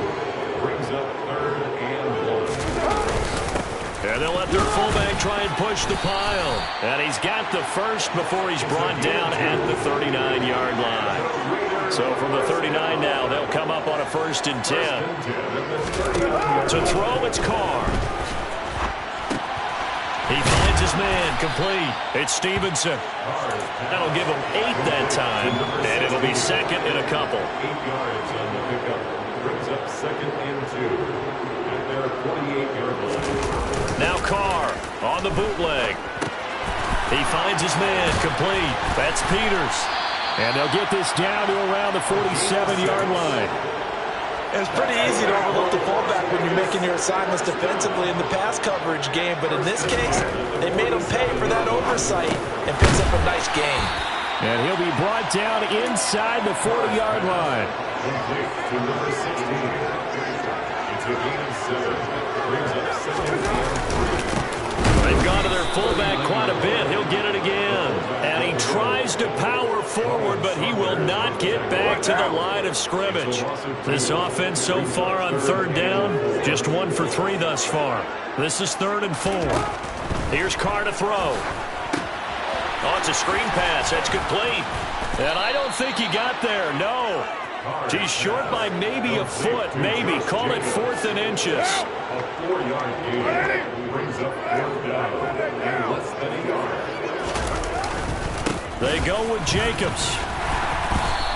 Brings up 3rd and 1. And they'll let their fullback try and push the pile. And he's got the 1st before he's brought down at the 39-yard line. So from the 39 now, they'll come up on a 1st and 10. To throw, it's Carr. He finds his man, complete. It's Stevenson. That'll give him 8 that time, and it'll be 2nd and a couple. 8 yards on the pickup. Brings up 2nd and 2 at their 48-yard line. Now Carr on the bootleg. He finds his man, complete. That's Peters. And they'll get this down to around the 47-yard line. It's pretty easy to overlook the fullback when you're making your assignments defensively in the pass coverage game, but in this case, they made him pay for that oversight and picks up a nice gain. And he'll be brought down inside the 40-yard line. Complete to number 16. It's a gain of 7. Brings up 2nd and 3. They've gone to their fullback quite a bit. He'll get it again. And he tries to power forward, but he will not get back to the line of scrimmage. This offense so far on 3rd down, just 1 for 3 thus far. This is 3rd and 4. Here's Carr to throw. Oh, it's a screen pass. That's complete. And I don't think he got there. No. He's short by maybe a foot. Maybe. Call it 4th and inches. A 4-yard gain. Brings up 4th down and less than a yard. They go with Jacobs.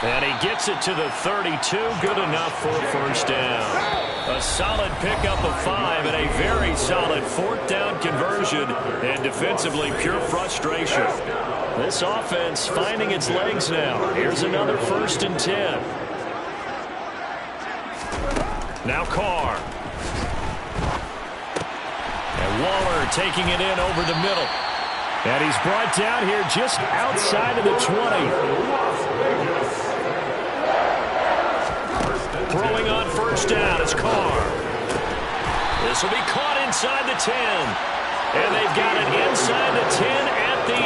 And he gets it to the 32. Good enough for a 1st down. A solid pickup of 5 and a very solid 4th down conversion. And defensively, pure frustration. This offense finding its legs now. Here's another 1st and 10. Now Carr. And Waller taking it in over the middle. And he's brought down here just outside of the 20. Throwing on 1st down is Carr. This will be caught inside the 10. And they've got it inside the 10 at the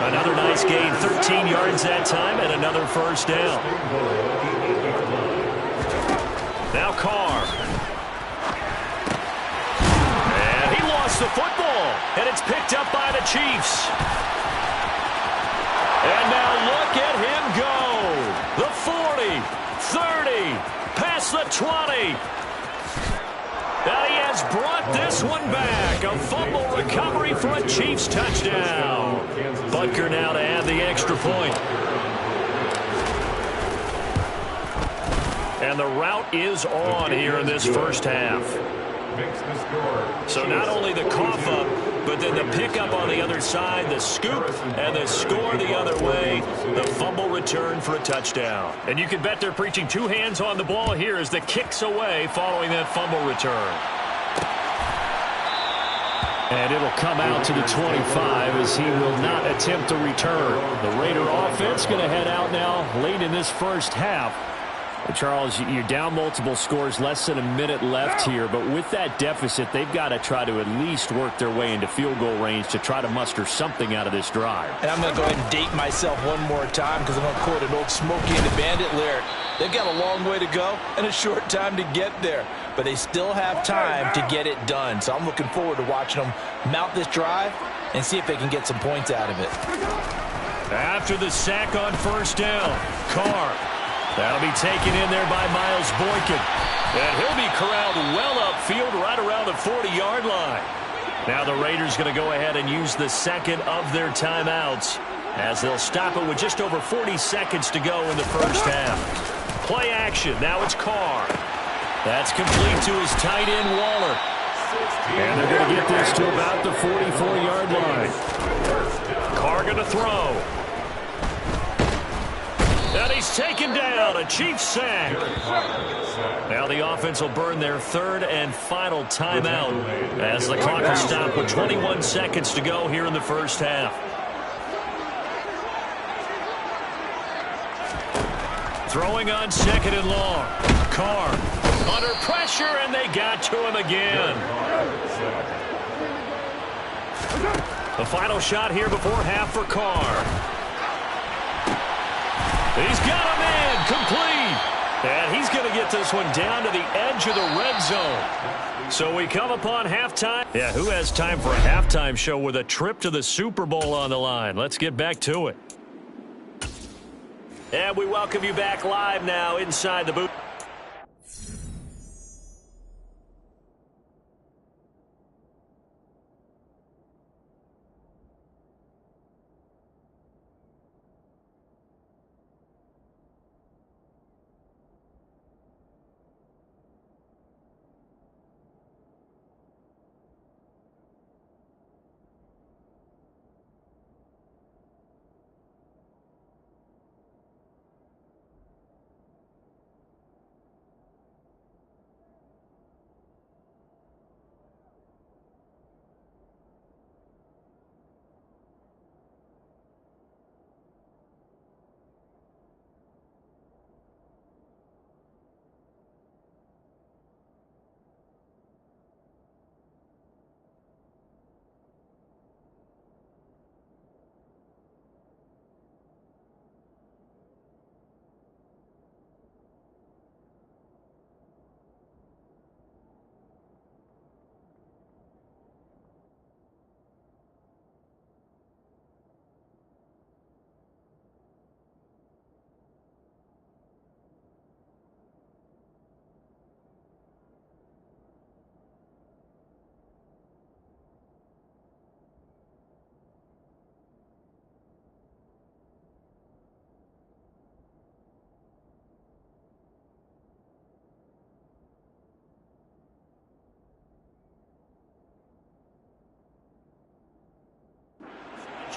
8. Another nice gain, 13 yards that time, and another 1st down. Now Carr. And he lost the football. And it's picked up by the Chiefs. And now look at him go. The 40, 30, past the 20. And he has brought this one back. A fumble recovery for a Chiefs touchdown. Butker now to add the extra point. And the route is on here in this 1st half. So not only the cough up, but then the pickup on the other side, the scoop, and the score the other way, the fumble return for a touchdown. And you can bet they're preaching 2 hands on the ball here as the kicks away following that fumble return. And it'll come out to the 25 as he will not attempt to return. The Raider offense going to head out now late in this 1st half Charles, you're down multiple scores, less than a minute left here, but with that deficit, they've got to try to at least work their way into field goal range to try to muster something out of this drive. And I'm going to go ahead and date myself one more time because I'm going to quote an old Smokey and the Bandit lyric. They've got a long way to go and a short time to get there, but they still have time to get it done. So I'm looking forward to watching them mount this drive and see if they can get some points out of it. After the sack on first down, Carr. That'll be taken in there by Miles Boykin. And he'll be corralled well upfield right around the 40-yard line. Now the Raiders going to go ahead and use the second of their timeouts as they'll stop it with just over 40 seconds to go in the first half. Play action. Now it's Carr. That's complete to his tight end, Waller. And they're going to get this to about the 44-yard line. Carr going to throw. And he's taken down. A Chiefs sack. Now the offense will burn their third and final timeout as the clock will stop with 21 seconds to go here in the first half. Throwing on second and long. Carr under pressure, and they got to him again. The final shot here before half for Carr. He's got a man complete. And he's going to get this one down to the edge of the red zone. So we come upon halftime. Yeah, who has time for a halftime show with a trip to the Super Bowl on the line? Let's get back to it. And we welcome you back live now inside the booth.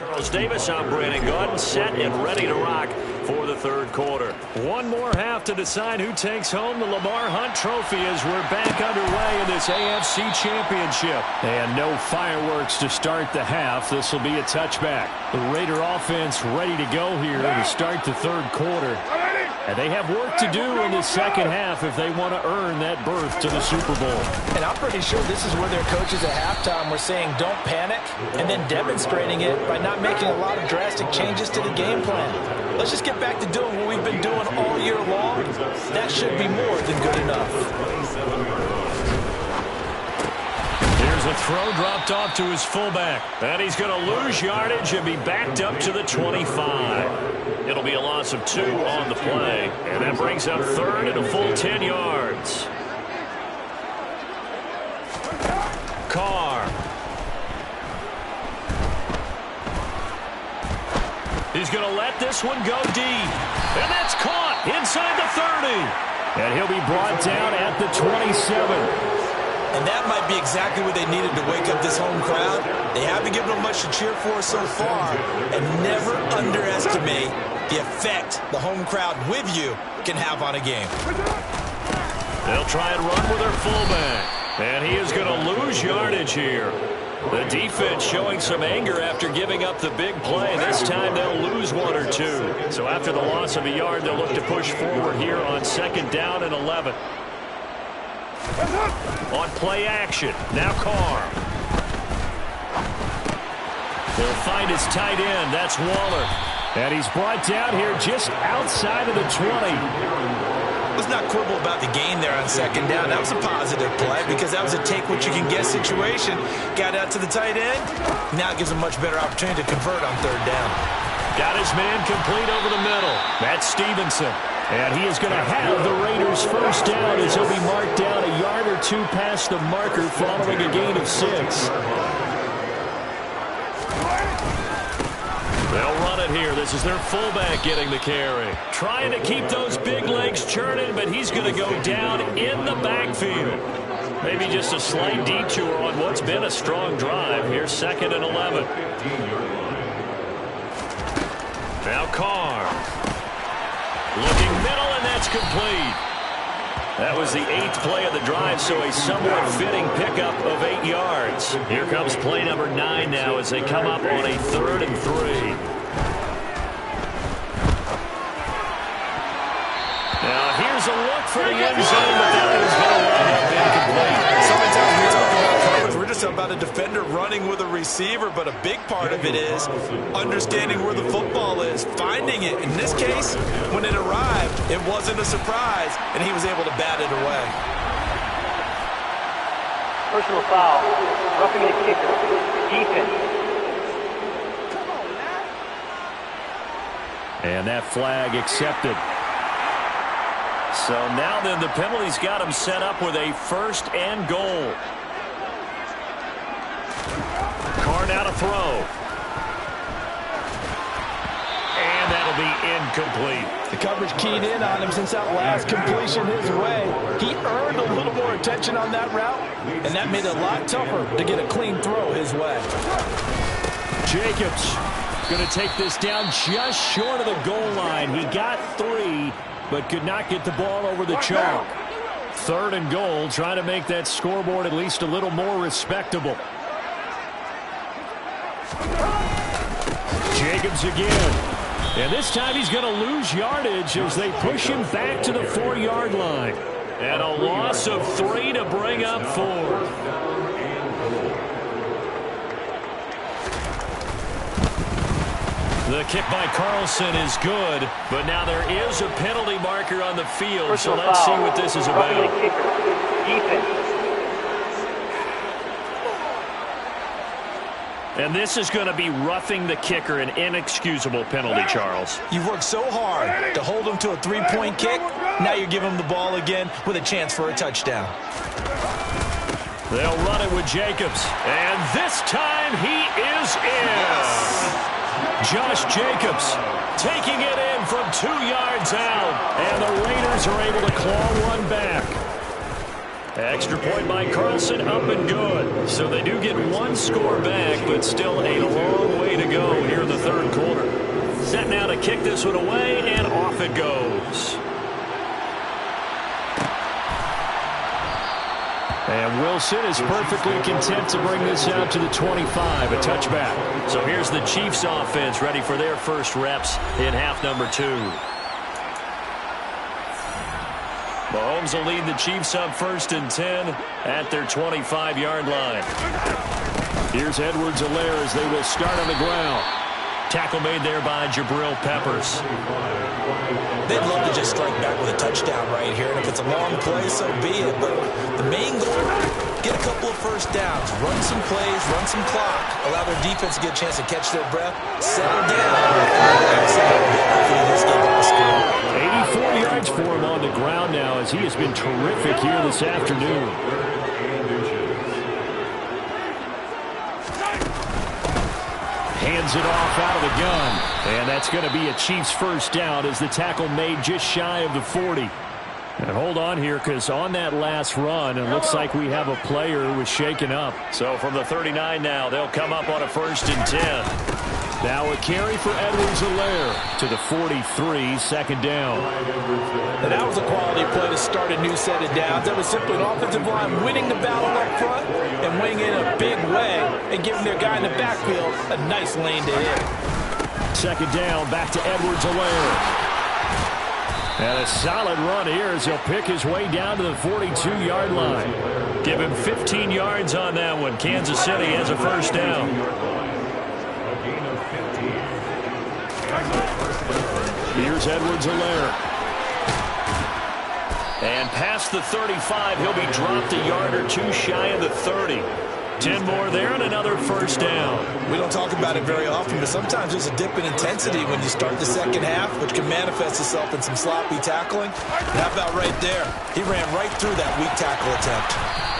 Charles Davis on Brandon Gaudin, set and ready to rock for the third quarter. One more half to decide who takes home the Lamar Hunt Trophy as we're back underway in this AFC Championship. And no fireworks to start the half. This will be a touchback. The Raider offense ready to go here to start the third quarter. And they have work to do in the second half if they want to earn that berth to the Super Bowl. And I'm pretty sure this is where their coaches at halftime were saying don't panic and then demonstrating it by not making a lot of drastic changes to the game plan. Let's just get back to doing what we've been doing all year long. That should be more than good enough. Here's a throw dropped off to his fullback. And he's going to lose yardage and be backed up to the 25. It'll be a loss of 2 on the play. And that brings up third and a full 10 yards. Carr. He's going to let this one go deep. And that's caught inside the 30. And he'll be brought down at the 27. And that might be exactly what they needed to wake up this home crowd. They haven't given them much to cheer for so far. And never underestimate the effect the home crowd with you can have on a game. They'll try and run with their fullback. And he is going to lose yardage here. The defense showing some anger after giving up the big play. This time they'll lose 1 or 2. So after the loss of a yard, they'll look to push forward here on 2nd down and 11. On play action, now Carr. They'll find his tight end. That's Waller. And he's brought down here just outside of the 20. Let's not quibble about the gain there on 2nd down. That was a positive play because that was a take-what-you-can-get situation. Got out to the tight end. Now it gives him a much better opportunity to convert on 3rd down. Got his man complete over the middle. That's Stevenson. And he is going to have the Raiders' first down as he'll be marked down a yard or 2 past the marker following a gain of 6. They'll run it here. This is their fullback getting the carry. Trying to keep those big legs churning, but he's going to go down in the backfield. Maybe just a slight detour on what's been a strong drive. Here's 2nd and 11. Now Carr. Looking middle, and that's complete. That was the 8th play of the drive, so a somewhat fitting pickup of 8 yards. Here comes play number 9 now as they come up on a 3rd and 3. Now here's a look for the end zone, but that is going to line up incomplete. So many times we talk about coverage, we're just about a defender running with a receiver, but a big part of it is understanding where the football is, finding it. In this case, when it arrived, it wasn't a surprise, and he was able to bat it away. Personal foul. Roughing the kicker. Defense. And that flag accepted. So now then the penalty's got him set up with a 1st and goal. Carr now to throw. And that'll be incomplete. The coverage keyed in on him since that last completion his way. He earned a little more attention on that route, and that made it a lot tougher to get a clean throw his way. Jacobs going to take this down just short of the goal line. He got 3, but could not get the ball over the chalk. 3rd and goal, trying to make that scoreboard at least a little more respectable. Jacobs again. And this time he's going to lose yardage as they push him back to the 4-yard line. And a loss of 3 to bring up 4. The kick by Carlson is good, but now there is a penalty marker on the field, so let's see what this is about. And this is going to be roughing the kicker, an inexcusable penalty, Charles. You've worked so hard to hold him to a 3-point kick. Now you give him the ball again with a chance for a touchdown. They'll run it with Jacobs, and this time he is in. Josh Jacobs taking it in from 2 yards out, and the Raiders are able to claw one back. Extra point by Carlson, up and good. So they do get 1 score back, but still a long way to go here in the 3rd quarter. Set now to kick this one away, and off it goes. And Wilson is perfectly content to bring this out to the 25, a touchback. So here's the Chiefs offense ready for their first reps in half number 2. Mahomes will lead the Chiefs up 1st and 10 at their 25-yard line. Here's Edwards-Helaire as they will start on the ground. Tackle made there by Jabril Peppers. They'd love to just strike back with a touchdown right here, and if it's a long play, so be it. But the main goal, get a couple of first downs, run some plays, run some clock, allow their defense to get a chance to catch their breath, settle down, and relax a little bit. Hopefully this game will score. 84 yards for him on the ground now as he has been terrific here this afternoon. Hands it off out of the gun. And that's going to be a Chiefs first down as the tackle made just shy of the 40. And hold on here because on that last run, it looks like we have a player who was shaken up. So from the 39 now, they'll come up on a 1st and 10. Now a carry for Edwards-Helaire to the 43, second down. And that was a quality play to start a new set of downs. That was simply an offensive line winning the battle up front and winning in a big way and giving their guy in the backfield a nice lane to hit. Second down, back to Edwards-Helaire. And a solid run here as he'll pick his way down to the 42-yard line. Give him 15 yards on that one. Kansas City has a first down. Here's Edwards-Helaire. And past the 35, he'll be dropped a yard or two shy of the 30. 10 more there and another first down. We don't talk about it very often, but sometimes there's a dip in intensity when you start the second half, which can manifest itself in some sloppy tackling. And how about right there? He ran right through that weak tackle attempt.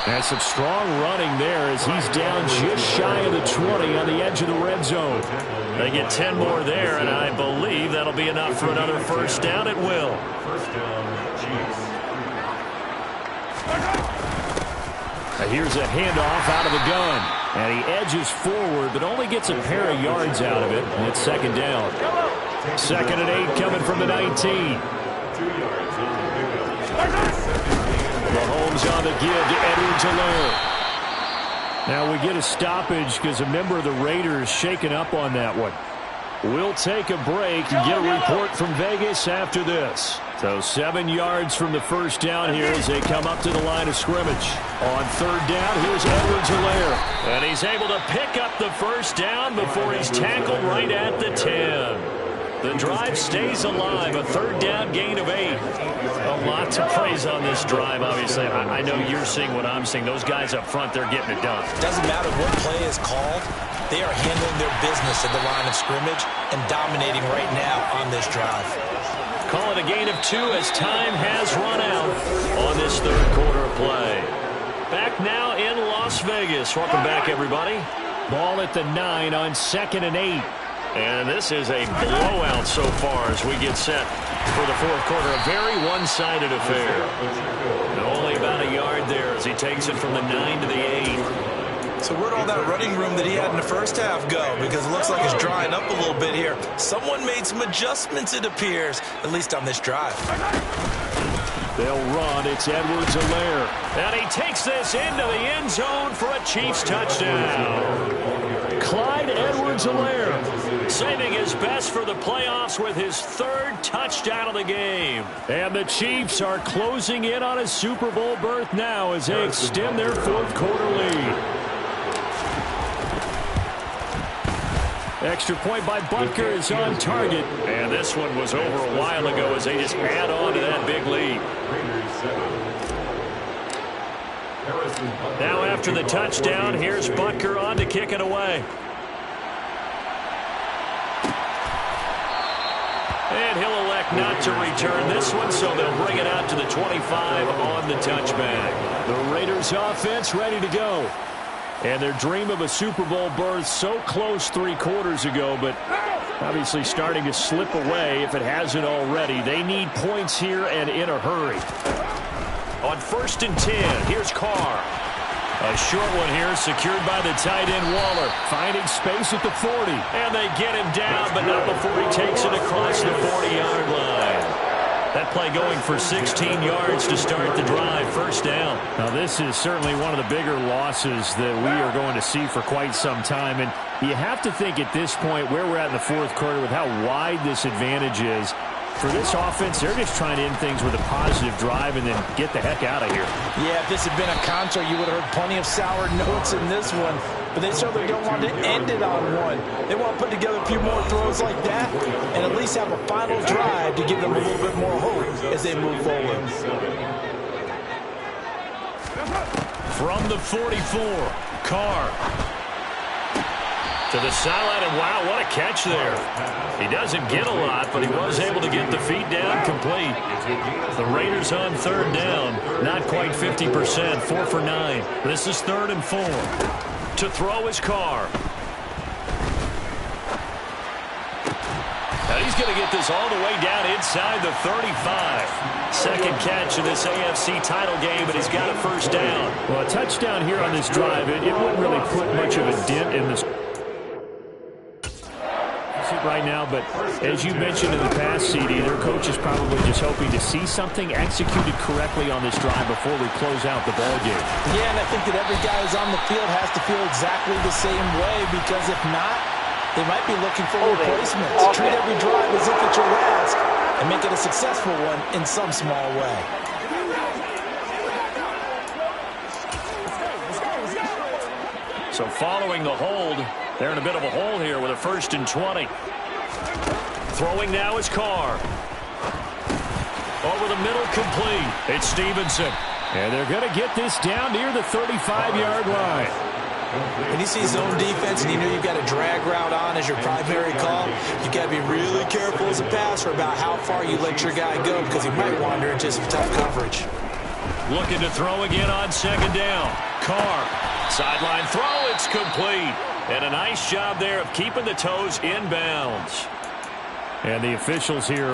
And some strong running there as he's down just shy of the 20 on the edge of the red zone. They get 10 more there, and I believe that'll be enough for another first down. It will. First down, Chiefs. Here's a handoff out of the gun. And he edges forward, but only gets a pair of yards out of it. And it's second down. 2nd and 8 coming from the 19. Mahomes on the give to Edwards-Helaire. Now we get a stoppage because a member of the Raiders shaken up on that one. We'll take a break and get a report from Vegas after this. So 7 yards from the first down here as they come up to the line of scrimmage. On third down, here's Edwards-Helaire. And he's able to pick up the first down before he's tackled right at the 10. The drive stays alive, a third down gain of 8. A lot to praise on this drive, obviously. I know you're seeing what I'm seeing. Those guys up front, they're getting it done. Doesn't matter what play is called. They are handling their business at the line of scrimmage and dominating right now on this drive. Call it a gain of 2 as time has run out on this third quarter of play. Back now in Las Vegas. Welcome back, everybody. Ball at the 9 on 2nd and 8. And this is a blowout so far as we get set for the fourth quarter. A very one-sided affair. And only about a yard there as he takes it from the 9 to the 8. So where'd all that running room that he had in the first half go? Because it looks like it's drying up a little bit here. Someone made some adjustments, it appears, at least on this drive. They'll run. It's Edwards-Helaire. And he takes this into the end zone for a Chiefs touchdown. Clyde Edwards-Helaire saving his best for the playoffs with his 3rd touchdown of the game. And the Chiefs are closing in on a Super Bowl berth now as they extend their fourth quarter lead. Extra point by Butker is on target. And this one was over a while ago as they just add on to that big lead. Now after the touchdown, here's Butker on to kick it away. And he'll elect not to return this one, so they'll bring it out to the 25 on the touchback. The Raiders offense ready to go. And their dream of a Super Bowl berth so close 3 quarters ago, but obviously starting to slip away if it hasn't already. They need points here and in a hurry. On 1st and 10, here's Carr. A short one here, secured by the tight end Waller. Finding space at the 40. And they get him down, but not before he takes it across the 40-yard line. That play going for 16 yards to start the drive. First down. Now, this is certainly one of the bigger losses that we are going to see for quite some time. And you have to think at this point where we're at in the fourth quarter with how wide this advantage is. For this offense, they're just trying to end things with a positive drive and then get the heck out of here. Yeah, if this had been a concert, you would have heard plenty of sour notes in this one. But they certainly don't want to end it on one. They want to put together a few more throws like that and at least have a final drive to give them a little bit more hope as they move forward. From the 44, Carr. To the sideline, and wow, what a catch there. He doesn't get a lot, but he was able to get the feet down complete. The Raiders on 3rd down, not quite 50%, 4 for 9. This is 3rd and 4. To throw is Carr. And he's going to get this all the way down inside the 35. Second catch in this AFC title game, but he's got a first down. Well, a touchdown here on this drive, it wouldn't really put much of a dent in this. it right now, but as you mentioned in the past, CD, their coach is probably just hoping to see something executed correctly on this drive before we close out the ball game. Yeah, and I think that every guy who's on the field has to feel exactly the same way, because if not, they might be looking for replacements. Treat every drive as if it's your last and make it a successful one in some small way. So following the hold, they're in a bit of a hole here with a 1st and 20. Throwing now is Carr. Over the middle, complete. It's Stevenson. And they're going to get this down near the 35-yard line. When you see zone defense and you know you've got a drag route on as your primary call, you got to be really careful as a passer about how far you let your guy go, because he might wander into some tough coverage. Looking to throw again on 2nd down. Carr. Sideline throw, it's complete. And a nice job there of keeping the toes in bounds. And the officials here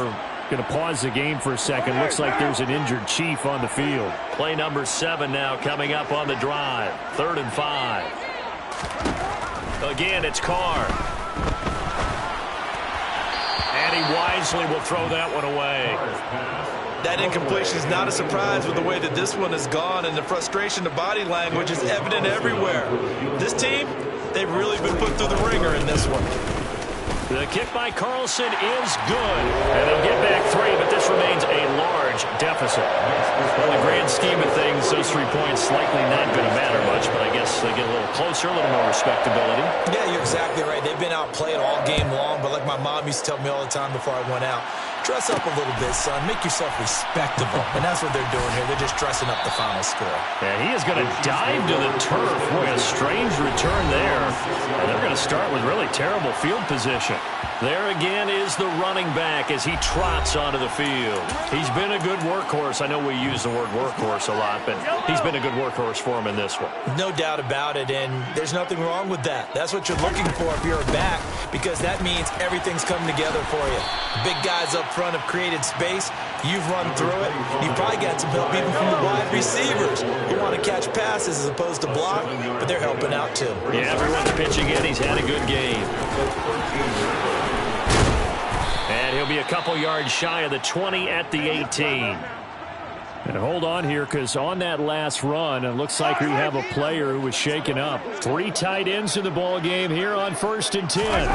going to pause the game for a second. Looks like there's an injured Chief on the field. Play number 7 now coming up on the drive. 3rd and 5. Again, it's Carr. And he wisely will throw that one away. That incompletion is not a surprise with the way that this one has gone, and the frustration, the body language is evident everywhere. This team, they've really been put through the ringer in this one. The kick by Carlson is good. And they'll get back 3, but this remains a large deficit. Well, in the grand scheme of things, those 3 points likely not going to matter much, but I guess they get a little closer, a little more respectability. Yeah, you're exactly right. They've been outplayed all game long, but like my mom used to tell me all the time before I went out, dress up a little bit, son. Make yourself respectable. And that's what they're doing here. They're just dressing up the final score. And he is going to dive to the turf. Boy, a strange return there. And they're going to start with really terrible field position. There again is the running back as he trots onto the field. He's been a good workhorse. I know we use the word workhorse a lot, but he's been a good workhorse for him in this one. No doubt about it, and there's nothing wrong with that. That's what you're looking for if you're a back, because that means everything's coming together for you. Big guys up front have created space. You've run through it. You've probably got some help even from the wide receivers who want to catch passes as opposed to block, but they're helping out too. Yeah, everyone's pitching in. He's had a good game. And he'll be a couple yards shy of the 20 at the 18. And hold on here, because on that last run, it looks like we have a player who was shaken up. 3 tight ends in the ball game here on 1st and 10.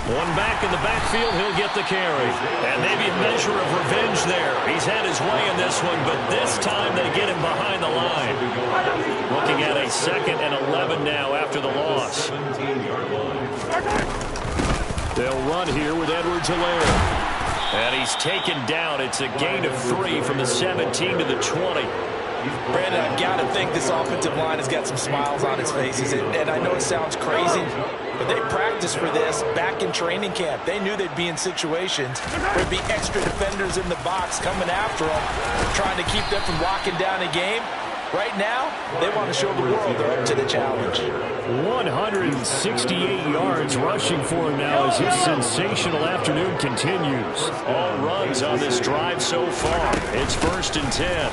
One back in the backfield, he'll get the carry. And maybe a measure of revenge there. He's had his way in this one, but this time they get him behind the line. Looking at a 2nd and 11 now after the loss. They'll run here with Edwards-Helaire. And he's taken down. It's a gain of 3 from the 17 to the 20. Brandon, I've got to think this offensive line has got some smiles on its faces. And I know it sounds crazy, but they practiced for this back in training camp. They knew they'd be in situations where there'd be extra defenders in the box coming after them, trying to keep them from locking down a game. Right now, they want to show the world they're up to the challenge. 168 yards rushing for him now as his sensational afternoon continues. All runs on this drive so far. It's 1st and 10.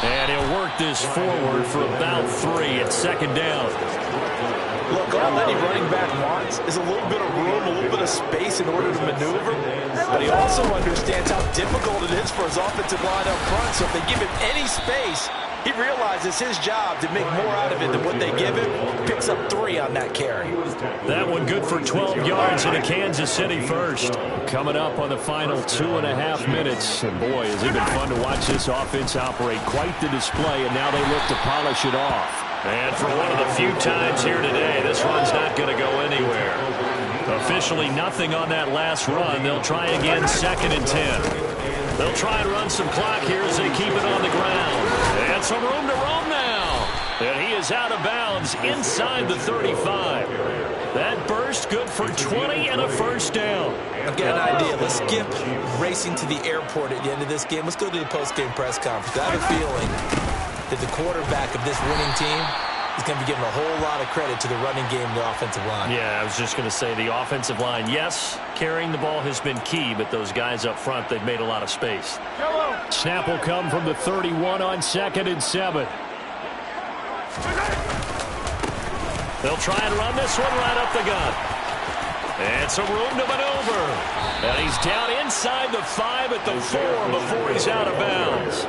And he'll work this forward for about 3 at 2nd down. Look, all any running back wants is a little bit of room, a little bit of space in order to maneuver. But he also understands how difficult it is for his offensive line up front. So if they give him any space, he realizes his job to make more out of it than what they give him. Picks up 3 on that carry. That one good for 12 yards in a Kansas City first. Coming up on the final 2.5 minutes. And boy, has it been fun to watch this offense operate. Quite the display, and now they look to polish it off. And for one of the few times here today, this run's not going to go anywhere. Officially nothing on that last run. They'll try again 2nd and 10. They'll try and run some clock here as they keep it on the ground. And some room to roam now. And he is out of bounds inside the 35. That burst good for 20 and a 1st down. I've got an idea. Let's skip racing to the airport at the end of this game. Let's go to the post-game press conference. I have a feeling that the quarterback of this winning team is going to be giving a whole lot of credit to the running game and the offensive line. Yeah, I was just going to say the offensive line, yes, carrying the ball has been key, but those guys up front, they've made a lot of space. Snap will come from the 31 on 2nd and 7. They'll try and run this one right up the gut. And some room to maneuver. And he's down inside the 5 at the 4 before he's out of bounds.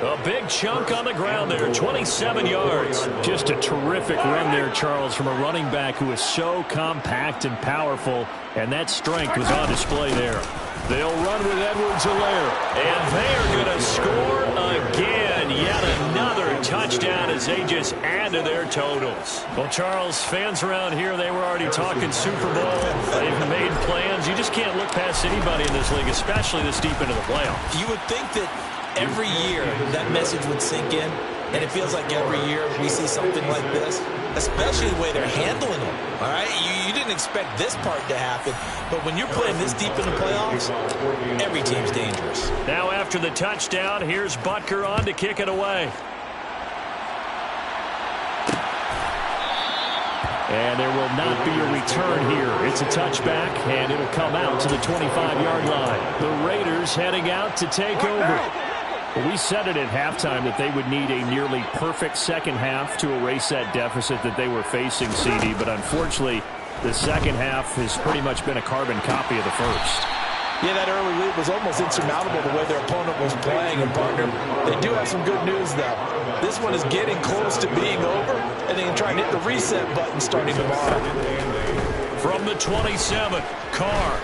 A big chunk on the ground there, 27 yards. Just a terrific run there, Charles, from a running back who is so compact and powerful, and that strength was on display there. They'll run with Edwards-Helaire. And they are going to score again. Yet another touchdown as they just add to their totals. Well, Charles, fans around here, they were already talking Super Bowl. They've made plans. You just can't look past anybody in this league, especially this deep into the playoffs. You would think that every year that message would sink in, and it feels like every year we see something like this, especially the way they're handling them. All right, you didn't expect this part to happen, but when you're playing this deep in the playoffs, every team's dangerous. Now after the touchdown, here's Butker on to kick it away. And there will not be a return here. It's a touchback, and it'll come out to the 25-yard line. The Raiders heading out to take over. Well, we said it at halftime that they would need a nearly perfect second half to erase that deficit that they were facing, CD. But unfortunately, the second half has pretty much been a carbon copy of the first. Yeah, that early lead was almost insurmountable the way their opponent was playing. And, partner, they do have some good news, though. This one is getting close to being over, and they can try and hit the reset button starting tomorrow. From the 27, Carr.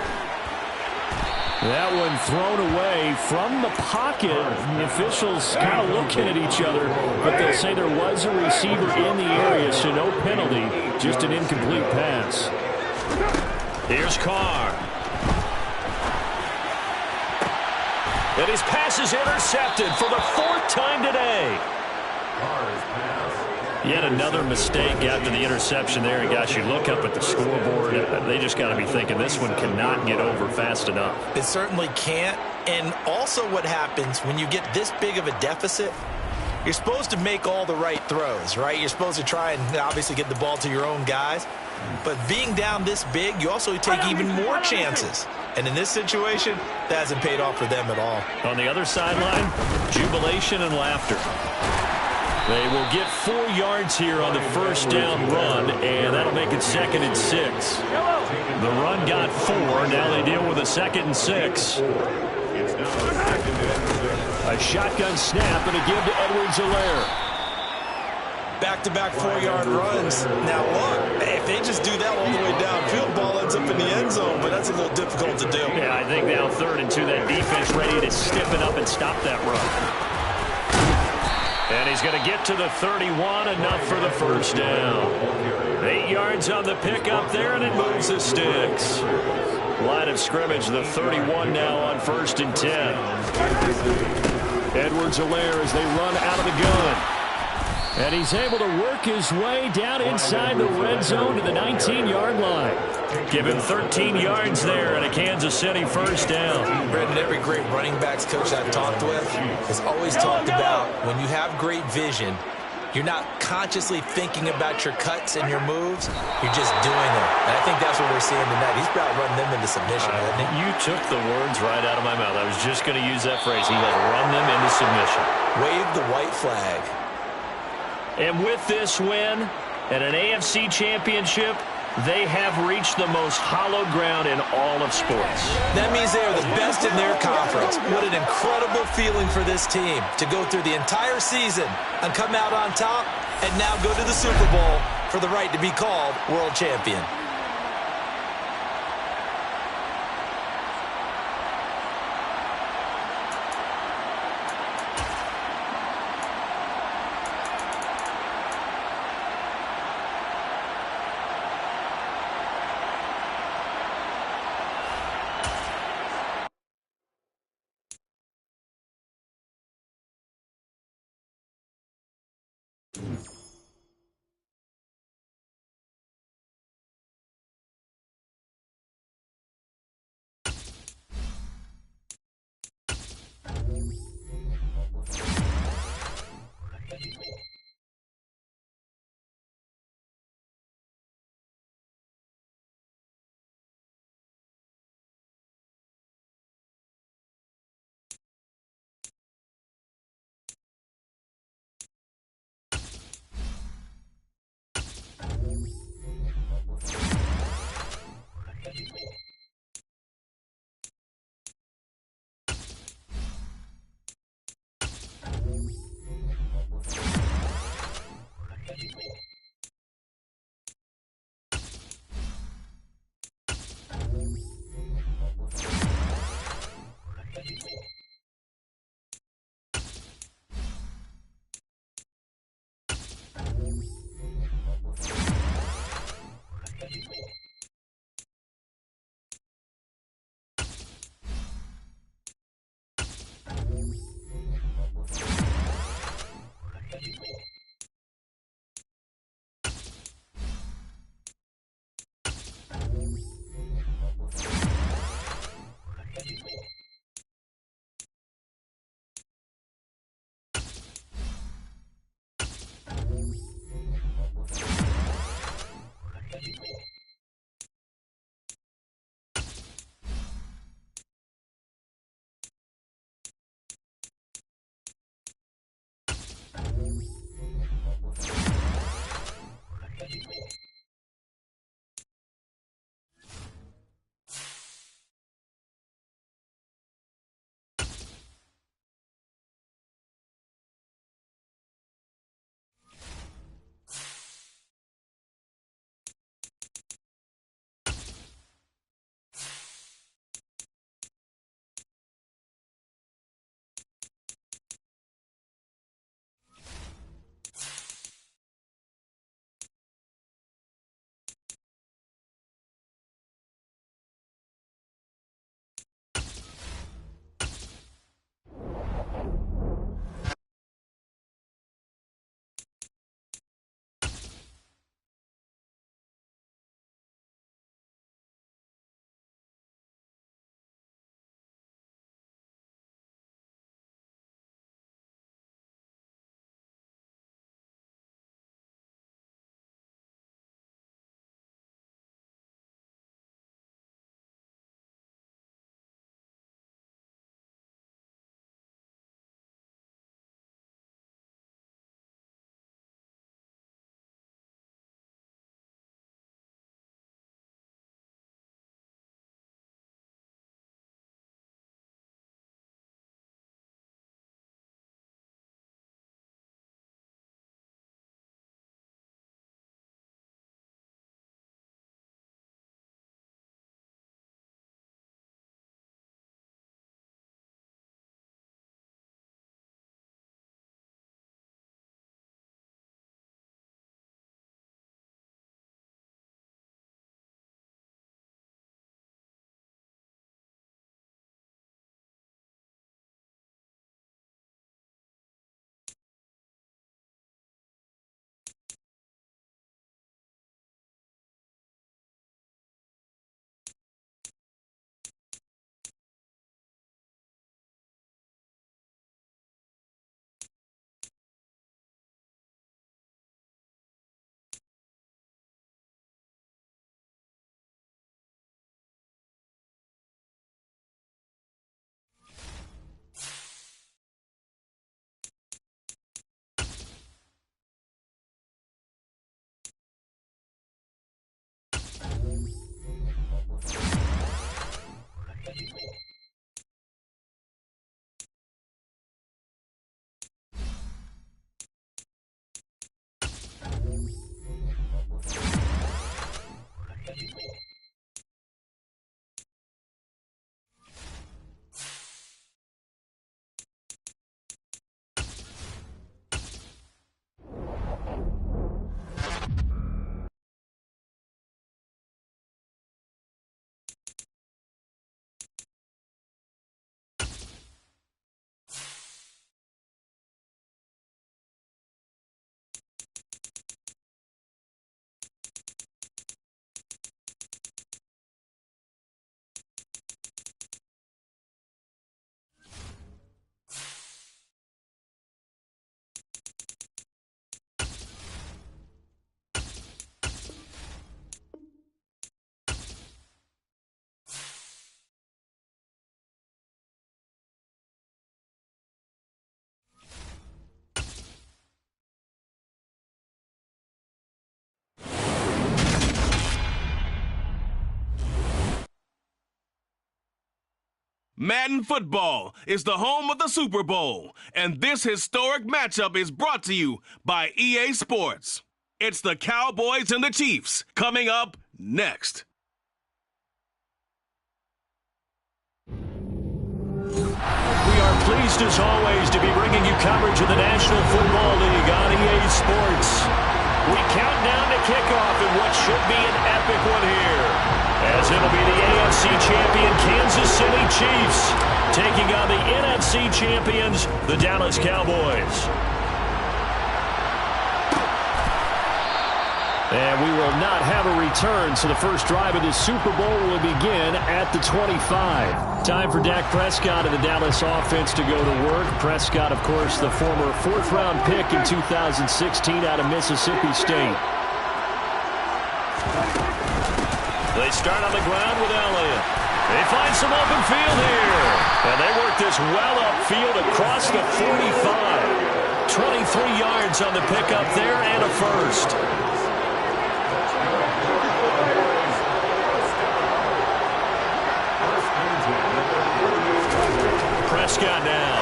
That one thrown away from the pocket. The officials kind of looking at each other, but they'll say there was a receiver in the area, so no penalty, just an incomplete pass. Here's Carr. And his pass is intercepted for the 4th time today. Yet another mistake after the interception there. And, gosh, you look up at the scoreboard, they just got to be thinking this one cannot get over fast enough. It certainly can't. And also what happens when you get this big of a deficit, you're supposed to make all the right throws, right? You're supposed to try and obviously get the ball to your own guys. But being down this big, you also take even more chances. And in this situation, that hasn't paid off for them at all. On the other sideline, jubilation and laughter. They will get 4 yards here on the first down run, and that'll make it 2nd and 6. The run got 4. Now they deal with a 2nd and 6. A shotgun snap and a give to Edwards-Helaire. Back-to-back 4-yard runs. Now, look, if they just do that all the way downfield, ball ends up in the end zone, but that's a little difficult to do. Yeah, I think now 3rd and 2, that defense ready to stiffen up and stop that run. And he's going to get to the 31, enough for the first down. 8 yards on the pickup there, and it moves the sticks. Line of scrimmage, the 31 now on 1st and 10. Edwards-Helaire as they run out of the gun. And he's able to work his way down inside the red zone to the 19-yard line. Give him 13 yards there and a Kansas City first down. Brendan, every great running backs coach I've talked with has always talked about when you have great vision, you're not consciously thinking about your cuts and your moves. You're just doing them. And I think that's what we're seeing tonight. He's about running them into submission, hasn't he? You took the words right out of my mouth. I was just going to use that phrase. He has run them into submission. Wave the white flag. And with this win and an AFC championship, they have reached the most hallowed ground in all of sports. That means they are the best in their conference. What an incredible feeling for this team to go through the entire season and come out on top and now go to the Super Bowl for the right to be called world champion. Madden football is the home of the Super Bowl, and this historic matchup is brought to you by EA Sports. It's the Cowboys and the Chiefs coming up next. We are pleased as always to be bringing you coverage of the National Football League on EA Sports. We count down to kickoff in what should be an epic one here, as it'll be the AFC champion Kansas City Chiefs taking on the NFC champions, the Dallas Cowboys. And we will not have a return, so the first drive of this Super Bowl will begin at the 25. Time for Dak Prescott and the Dallas offense to go to work. Prescott, of course, the former fourth-round pick in 2016 out of Mississippi State. They start on the ground with Elliott. They find some open field here. And they work this well upfield across the 45. 23 yards on the pickup there and a first. Prescott now.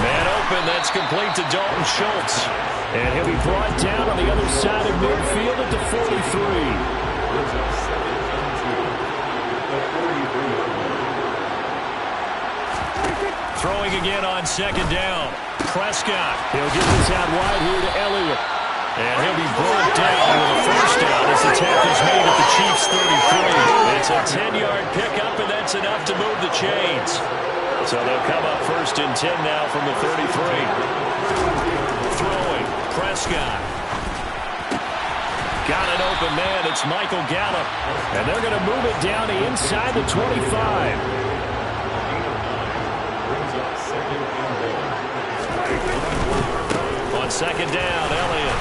Man open, that's complete to Dalton Schultz. And he'll be brought down on the other side of midfield at the 43. Throwing again on second down. Prescott. He'll get this out wide here to Elliott. And he'll be brought down with a first down as the tackle's made at the Chiefs' 33. It's a 10-yard pickup, and that's enough to move the chains. So they'll come up first and 10 now from the 33. Throwing, Prescott. Got an open man, it's Michael Gallup. And they're going to move it down to inside the 25. On second down, Elliott.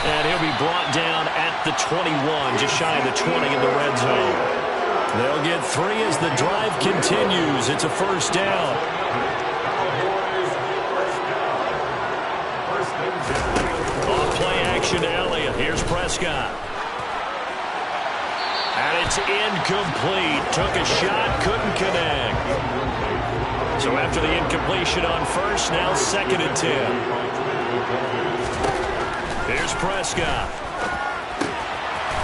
And he'll be brought down at the 21, just shy of the 20 in the red zone. They'll get 3 as the drive continues. It's a first down. Off play action to Elliott. Here's Prescott. And it's incomplete. Took a shot, couldn't connect. So after the incompletion on first, now second and 10. Here's Prescott.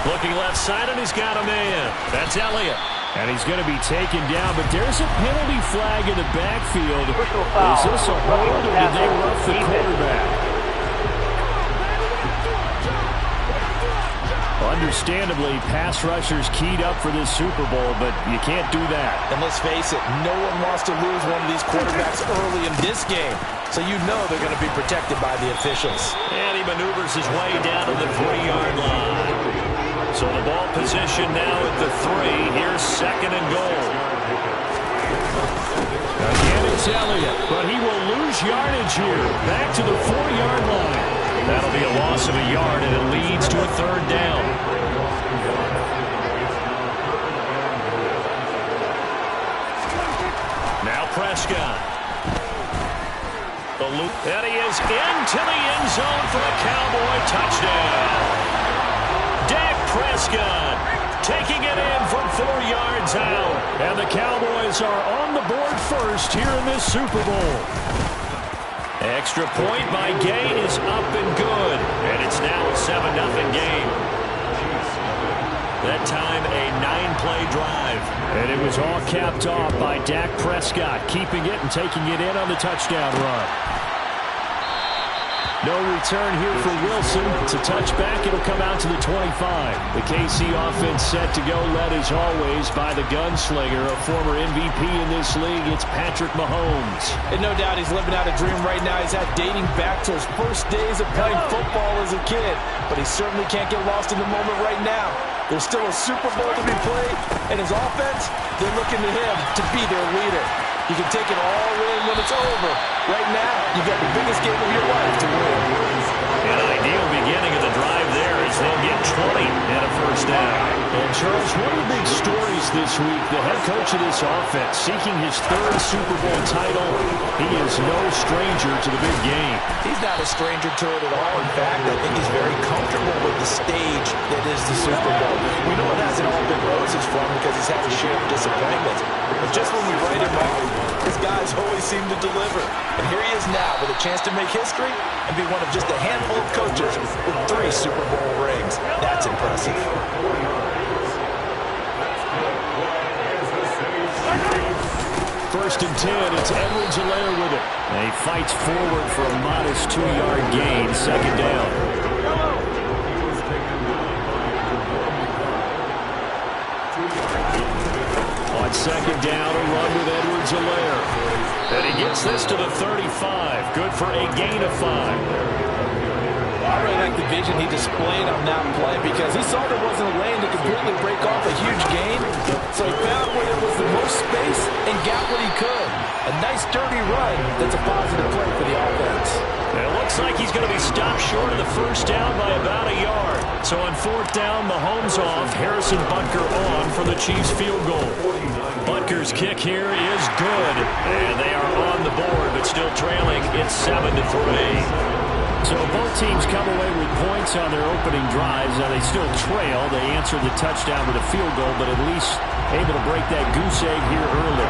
Looking left side, and he's got a man. That's Elliott. And he's going to be taken down, but there's a penalty flag in the backfield. Is this a hold, or did they rough the quarterback? Understandably, pass rushers keyed up for this Super Bowl, but you can't do that. And let's face it, no one wants to lose one of these quarterbacks early in this game. So you know they're going to be protected by the officials. And he maneuvers his way down to the 3-yard line. So the ball position now at the 3. Here's second and goal. Again, it's Elliott, but he will lose yardage here. Back to the 4-yard line. That'll be a loss of a yard, and it leads to a third down. Now Prescott. The loop, and he is into the end zone for a Cowboy touchdown. Dak Prescott taking it in from 4 yards out. And the Cowboys are on the board first here in this Super Bowl. Extra point by Gay is up and good. And it's now a 7-0 game. That time a 9-play drive. And it was all capped off by Dak Prescott, keeping it and taking it in on the touchdown run. No return here for Wilson. It's a touchback. It'll come out to the 25. The KC offense set to go, led as always by the gunslinger, a former MVP in this league. It's Patrick Mahomes. And no doubt he's living out a dream right now. He's had dating back to his first days of playing football as a kid. But he certainly can't get lost in the moment right now. There's still a Super Bowl to be played, and his offense, they're looking to him to be their leader. You can take it all in when it's over. Right now, you've got the biggest game of your life to win. An ideal beginning of the drive there as they'll get 20 and a first down. And Charles, one of the big stories this week, the head coach of this offense seeking his 3rd Super Bowl title. He is no stranger to the big game. He's not a stranger to it at all. In fact, I think he's very comfortable with the stage that is the Super Bowl. We know it hasn't all been roses for him because he's had to share disappointment. But just when we write seem to deliver. And here he is now with a chance to make history and be one of just a handful of coaches with 3 Super Bowl rings. That's impressive. First and 10, it's Edwards-Helaire with it. And he fights forward for a modest 2-yard gain, second down. On second down, a run with Edwards-Helaire. And he gets this to the 35. Good for a gain of 5. I really like the vision he displayed on that play because he saw there wasn't a lane to completely break off a huge gain. So he found where there was the most space and got what he could. A nice, dirty run that's a positive play for the offense. It looks like he's going to be stopped short of the first down by about a yard. So on fourth down, Mahomes off. Harrison Butker on for the Chiefs field goal. Butker's kick here is good. And they are on the board, but still trailing. It's 7-3. So both teams come away with points on their opening drives. Now they still trail. They answered the touchdown with a field goal, but at least able to break that goose egg here early.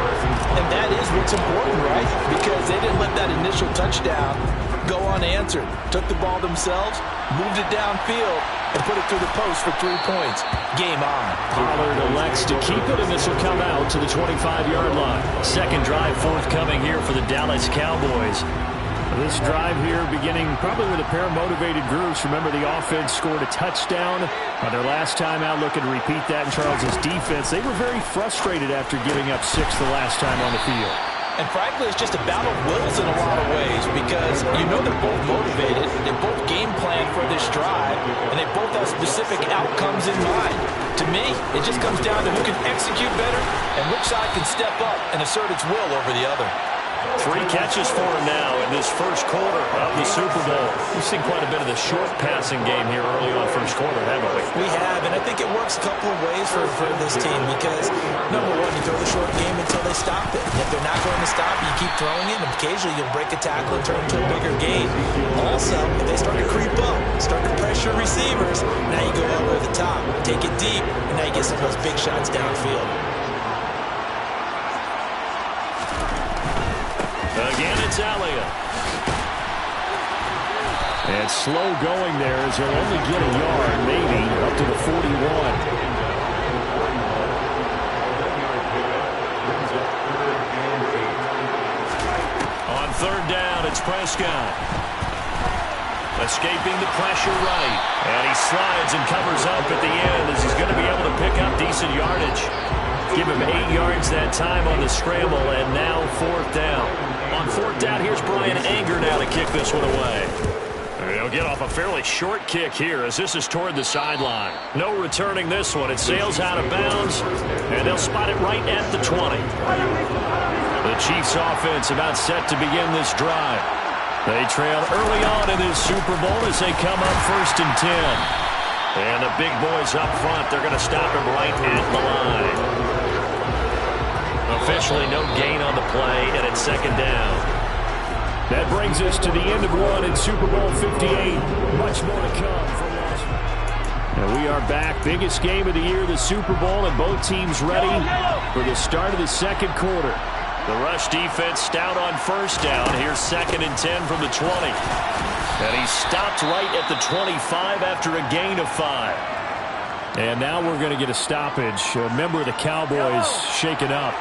And that is what's important, right? Because they didn't let that initial touchdown go unanswered. Took the ball themselves, moved it downfield, and put it through the post for 3 points. Game on. Pollard elects to keep it, and this will come out to the 25-yard line. Second drive forthcoming here for the Dallas Cowboys. This drive here beginning probably with a pair of motivated groups. Remember, the offense scored a touchdown on their last time out, looking to repeat that in Charles' defense. They were very frustrated after giving up 6 the last time on the field. And frankly, it's just a battle of wills in a lot of ways because you know they're both motivated, they both game plan for this drive, and they both have specific outcomes in mind. To me, it just comes down to who can execute better and which side can step up and assert its will over the other. 3 catches for him now in this first quarter of the Super Bowl. We've seen quite a bit of the short passing game here early on first quarter, haven't we? We have, and I think it works a couple of ways for this team because, number one, you throw the short game until they stop it. If they're not going to stop, you keep throwing it, and occasionally you'll break a tackle and turn it into a bigger gain. Also, if they start to creep up, start to pressure receivers, now you go over the top, take it deep, and now you get some of those big shots downfield. Again, it's Elliott. And slow going there as he'll only get a yard, maybe, up to the 41. On third down, it's Prescott. Escaping the pressure right. And he slides and covers up at the end as he's going to be able to pick up decent yardage. Give him 8 yards that time on the scramble, and now fourth down. On fourth down, here's Brian Anger now to kick this one away. He'll get off a fairly short kick here as this is toward the sideline. No returning this one. It sails out of bounds, and they'll spot it right at the 20. The Chiefs offense about set to begin this drive. They trail early on in this Super Bowl as they come up first and 10. And the big boys up front, they're going to stop him right at the line. Officially no gain on the play, and it's second down. That brings us to the end of one in Super Bowl 58. Much more to come from Las Vegas. And we are back. Biggest game of the year, the Super Bowl, and both teams ready for the start of the second quarter. The rush defense stout on first down. Here's second and 10 from the 20. And he stopped right at the 25 after a gain of 5. And now we're going to get a stoppage. A member of the Cowboys shaken up.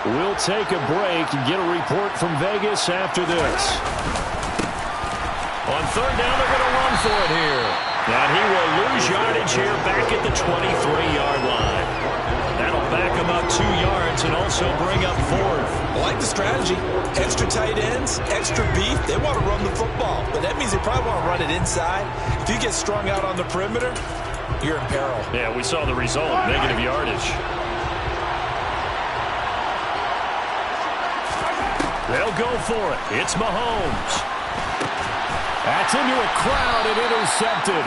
We'll take a break and get a report from Vegas after this. On third down, they're going to run for it here. And he will lose yardage here back at the 23-yard line. That'll back him up 2 yards and also bring up fourth. I like the strategy. Extra tight ends, extra beef. They want to run the football, but that means they probably want to run it inside. If you get strung out on the perimeter, you're in peril. Yeah, we saw the result, negative yardage. They'll go for it. It's Mahomes. That's into a crowd and intercepted.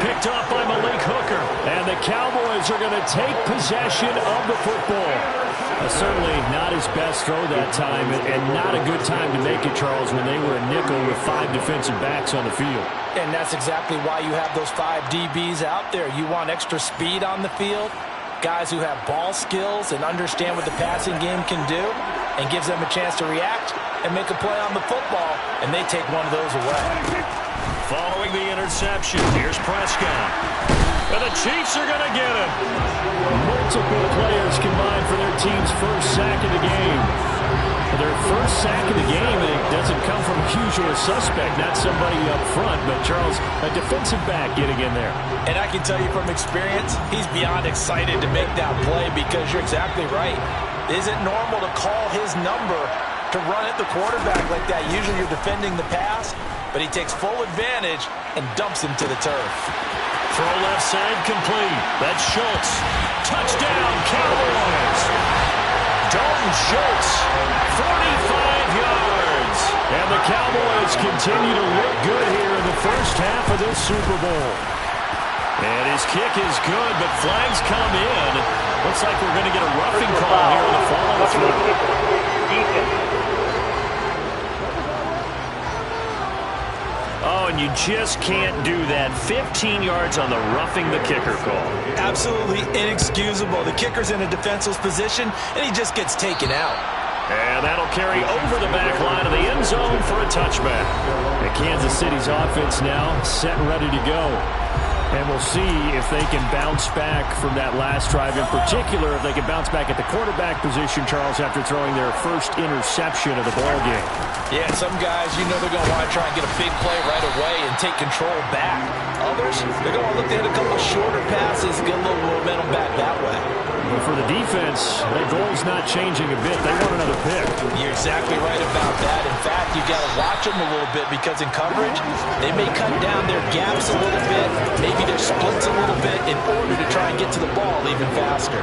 Picked off by Malik Hooker. And the Cowboys are going to take possession of the football. Certainly not his best throw that time, and not a good time to make it, Charles, when they were a nickel with 5 defensive backs on the field. And that's exactly why you have those 5 DBs out there. You want extra speed on the field, guys who have ball skills and understand what the passing game can do. and gives them a chance to react and make a play on the football, and they take one of those away. Following the interception, here's Prescott. And the Chiefs are going to get him. Multiple players combined for their team's first sack of the game. Their first sack of the game, and it doesn't come from a usual suspect, not somebody up front, but Charles, a defensive back getting in there. And I can tell you from experience, he's beyond excited to make that play because you're exactly right. Is it normal to call his number to run at the quarterback like that? Usually you're defending the pass, but he takes full advantage and dumps him to the turf. Throw left side complete. That's Schultz. Touchdown, Cowboys. Dalton Schultz, 45 yards. And the Cowboys continue to look good here in the first half of this Super Bowl. And his kick is good, but flags come in. Looks like we're going to get a roughing call here in the follow-through. Oh, and you just can't do that. 15 yards on the roughing the kicker call. Absolutely inexcusable. The kicker's in a defenseless position, and he just gets taken out. And that'll carry over the back line of the end zone for a touchback. And Kansas City's offense now set and ready to go. And we'll see if they can bounce back from that last drive. In particular, if they can bounce back at the quarterback position, Charles, after throwing their first interception of the ball game. Yeah, some guys, you know they're going to want to try and get a big play right away and take control back. Others, they're going to look to hit a couple of shorter passes and get a little momentum back that way. But for the defense, their goal's not changing a bit. They want another pick. You're exactly right about that. In fact, you got to watch them a little bit because in coverage, they may cut down their gaps a little bit, maybe their splits a little bit in order to try and get to the ball even faster.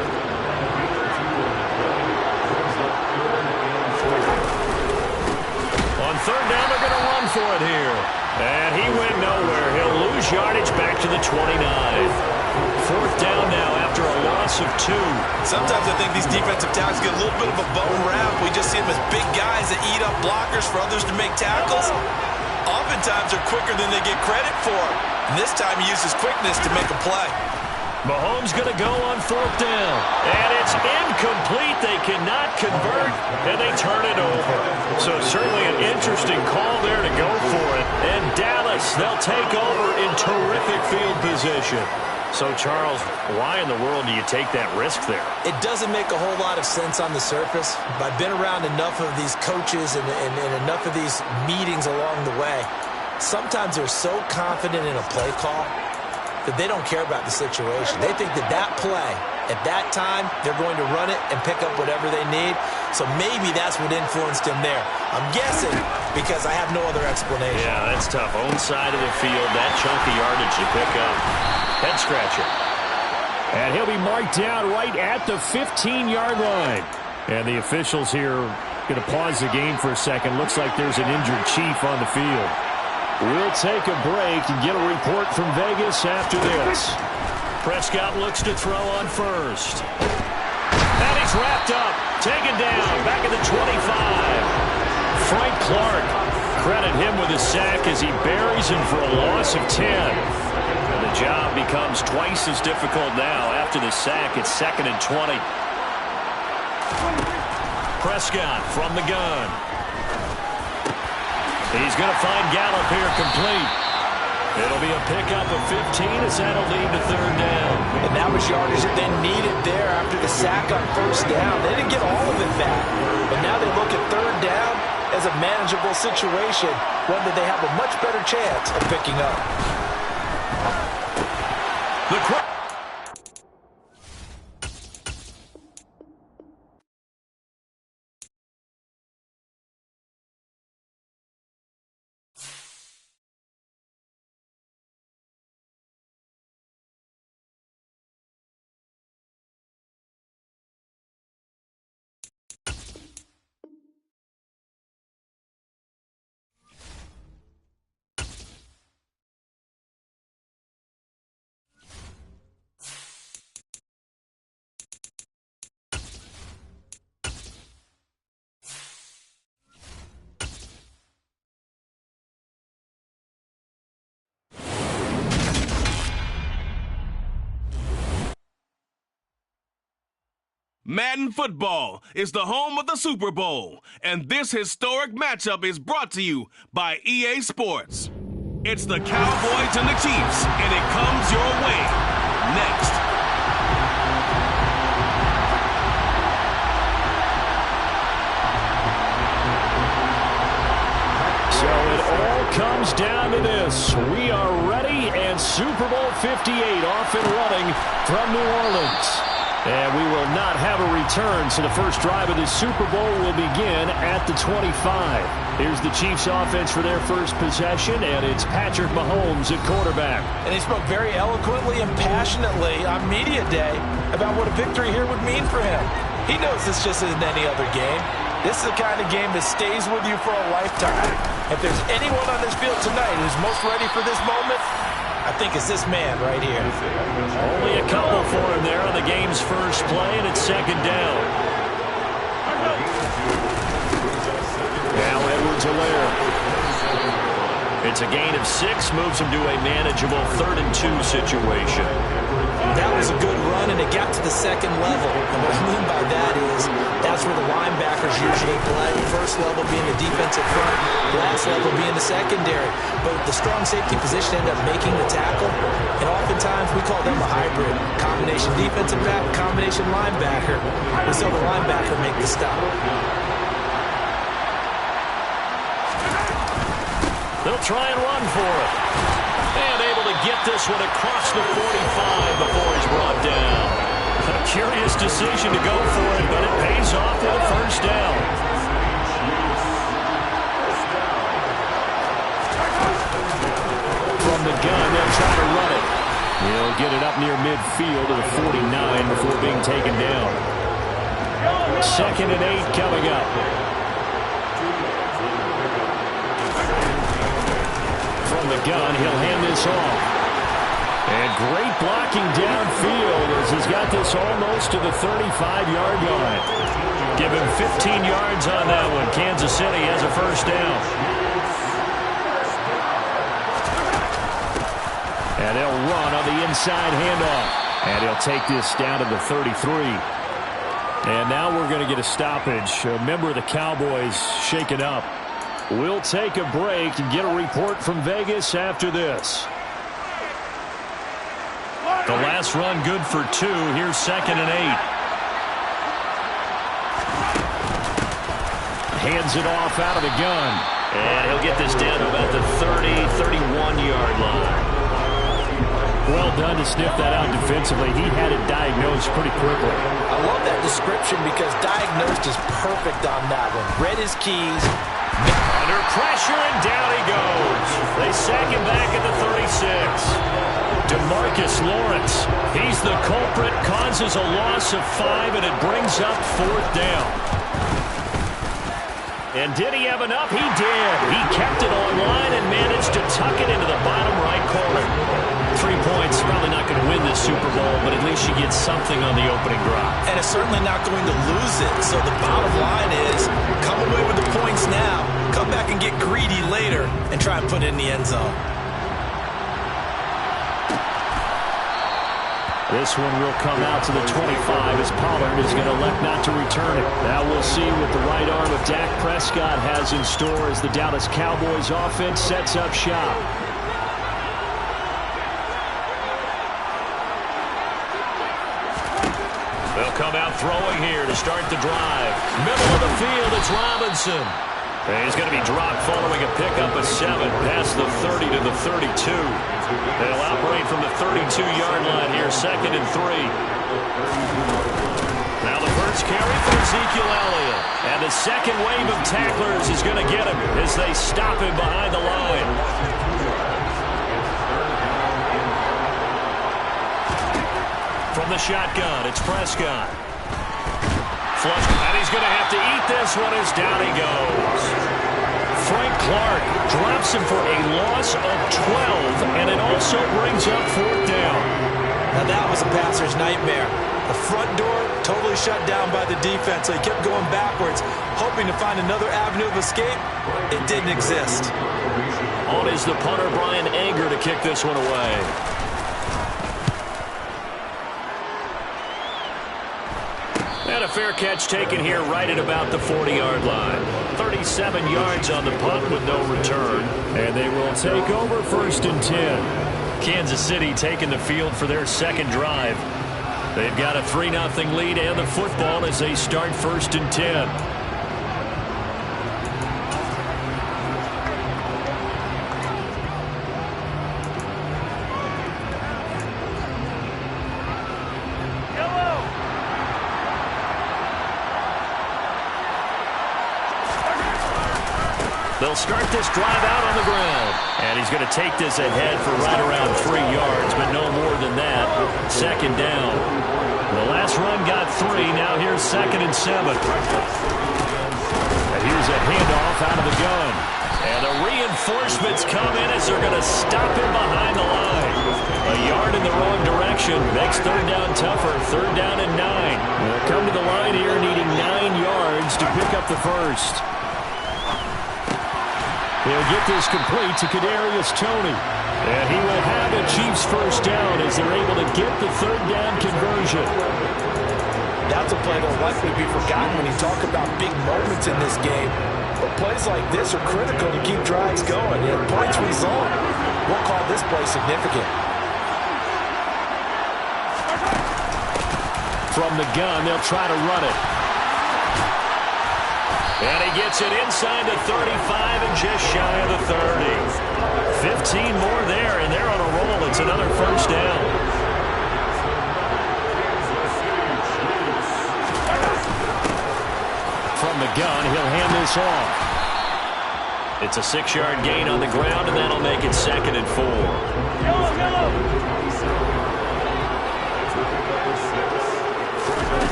On third down, they're going to run for it here. And he went nowhere. He'll lose yardage back to the 29. Fourth down now after a loss of 2. Sometimes I think these defensive tackles get a little bit of a bum rap. We just see them as big guys that eat up blockers for others to make tackles. Oftentimes they're quicker than they get credit for. And this time he uses quickness to make a play. Mahomes going to go on fourth down. And it's incomplete. They cannot convert, and they turn it over. So certainly an interesting call there to go for it. And Dallas, they'll take over in terrific field position. So, Charles, why in the world do you take that risk there? It doesn't make a whole lot of sense on the surface. But I've been around enough of these coaches and enough of these meetings along the way. Sometimes they're so confident in a play call that they don't care about the situation. They think that that play, at that time, they're going to run it and pick up whatever they need. So maybe that's what influenced him there. I'm guessing because I have no other explanation. Yeah, that's tough. Own side of the field, that chunk of yardage to pick up. Head scratcher. And he'll be marked down right at the 15-yard line. And the officials here going to pause the game for a second. Looks like there's an injured Chief on the field. We'll take a break and get a report from Vegas after this. Prescott looks to throw on first. And he's wrapped up. Taken down. Back at the 25. Frank Clark. Credit him with a sack as he buries him for a loss of 10. And the job becomes twice as difficult now after the sack. It's 2nd and 20. Prescott from the gun. He's going to find Gallup here complete. It'll be a pickup of 15 as that'll lead to third down. And that was yardage that they needed there after the sack on first down. They didn't get all of it back. But now they look at third down as a manageable situation, one that they have a much better chance of picking up. Madden football is the home of the Super Bowl, and this historic matchup is brought to you by EA Sports. It's the Cowboys and the Chiefs, and it comes your way next. So it all comes down to this. We are ready, and Super Bowl 58 off and running from New Orleans. And we will not have a return, so the first drive of the Super Bowl will begin at the 25. Here's the Chiefs offense for their first possession, and it's Patrick Mahomes at quarterback. And he spoke very eloquently and passionately on media day about what a victory here would mean for him. He knows this just isn't any other game. This is the kind of game that stays with you for a lifetime. If there's anyone on this field tonight who's most ready for this moment, I think it's this man right here. Only a couple for him there on the game's first play, and it's second down. Now Edwards-Helaire. It's a gain of 6, moves him to a manageable 3rd and 2 situation. That was a good run, and it got to the second level. And what I mean by that is that's where the linebackers usually play. First level being the defensive front, last level being the secondary. But the strong safety position ended up making the tackle, and oftentimes we call them a hybrid. Combination defensive back, combination linebacker. We saw the linebacker make the stop. They'll try and run for it. And able to get this one across the 45 before he's brought down. A curious decision to go for it, but it pays off with a first down. From the gun, they'll try to run it. He'll get it up near midfield to the 49 before being taken down. 2nd and 8 coming up. From the gun, he'll hand this off. And great blocking downfield as he's got this almost to the 35-yard line. Give him 15 yards on that one. Kansas City has a first down. And they'll run on the inside handoff. And he'll take this down to the 33. And now we're going to get a stoppage. A member of the Cowboys shaken up. We'll take a break and get a report from Vegas after this. The last run good for 2. Here's 2nd and 8. Hands it off out of the gun. And he'll get this down to about the 30, 31-yard line. Well done to sniff that out defensively. He had it diagnosed pretty quickly. I love that description because diagnosed is perfect on that one. Read his keys. Under pressure, and down he goes. They sack him back at the 36. DeMarcus Lawrence, he's the culprit, causes a loss of 5, and it brings up 4th down. And did he have enough? He did. He kept it online and managed to tuck it into the bottom right corner. 3 points, probably not going to win this Super Bowl, but at least you get something on the opening drive. And it's certainly not going to lose it. So the bottom line is, come away with the points now, come back and get greedy later, and try and put it in the end zone. This one will come out to the 25 as Pollard is going to elect not to return it. Now we'll see what the right arm of Dak Prescott has in store as the Dallas Cowboys offense sets up shop. They'll come out throwing here to start the drive. Middle of the field, it's Robinson. And he's going to be dropped following a pickup of 7 past the 30 to the 32. They'll operate from the 32-yard line here, 2nd and 3. Now the first carry for Ezekiel Elliott. And the second wave of tacklers is going to get him as they stop him behind the line. From the shotgun, it's Prescott. Flush, and he's going to have to eat this one as down he goes. Frank Clark drops him for a loss of 12, and it also brings up 4th down. Now that was a passer's nightmare. The front door totally shut down by the defense, so he kept going backwards, hoping to find another avenue of escape. It didn't exist. On is the punter, Brian Anger, to kick this one away. And fair catch taken here right at about the 40-yard line. 37 yards on the punt with no return. And they will take over 1st and 10. Kansas City taking the field for their second drive. They've got a 3-0 lead and the football as they start 1st and 10. They'll start this drive out on the ground. And he's going to take this ahead for right around 3 yards, but no more than that. 2nd down. The last run got 3. Now here's 2nd and 7. And here's a handoff out of the gun. And the reinforcements come in as they're going to stop him behind the line. A yard in the wrong direction makes 3rd down tougher. 3rd down and 9. They'll come to the line here needing 9 yards to pick up the first. They'll get this complete to Kadarius Toney. And he will have a Chiefs first down as they're able to get the 3rd down conversion. That's a play that will likely be forgotten when you talk about big moments in this game. But plays like this are critical to keep drives going. And points result, we'll call this play significant. From the gun, they'll try to run it. And he gets it inside the 35 and just shy of the 30. 15 more there, and they're on a roll. It's another first down. From the gun, he'll hand this off. It's a 6-yard gain on the ground, and that'll make it 2nd and 4.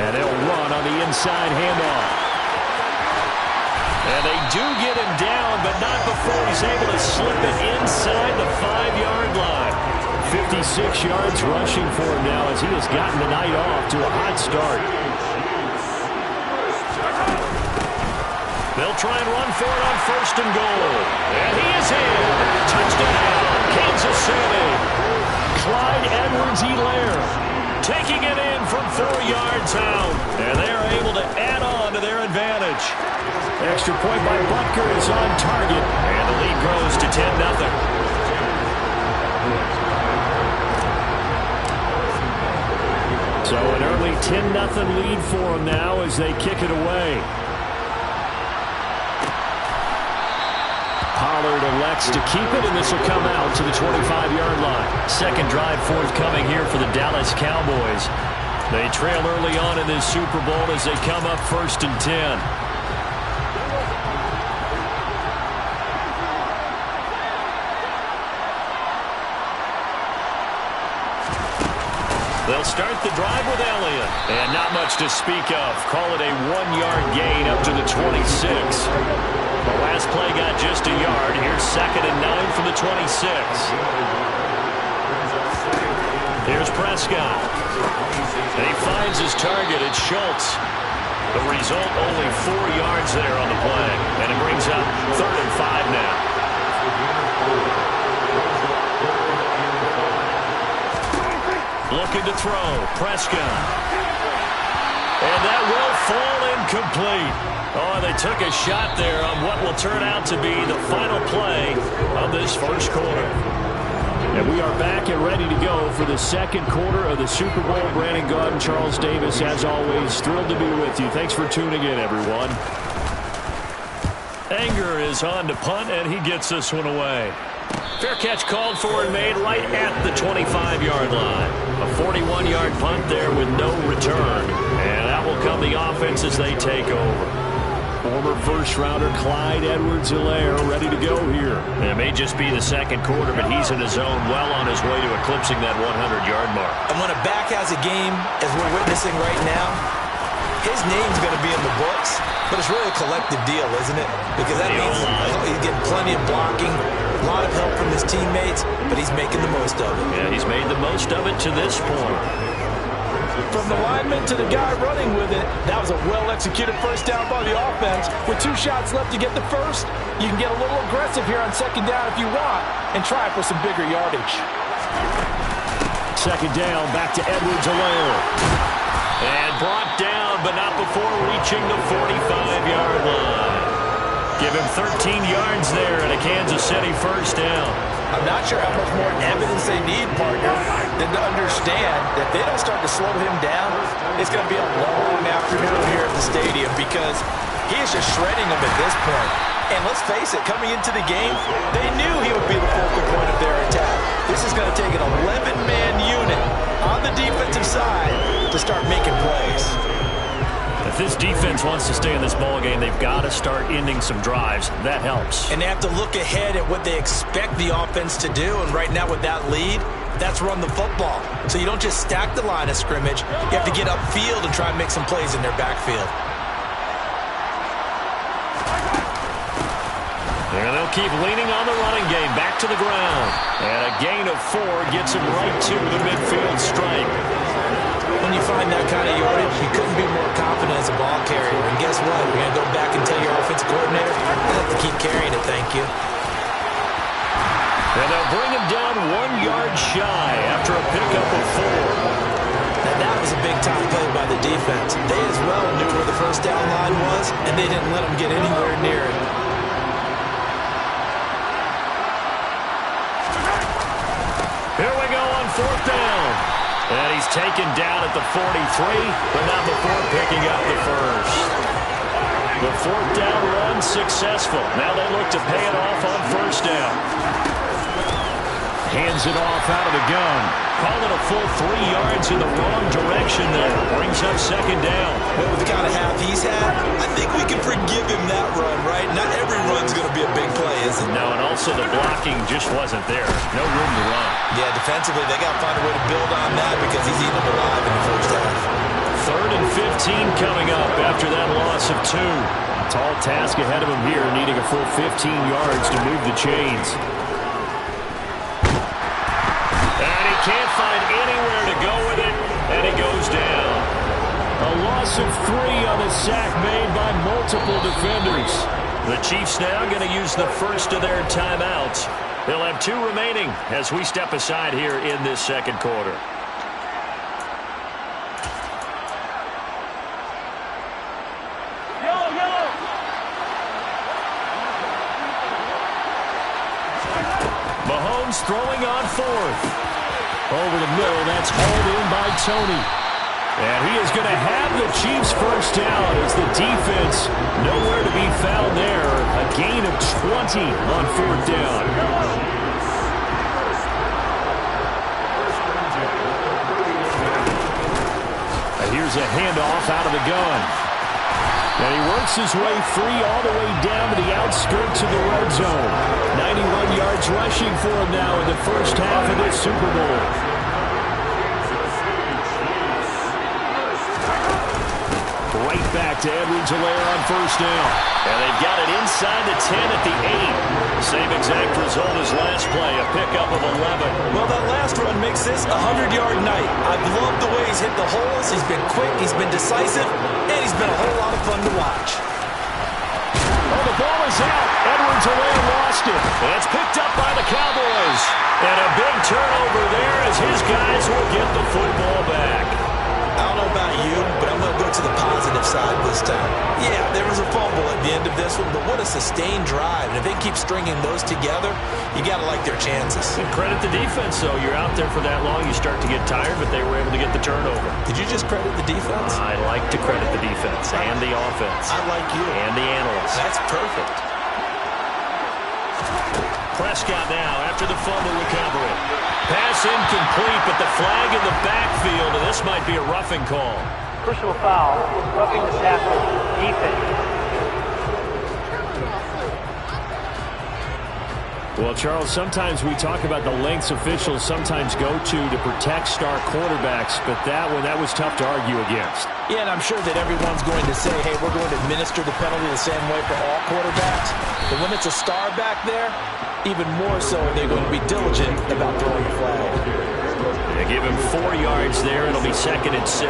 And they'll run on the inside handoff. And they do get him down, but not before he's able to slip it inside the 5-yard line. 56 yards rushing for him now as he has gotten the night off to a hot start. They'll try and run for it on 1st and goal. And he is in. Touchdown, Kansas City. Clyde Edwards-Helaire taking it in from 4 yards out. And they are able to add on to their advantage. Extra point by Butker is on target. And the lead grows to 10-0. So an early 10-0 lead for them now as they kick it away. Pollard elects to keep it, and this will come out to the 25-yard line. Second drive forthcoming here for the Dallas Cowboys. They trail early on in this Super Bowl as they come up 1st and 10. They'll start the drive with Elliott. And not much to speak of. Call it a 1-yard gain up to the 26. The last play got just a yard. Here's 2nd and 9 from the 26. Here's Prescott. And he finds his target. It's Schultz. The result, only 4 yards there on the play. And it brings up 3rd and 5 now. Looking to throw. Prescott. And that will fall incomplete. Oh, they took a shot there on what will turn out to be the final play of this first quarter. And we are back and ready to go for the second quarter of the Super Bowl. Brandon Gaudin, Charles Davis, as always, thrilled to be with you. Thanks for tuning in, everyone. Anger is on to punt, and he gets this one away. Fair catch called for and made right at the 25-yard line. A 41-yard punt there with no return. And that will come the offense as they take over. Former first-rounder Clyde Edwards-Helaire ready to go here. It may just be the second quarter, but he's in his zone, well on his way to eclipsing that 100-yard mark. And when a back has a game, as we're witnessing right now, his name's going to be in the books, but it's really a collective deal, isn't it? Because that means he's getting plenty of blocking, a lot of help from his teammates, but he's making the most of it. Yeah, he's made the most of it to this point. From the lineman to the guy running with it, that was a well-executed first down by the offense. With 2 shots left to get the first, you can get a little aggressive here on second down if you want and try for some bigger yardage. Second down, back to Edwards-Helaire. And brought down, but not before reaching the 45-yard line. Give him 13 yards there and a Kansas City first down. I'm not sure how much more evidence they need, partner, than to understand that if they don't start to slow him down, it's going to be a long afternoon here at the stadium because he is just shredding them at this point. And let's face it, coming into the game, they knew he would be the focal point of their attack. This is going to take an 11-man unit on the defensive side to start making plays. If this defense wants to stay in this ballgame, they've got to start ending some drives. That helps. And they have to look ahead at what they expect the offense to do. And right now with that lead, that's run the football. So you don't just stack the line of scrimmage. You have to get upfield and try and make some plays in their backfield. And they'll keep leaning on the running game. Back to the ground. And a gain of 4 gets him right to the midfield stripe. When you find that kind of yardage, you couldn't be more confident as a ball carrier. And guess what? You're going to go back and tell your offensive coordinator, you have to keep carrying it, thank you. And they'll bring him down 1 yard shy after a pickup of 4. Now that was a big-time play by the defense. They as well knew where the first down line was, and they didn't let them get anywhere near it. Here we go on 4th down. And he's taken down at the 43, but not before picking up the first. The 4th down run successful. Now they look to pay it off on 1st down. Hands it off out of the gun. Call it a full 3 yards in the wrong direction there. Brings up 2nd down. Well, with the kind of half he's had, I think we can forgive him that run, right? Not every run's going to be a big play, is it? No, and also the blocking just wasn't there. No room to run. Yeah, defensively, they got to find a way to build on that because he's eating them alive in the first half. 3rd and 15 coming up after that loss of 2. Tall task ahead of him here, needing a full 15 yards to move the chains. And he can't find anywhere to go with it, and he goes down. A loss of 3 on the sack made by multiple defenders. The Chiefs now going to use the first of their timeouts. They'll have 2 remaining as we step aside here in this 2nd quarter. Mahomes throwing on 4th. Over the middle, that's hauled in by Tony. And he is going to have the Chiefs first down as the defense nowhere to be found there. A gain of 20 on 4th down. And here's a handoff out of the gun. And he works his way free all the way down to the outskirts of the red zone. 91 yards rushing for him now in the first half of this Super Bowl. Right back to Edwards-Helaire on 1st down. And they've got it inside the 10 at the 8. Same exact result as last play, a pickup of 11. Well, that last run makes this a 100-yard night. I've loved the way he's hit the holes. He's been quick, he's been decisive, and he's been a whole lot of fun to watch. Oh, the ball is out. Edwards-Helaire lost it. And it's picked up by the Cowboys. And a big turnover there as his guys will get the football back. I don't know about you, but I'm going to go to the positive side this time. Yeah, there was a fumble at the end of this one, but what a sustained drive. And if they keep stringing those together, you got to like their chances. And credit the defense, though. You're out there for that long, you start to get tired, but they were able to get the turnover. Did you just credit the defense? I like to credit the defense and the offense. I like you. And the analysts. That's perfect. Prescott now after the fumble recovery. Pass incomplete, but the flag in the backfield, and this might be a roughing call. Personal foul, roughing the tackle, defense. Well, Charles, sometimes we talk about the lengths officials sometimes go to protect star quarterbacks, but that was tough to argue against. Yeah, and I'm sure that everyone's going to say, hey, we're going to administer the penalty the same way for all quarterbacks. But when it's a star back there, even more so they're going to be diligent about throwing the flag. They give him 4 yards there. It'll be 2nd and 6.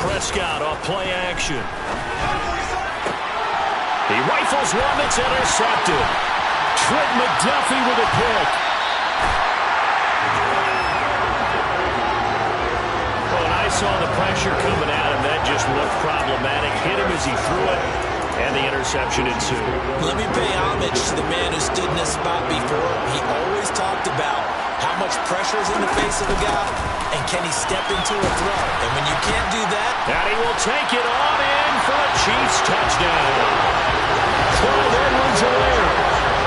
Prescott off play action. He rifles one that's intercepted. Trent McDuffie with a pick. saw the pressure coming at him. That just looked problematic. Hit him as he threw it, and the interception ensued. Let me pay homage to the man who stood in this spot before. He always talked about how much pressure is in the face of a guy, and can he step into a throw? And when you can't do that... And he will take it on in for a Chiefs touchdown. Clyde Edwards-Helaire,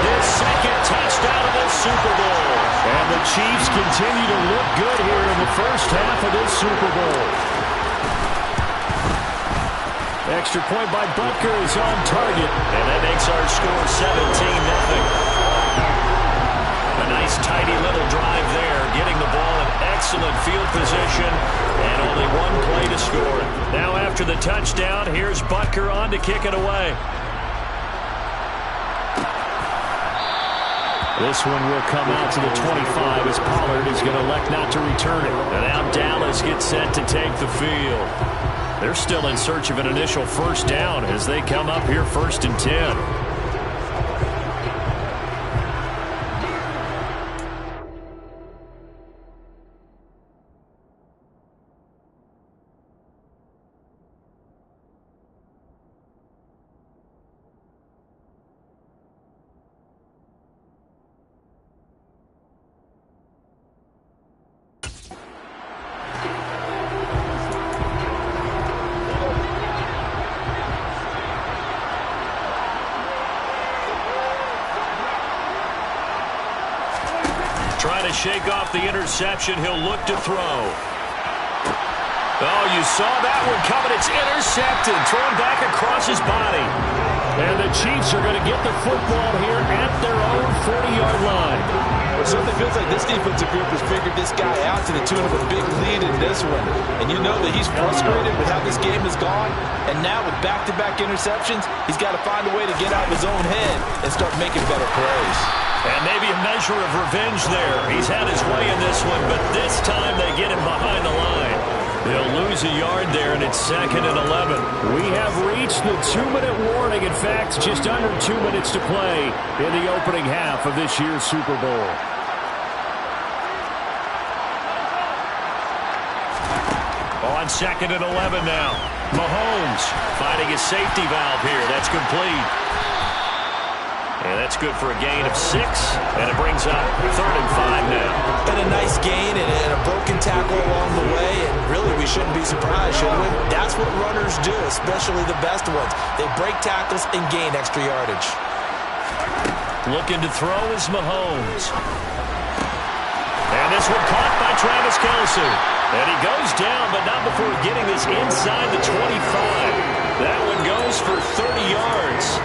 his second touchdown of the Super Bowl. And the Chiefs continue to look good here in the first half of this Super Bowl. Extra point by Butker is on target. And that makes our score 17-0. A nice tidy little drive there, getting the ball in excellent field position, and only one play to score. Now after the touchdown, here's Butker on to kick it away. This one will come out to the 25 as Pollard is going to elect not to return it. And now Dallas gets set to take the field. They're still in search of an initial first down as they come up here 1st and 10. Trying to shake off the interception. He'll look to throw. Oh, you saw that one coming. It's intercepted. Thrown back across his body. And the Chiefs are going to get the football here at their own 40-yard line. It certainly feels like this defensive group has figured this guy out to the tune of a big lead in this one. And you know that he's frustrated with how this game has gone. And now with back-to-back interceptions, he's got to find a way to get out of his own head and start making better plays. And maybe a measure of revenge there. He's had his way in this one, but this time they get him behind the line. They'll lose a yard there, and it's 2nd and 11. We have reached the 2-minute warning. In fact, just under 2 minutes to play in the opening half of this year's Super Bowl. On 2nd and 11 now. Mahomes finding his safety valve here. That's complete. And that's good for a gain of 6. And it brings up 3rd and 5 now. And a nice gain and a broken tackle along the way. And really, we shouldn't be surprised, should we? That's what runners do, especially the best ones. They break tackles and gain extra yardage. Looking to throw is Mahomes. And this one caught by Travis Kelce. And he goes down, but not before getting this inside the 25. That one goes for 30 yards.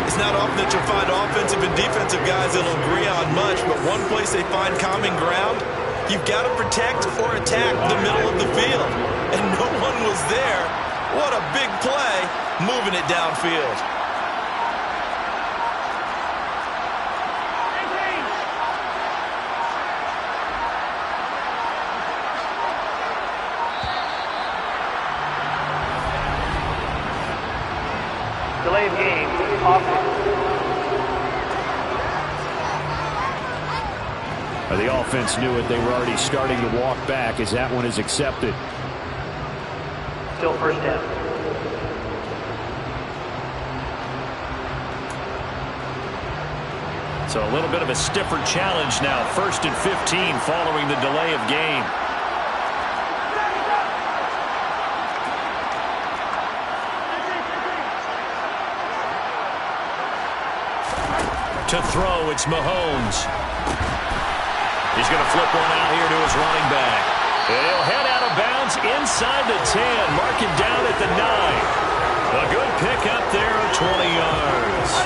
It's not often that you'll find offensive and defensive guys that'll agree on much, but one place they find common ground, you've got to protect or attack the middle of the field. And no one was there. What a big play, moving it downfield. Delay of game, offense. The offense knew it. They were already starting to walk back as that one is accepted. Still first down. So a little bit of a stiffer challenge now. 1st and 15 following the delay of game. To throw, it's Mahomes. He's going to flip one out here to his running back. And he'll head out of bounds inside the 10, marking down at the 9. A good pickup there of 20 yards.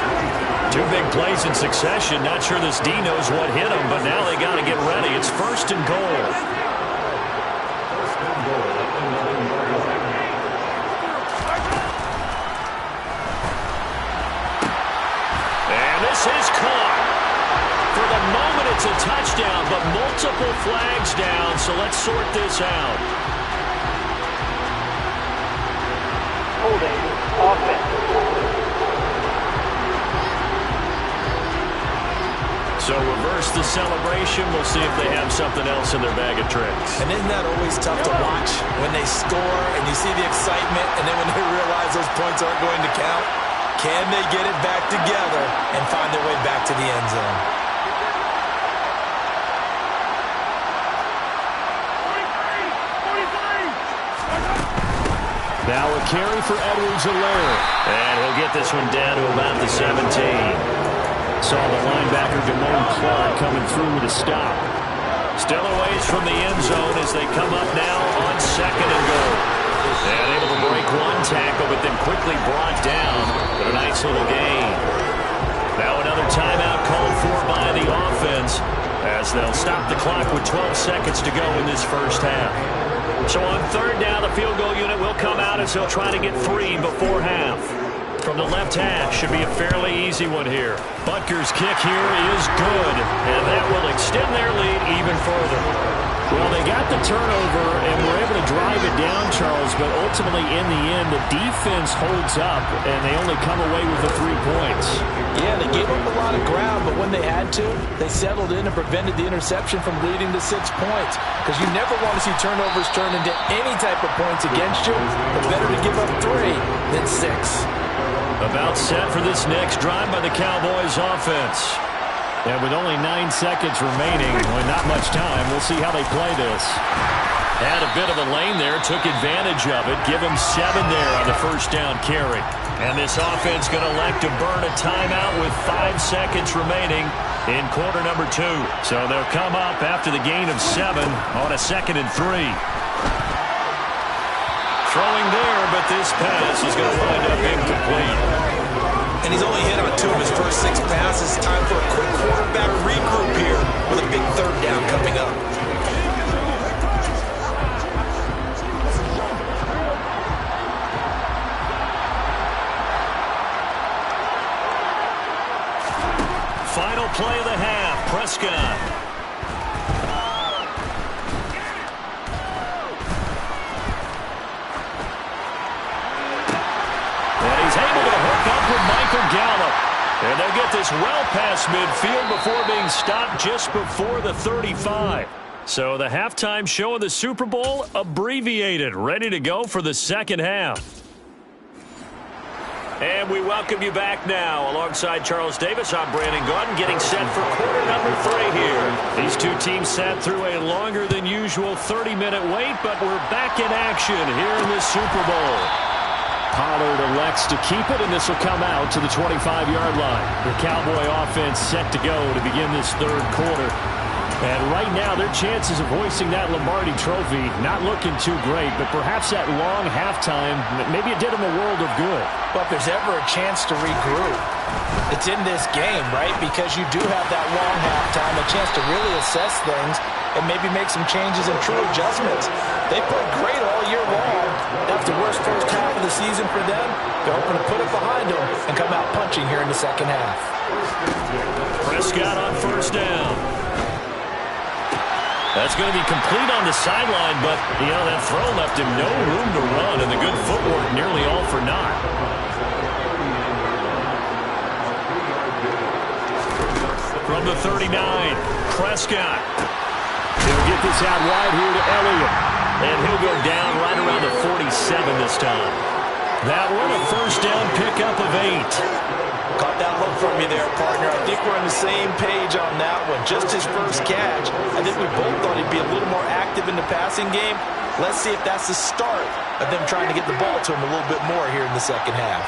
2 big plays in succession. Not sure this D knows what hit him, but now they got to get ready. It's 1st and goal. This is caught. For the moment, it's a touchdown, but multiple flags down, so let's sort this out. Holding, offense. So reverse the celebration. We'll see if they have something else in their bag of tricks. And isn't that always tough to watch when they score and you see the excitement, and then when they realize those points aren't going to count? Can they get it back together and find their way back to the end zone? Now a carry for Edwards-Helaire. And he'll get this one down to about the 17. Saw the linebacker Damone Clark coming through with a stop. Still a ways from the end zone as they come up now on 2nd and goal. And able to break one tackle, but then quickly brought down with a nice little gain. Now another timeout called for by the offense as they'll stop the clock with 12 seconds to go in this first half. So on 3rd down, the field goal unit will come out as they'll try to get 3 before half. From the left hash, should be a fairly easy one here. Butker's kick here is good, and that will extend their lead even further. Well, they got the turnover and were able to drive it down, Charles, but ultimately in the end, the defense holds up, and they only come away with the 3 points. Yeah, they gave up a lot of ground, but when they had to, they settled in and prevented the interception from leading to 6 points. Because you never want to see turnovers turn into any type of points against you, but better to give up 3 than 6. About set for this next drive by the Cowboys offense. And with only 9 seconds remaining, with not much time, we'll see how they play this. Had a bit of a lane there, took advantage of it. Give him 7 there on the first down carry. And this offense going to elect to burn a timeout with 5 seconds remaining in quarter number 2. So they'll come up after the gain of 7 on a 2nd and 3. Throwing there, but this pass is going to wind up incomplete. And he's only hit on 2 of his first 6 passes. Time for a quick quarterback regroup here with a big 3rd down coming up. Final play of the half, Prescott. And he's able to hook up with Michael Gallup. And they'll get this well past midfield before being stopped just before the 35. So the halftime show of the Super Bowl abbreviated, ready to go for the second half. And we welcome you back now. Alongside Charles Davis, I'm Brandon Gaudin, getting set for quarter number 3 here. These two teams sat through a longer than usual 30-minute wait, but we're back in action here in the Super Bowl. Pollard elects to keep it, and this will come out to the 25-yard line. The Cowboy offense set to go to begin this 3rd quarter. And right now, their chances of hoisting that Lombardi trophy not looking too great, but perhaps that long halftime, maybe it did them a world of good. But if there's ever a chance to regroup, it's in this game, right? Because you do have that long halftime, a chance to really assess things and maybe make some changes and true adjustments. They played great all year long. That's the worst first half of the season for them. They're hoping to put it behind them and come out punching here in the second half. Prescott on 1st down. That's going to be complete on the sideline, but, you know, that throw left him no room to run, and the good footwork nearly all for naught. From the 39, Prescott. He'll get this out wide here to Elliott. And he'll go down right around the 47 this time. That one a 1st down pickup of 8. Caught that look from you there, partner. I think we're on the same page on that one. Just his first catch. I think we both thought he'd be a little more active in the passing game. Let's see if that's the start of them trying to get the ball to him a little bit more here in the second half.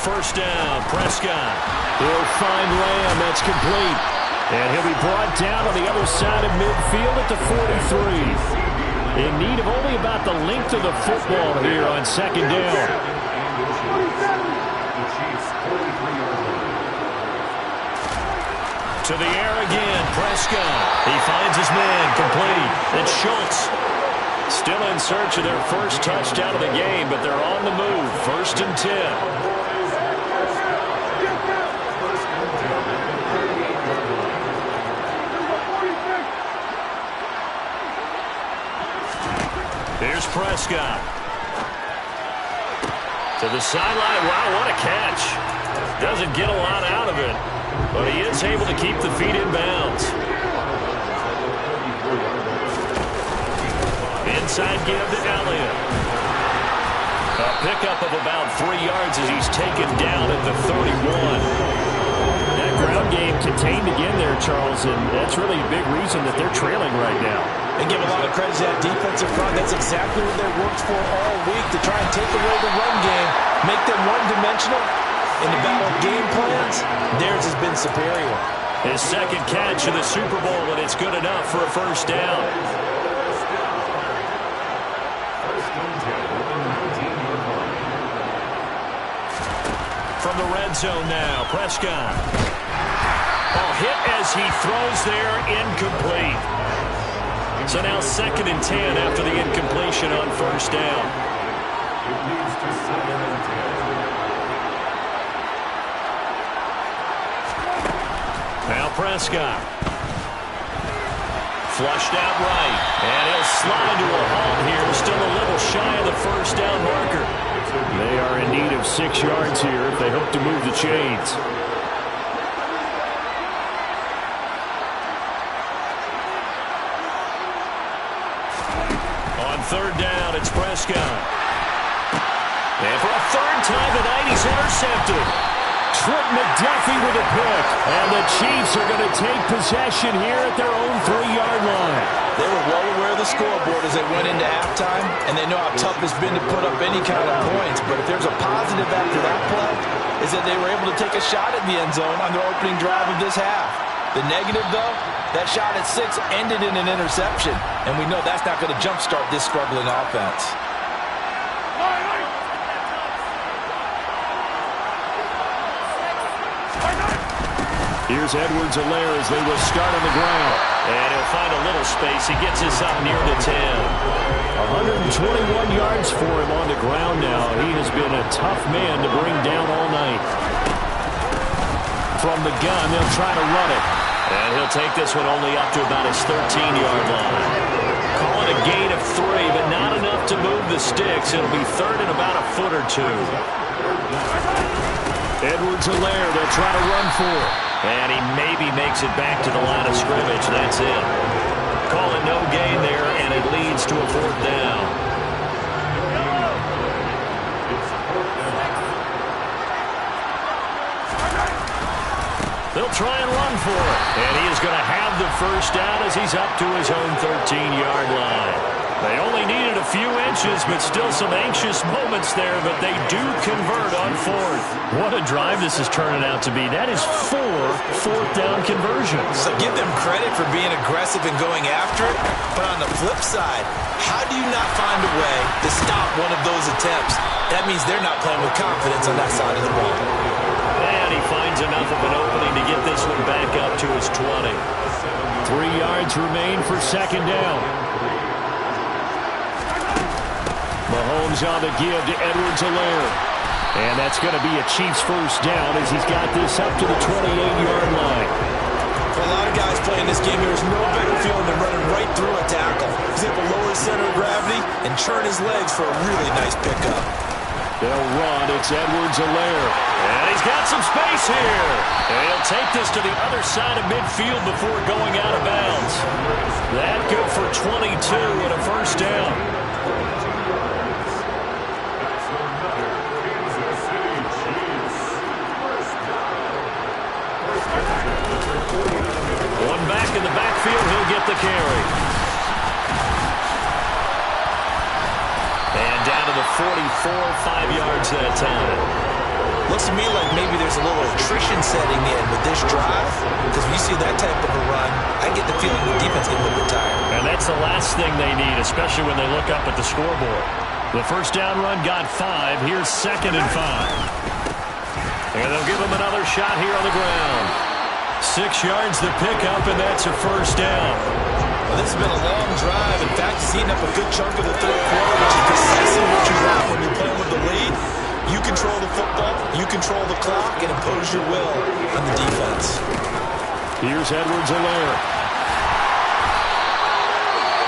First down, Prescott. He'll find Lamb. That's complete. And he'll be brought down on the other side of midfield at the 43. In need of only about the length of the football here on 2nd down. To the air again, Prescott. He finds his man, complete. It's Schultz. Still in search of their first touchdown of the game, but they're on the move. 1st and 10. Here's Prescott. To the sideline. Wow, what a catch. Doesn't get a lot out of it, but he is able to keep the feet in bounds. Inside give to Elliott. A pickup of about 3 yards as he's taken down at the 31. That ground game contained again there, Charles, and that's really a big reason that they're trailing right now. And give a lot of credit to that defensive front. That's exactly what they worked for all week, to try and take away the run game, make them one-dimensional. In the battle of game plans, theirs has been superior. His second catch in the Super Bowl, and it's good enough for a first down. From the red zone now, Prescott. Oh, hit as he throws there, incomplete. So now 2nd and 10 after the incompletion on first down. Now Prescott. Flushed out right. And he'll slide to a halt here. Still a little shy of the first down marker. They are in need of 6 yards here if they hope to move the chains. On 3rd down, it's Prescott. And for a 3rd time tonight, he's intercepted. Trent McDuffie with a pick. And the Chiefs are going to take possession here at their own 3-yard line. They were well aware of the scoreboard as they went into halftime, and they know how tough it's been to put up any kind of points. But if there's a positive after that play, is that they were able to take a shot at the end zone on their opening drive of this half. The negative, though, that shot at 6 ended in an interception, and we know that's not going to jumpstart this struggling offense. Here's Edwards-Helaire as they will start on the ground. And he'll find a little space. He gets us up near the 10. 121 yards for him on the ground now. He has been a tough man to bring down all night. From the gun, they'll try to run it. And he'll take this one only up to about his 13-yard line. Calling a gain of 3, but not enough to move the sticks. It'll be 3rd and about a foot or 2. Edwards-Helaire, they'll try to run for it. And he maybe makes it back to the line of scrimmage. That's it. Call it no gain there, and it leads to a 4th down. They'll try and run for it. And he is going to have the first down as he's up to his own 13-yard line. They only needed a few inches, but still some anxious moments there, but they do convert on 4th. What a drive this is turning out to be. That is 4 fourth-down conversions. So give them credit for being aggressive and going after it, but on the flip side, how do you not find a way to stop one of those attempts? That means they're not playing with confidence on that side of the ball. And he finds enough of an opening to get this one back up to his 20. 3 yards remain for 2nd down. Mahomes on the give to Edwards-Helaire. And that's going to be a Chiefs first down as he's got this up to the 28-yard line. For a lot of guys playing this game, there's no better feeling than running right through a tackle. He's able to lower his center of gravity and churn his legs for a really nice pickup. They'll run. It's Edwards-Helaire. And he's got some space here. And he'll take this to the other side of midfield before going out of bounds. That good for 22 and a first down. One back in the backfield, he'll get the carry. And down to the 44, 5 yards that time. Looks to me like maybe there's a little attrition setting in with this drive, because when you see that type of a run, I get the feeling the defense get a little bit tired. And that's the last thing they need, especially when they look up at the scoreboard. The first down run got 5. Here's 2nd and 5. And they'll give him another shot here on the ground. 6 yards the pickup, and that's a first down. Well, this has been a long drive. In fact, he's eaten up a good chunk of the 3rd quarter, which is precisely what you want when you're playing with the lead. You control the football, you control the clock, and impose your will on the defense. Here's Edwards-Helaire.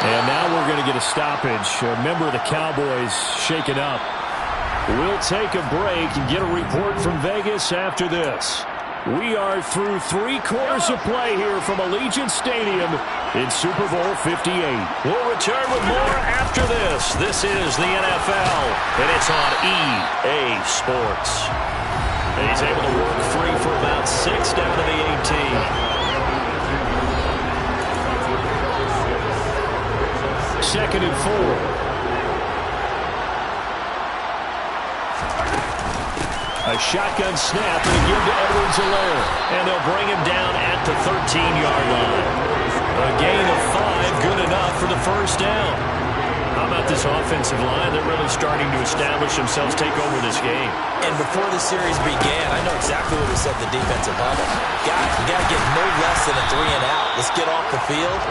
And now we're going to get a stoppage. A member of the Cowboys shaken up. We'll take a break and get a report from Vegas after this. We are through 3 quarters of play here from Allegiant Stadium in Super Bowl 58. We'll return with more after this. This is the NFL, and it's on EA Sports. And he's able to work free for about 6 down to the 18. Second and 4. A shotgun snap and a give to Edwards-Helaire. And they'll bring him down at the 13-yard line. A gain of 5, good enough for the first down. How about this offensive line? They're really starting to establish themselves, take over this game. And before the series began, I know exactly what we said in the defensive huddle. Guys, you got to get no less than a 3 and out. Let's get off the field.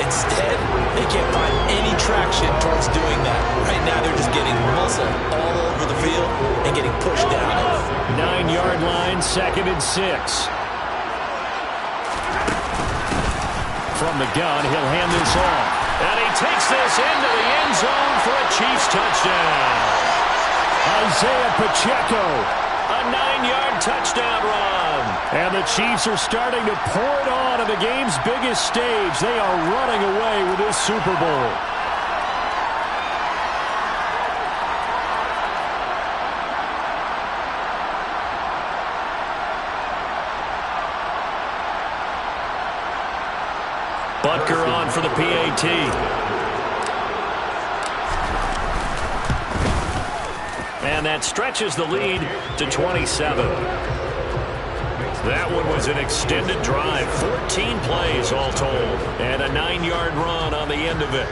Instead, they can't find any traction towards doing that. Right now, they're just getting muscle all over the field and getting pushed down. 9-yard line, second and 6. From the gun, he'll hand this off. And he takes this into the end zone for a Chiefs touchdown. Isaiah Pacheco. A 9-yard touchdown run. And the Chiefs are starting to pour it on the game's biggest stage. They are running away with this Super Bowl. Butker on for the PAT. And that stretches the lead to 27. That one was an extended drive. 14 plays all told. And a 9-yard run on the end of it.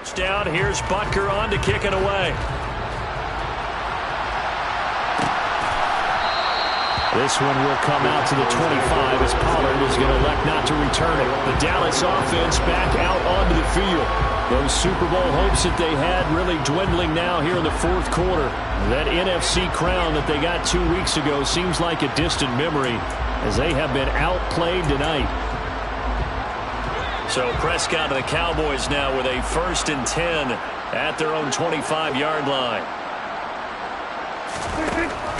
Touchdown. Here's Butker on to kick it away. This one will come out to the 25 as Pollard is going to elect not to return it. The Dallas offense back out onto the field. Those Super Bowl hopes that they had really dwindling now here in the fourth quarter. That NFC crown that they got 2 weeks ago seems like a distant memory as they have been outplayed tonight. So Prescott and the Cowboys now with a 1st and 10 at their own 25-yard line.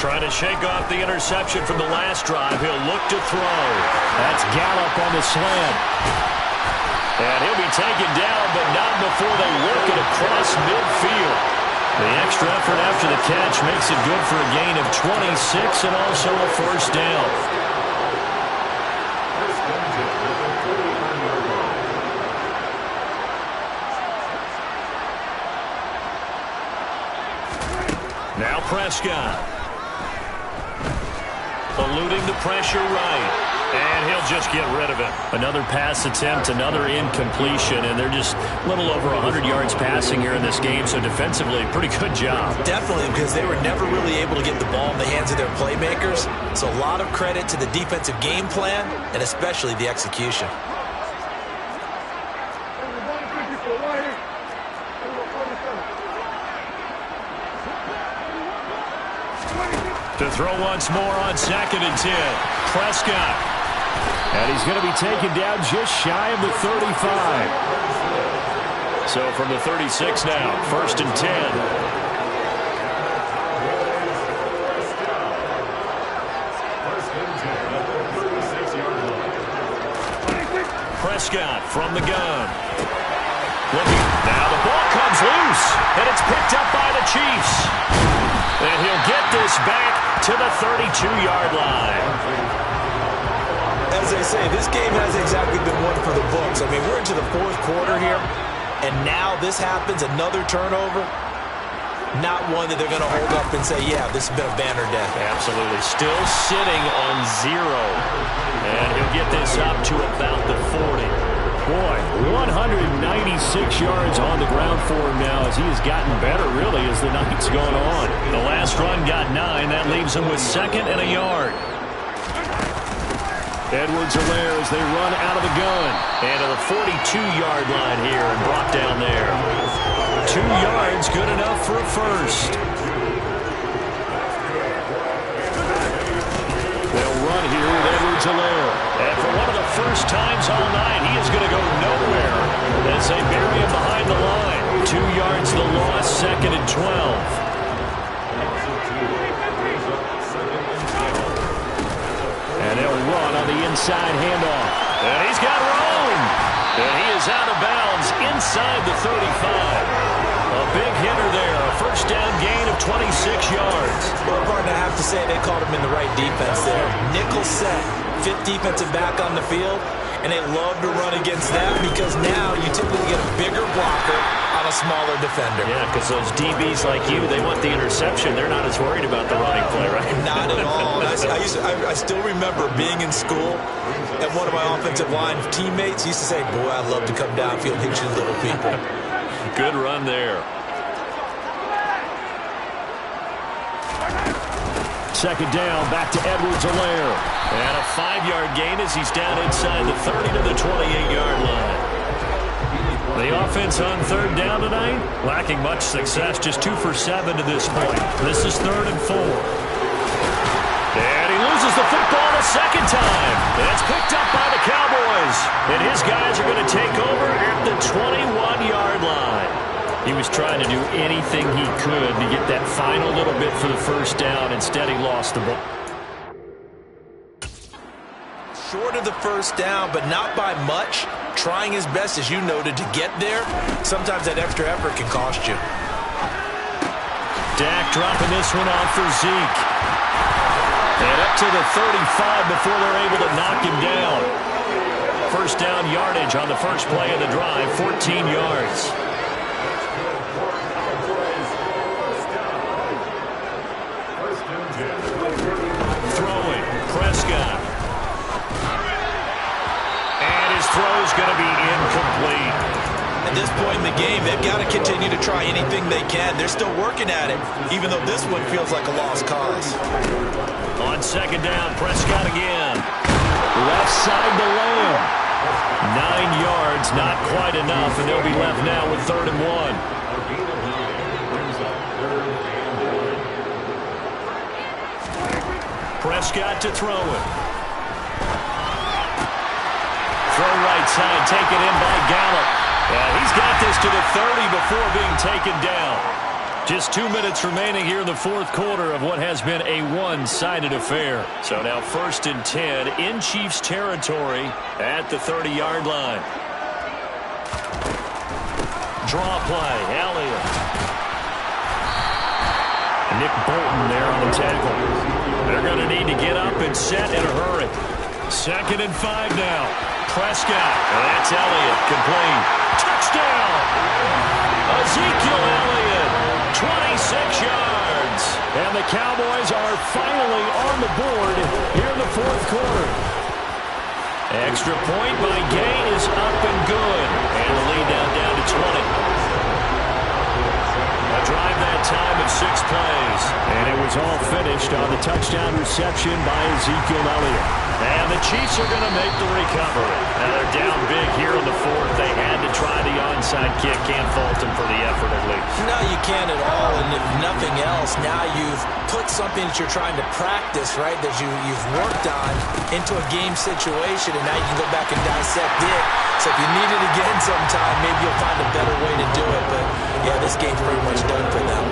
Trying to shake off the interception from the last drive. He'll look to throw. That's Gallup on the slant. And he'll be taken down, but not before they work it across midfield. The extra effort after the catch makes it good for a gain of 26 and also a first down. Now Prescott. Eluding the pressure right. And he'll just get rid of it. Another pass attempt, another incompletion, and they're just a little over 100 yards passing here in this game, so defensively, pretty good job. Definitely, because they were never really able to get the ball in the hands of their playmakers. So a lot of credit to the defensive game plan, and especially the execution. To throw once more on 2nd and 10. Prescott. And he's going to be taken down just shy of the 35. So from the 36 now, 1st and 10. Prescott from the gun. Looking. Now the ball comes loose, and it's picked up by the Chiefs. And he'll get this back to the 32-yard line. As they say, this game has exactly been one for the books. I mean, we're into the fourth quarter here, and now this happens, another turnover. Not one that they're going to hold up and say, yeah, this has been a banner day. Absolutely. Still sitting on 0. And he'll get this up to about the 40. Boy, 196 yards on the ground for him now as he has gotten better, really, as the night's gone on. The last run got 9. That leaves him with 2nd and a yard. Edwards-Helaire as they run out of the gun. And to the 42-yard line here and brought down there. 2 yards, good enough for a first. They'll run here with Edwards-Helaire. And for one of the first times all night. He is going to go nowhere as they bury him behind the line. 2 yards the loss, 2nd and 12. And he'll run on the inside handoff. And he's got room. And he is out of bounds inside the 35. A big hitter there. A first down gain of 26 yards. Well, partner, I have to say they called him in the right defense there. Nickel set, 5th defensive back on the field. And they love to run against that because now you typically get a bigger blocker on a smaller defender. Yeah, because those DBs like you, they want the interception. They're not as worried about the running play, right? Not at all. I still remember being in school, and one of my offensive line teammates used to say, boy, I'd love to come downfield and hit you little people. Good run there. 2nd down, back to Edwards-Helaire. And a 5-yard gain as he's down inside the 30 to the 28-yard line. The offense on 3rd down tonight, lacking much success, just 2 for 7 to this point. This is 3rd and 4. And he loses the football a second time. That's picked up by the Cowboys. And his guys are going to take over at the 21-yard line. He was trying to do anything he could to get that final little bit for the first down. Instead, he lost the ball. Short of the first down, but not by much. Trying his best, as you noted, to get there. Sometimes that extra effort can cost you. Dak dropping this one off for Zeke. And up to the 35 before they're able to knock him down. First down yardage on the first play of the drive, 14 yards. Throwing, Prescott. And his throw's going to be incomplete. At this point in the game, they've got to continue to try anything they can. They're still working at it, even though this one feels like a lost cause. On 2nd down, Prescott again. Left side to Lamb. 9 yards, not quite enough, and they'll be left now with 3rd and 1. Prescott to throw it. Throw right side, taken in by Gallup. He's got this to the 30 before being taken down. Just 2 minutes remaining here in the 4th quarter of what has been a one-sided affair. So now 1st and 10 in Chiefs territory at the 30-yard line. Draw play, Elliott. Nick Bolton there on the tackle. They're going to need to get up and set in a hurry. 2nd and 5 now. Prescott. That's Elliott. Complete. Touchdown. Ezekiel Elliott. 26 yards. And the Cowboys are finally on the board here in the 4th quarter. Extra point by Gay is up and good. And the lead down to 20. A drive that time of 6 plays. And it was all finished on the touchdown reception by Ezekiel Elliott. And the Chiefs are going to make the recovery. Now they're down big here in the 4th. They had to try the onside kick. Can't fault them for the effort at least. No, you can't at all. And if nothing else, now you've put something that you're trying to practice, right, that you've worked on into a game situation, and now you can go back and dissect it. So if you need it again sometime, maybe you'll find a better way to do it. But, yeah, this game's pretty much done for them.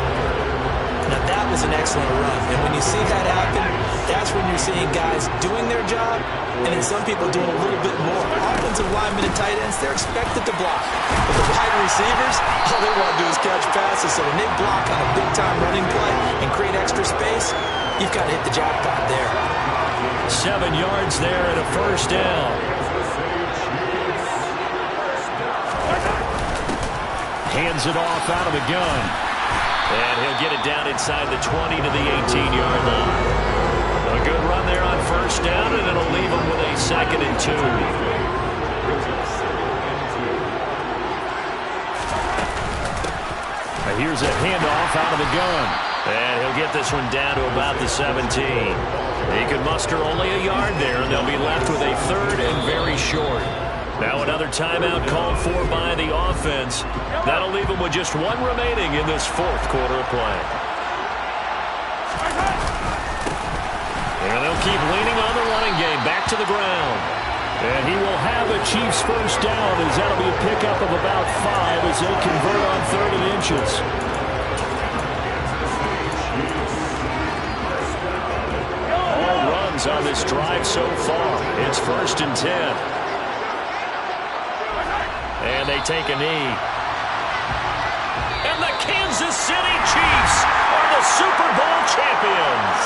Now, that was an excellent run. And when you see that happen, that's when you're seeing guys doing their job and then some people doing a little bit more. Offensive linemen and tight ends, they're expected to block. But the wide receivers, all they want to do is catch passes. So when they block on a big-time running play and create extra space, you've got to hit the jackpot there. 7 yards there and a first down. Hands it off out of the gun. And he'll get it down inside the 20 to the 18-yard line. A good run there on first down, and it'll leave him with a 2nd and 2. Here's a handoff out of the gun. And he'll get this one down to about the 17. He could muster only a yard there, and they'll be left with a 3rd and very short. Now another timeout called for by the offense. That'll leave them with just 1 remaining in this 4th quarter of play. And they'll keep leaning on the running game. Back to the ground. And he will have a Chiefs first down, as that'll be a pickup of about 5 as they convert on 3rd and inches. All runs on this drive so far. It's 1st and 10. And they take a knee. And the Kansas City Chiefs are the Super Bowl champions.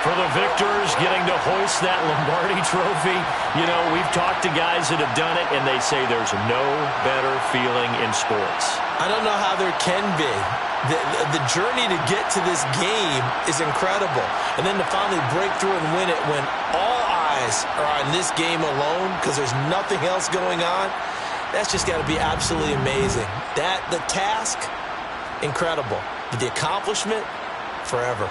For the victors, getting to hoist that Lombardi trophy, you know, we've talked to guys that have done it, and they say there's no better feeling in sports. I don't know how there can be. The journey to get to this game is incredible. And then to finally break through and win it when all eyes are on this game alone because there's nothing else going on, that's just got to be absolutely amazing. The task, incredible. But the accomplishment, forever.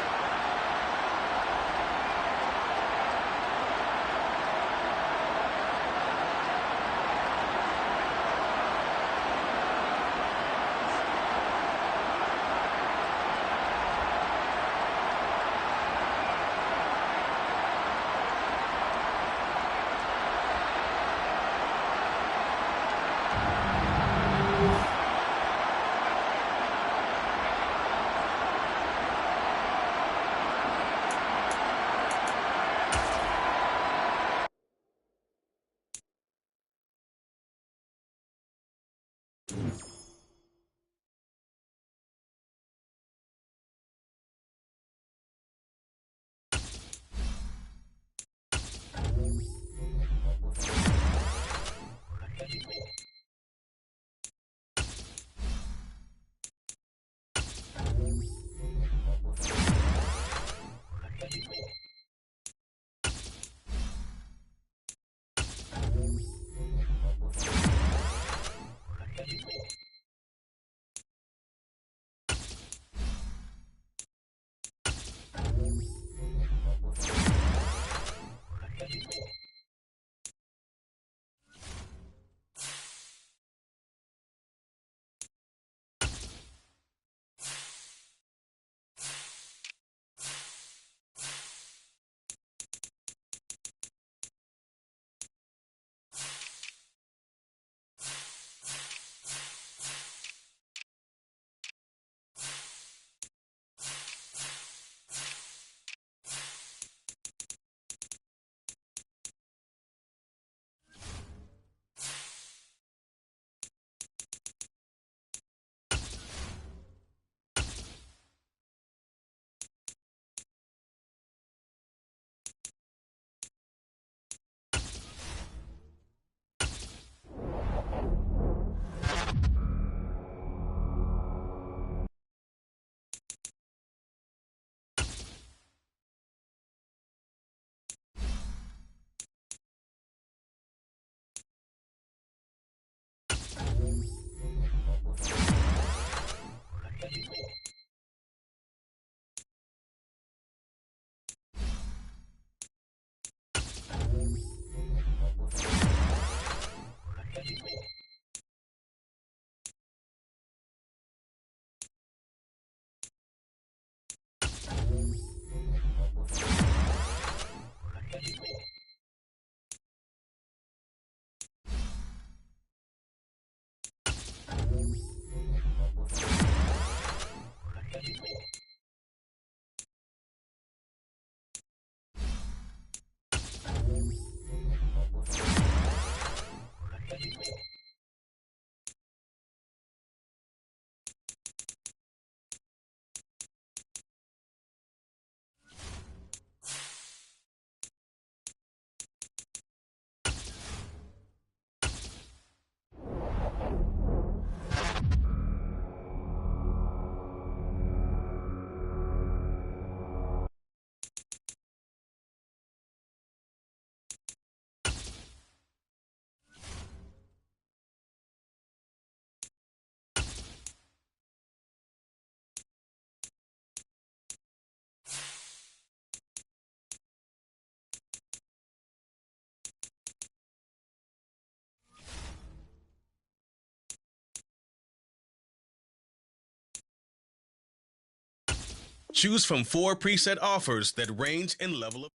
Choose from 4 preset offers that range in level of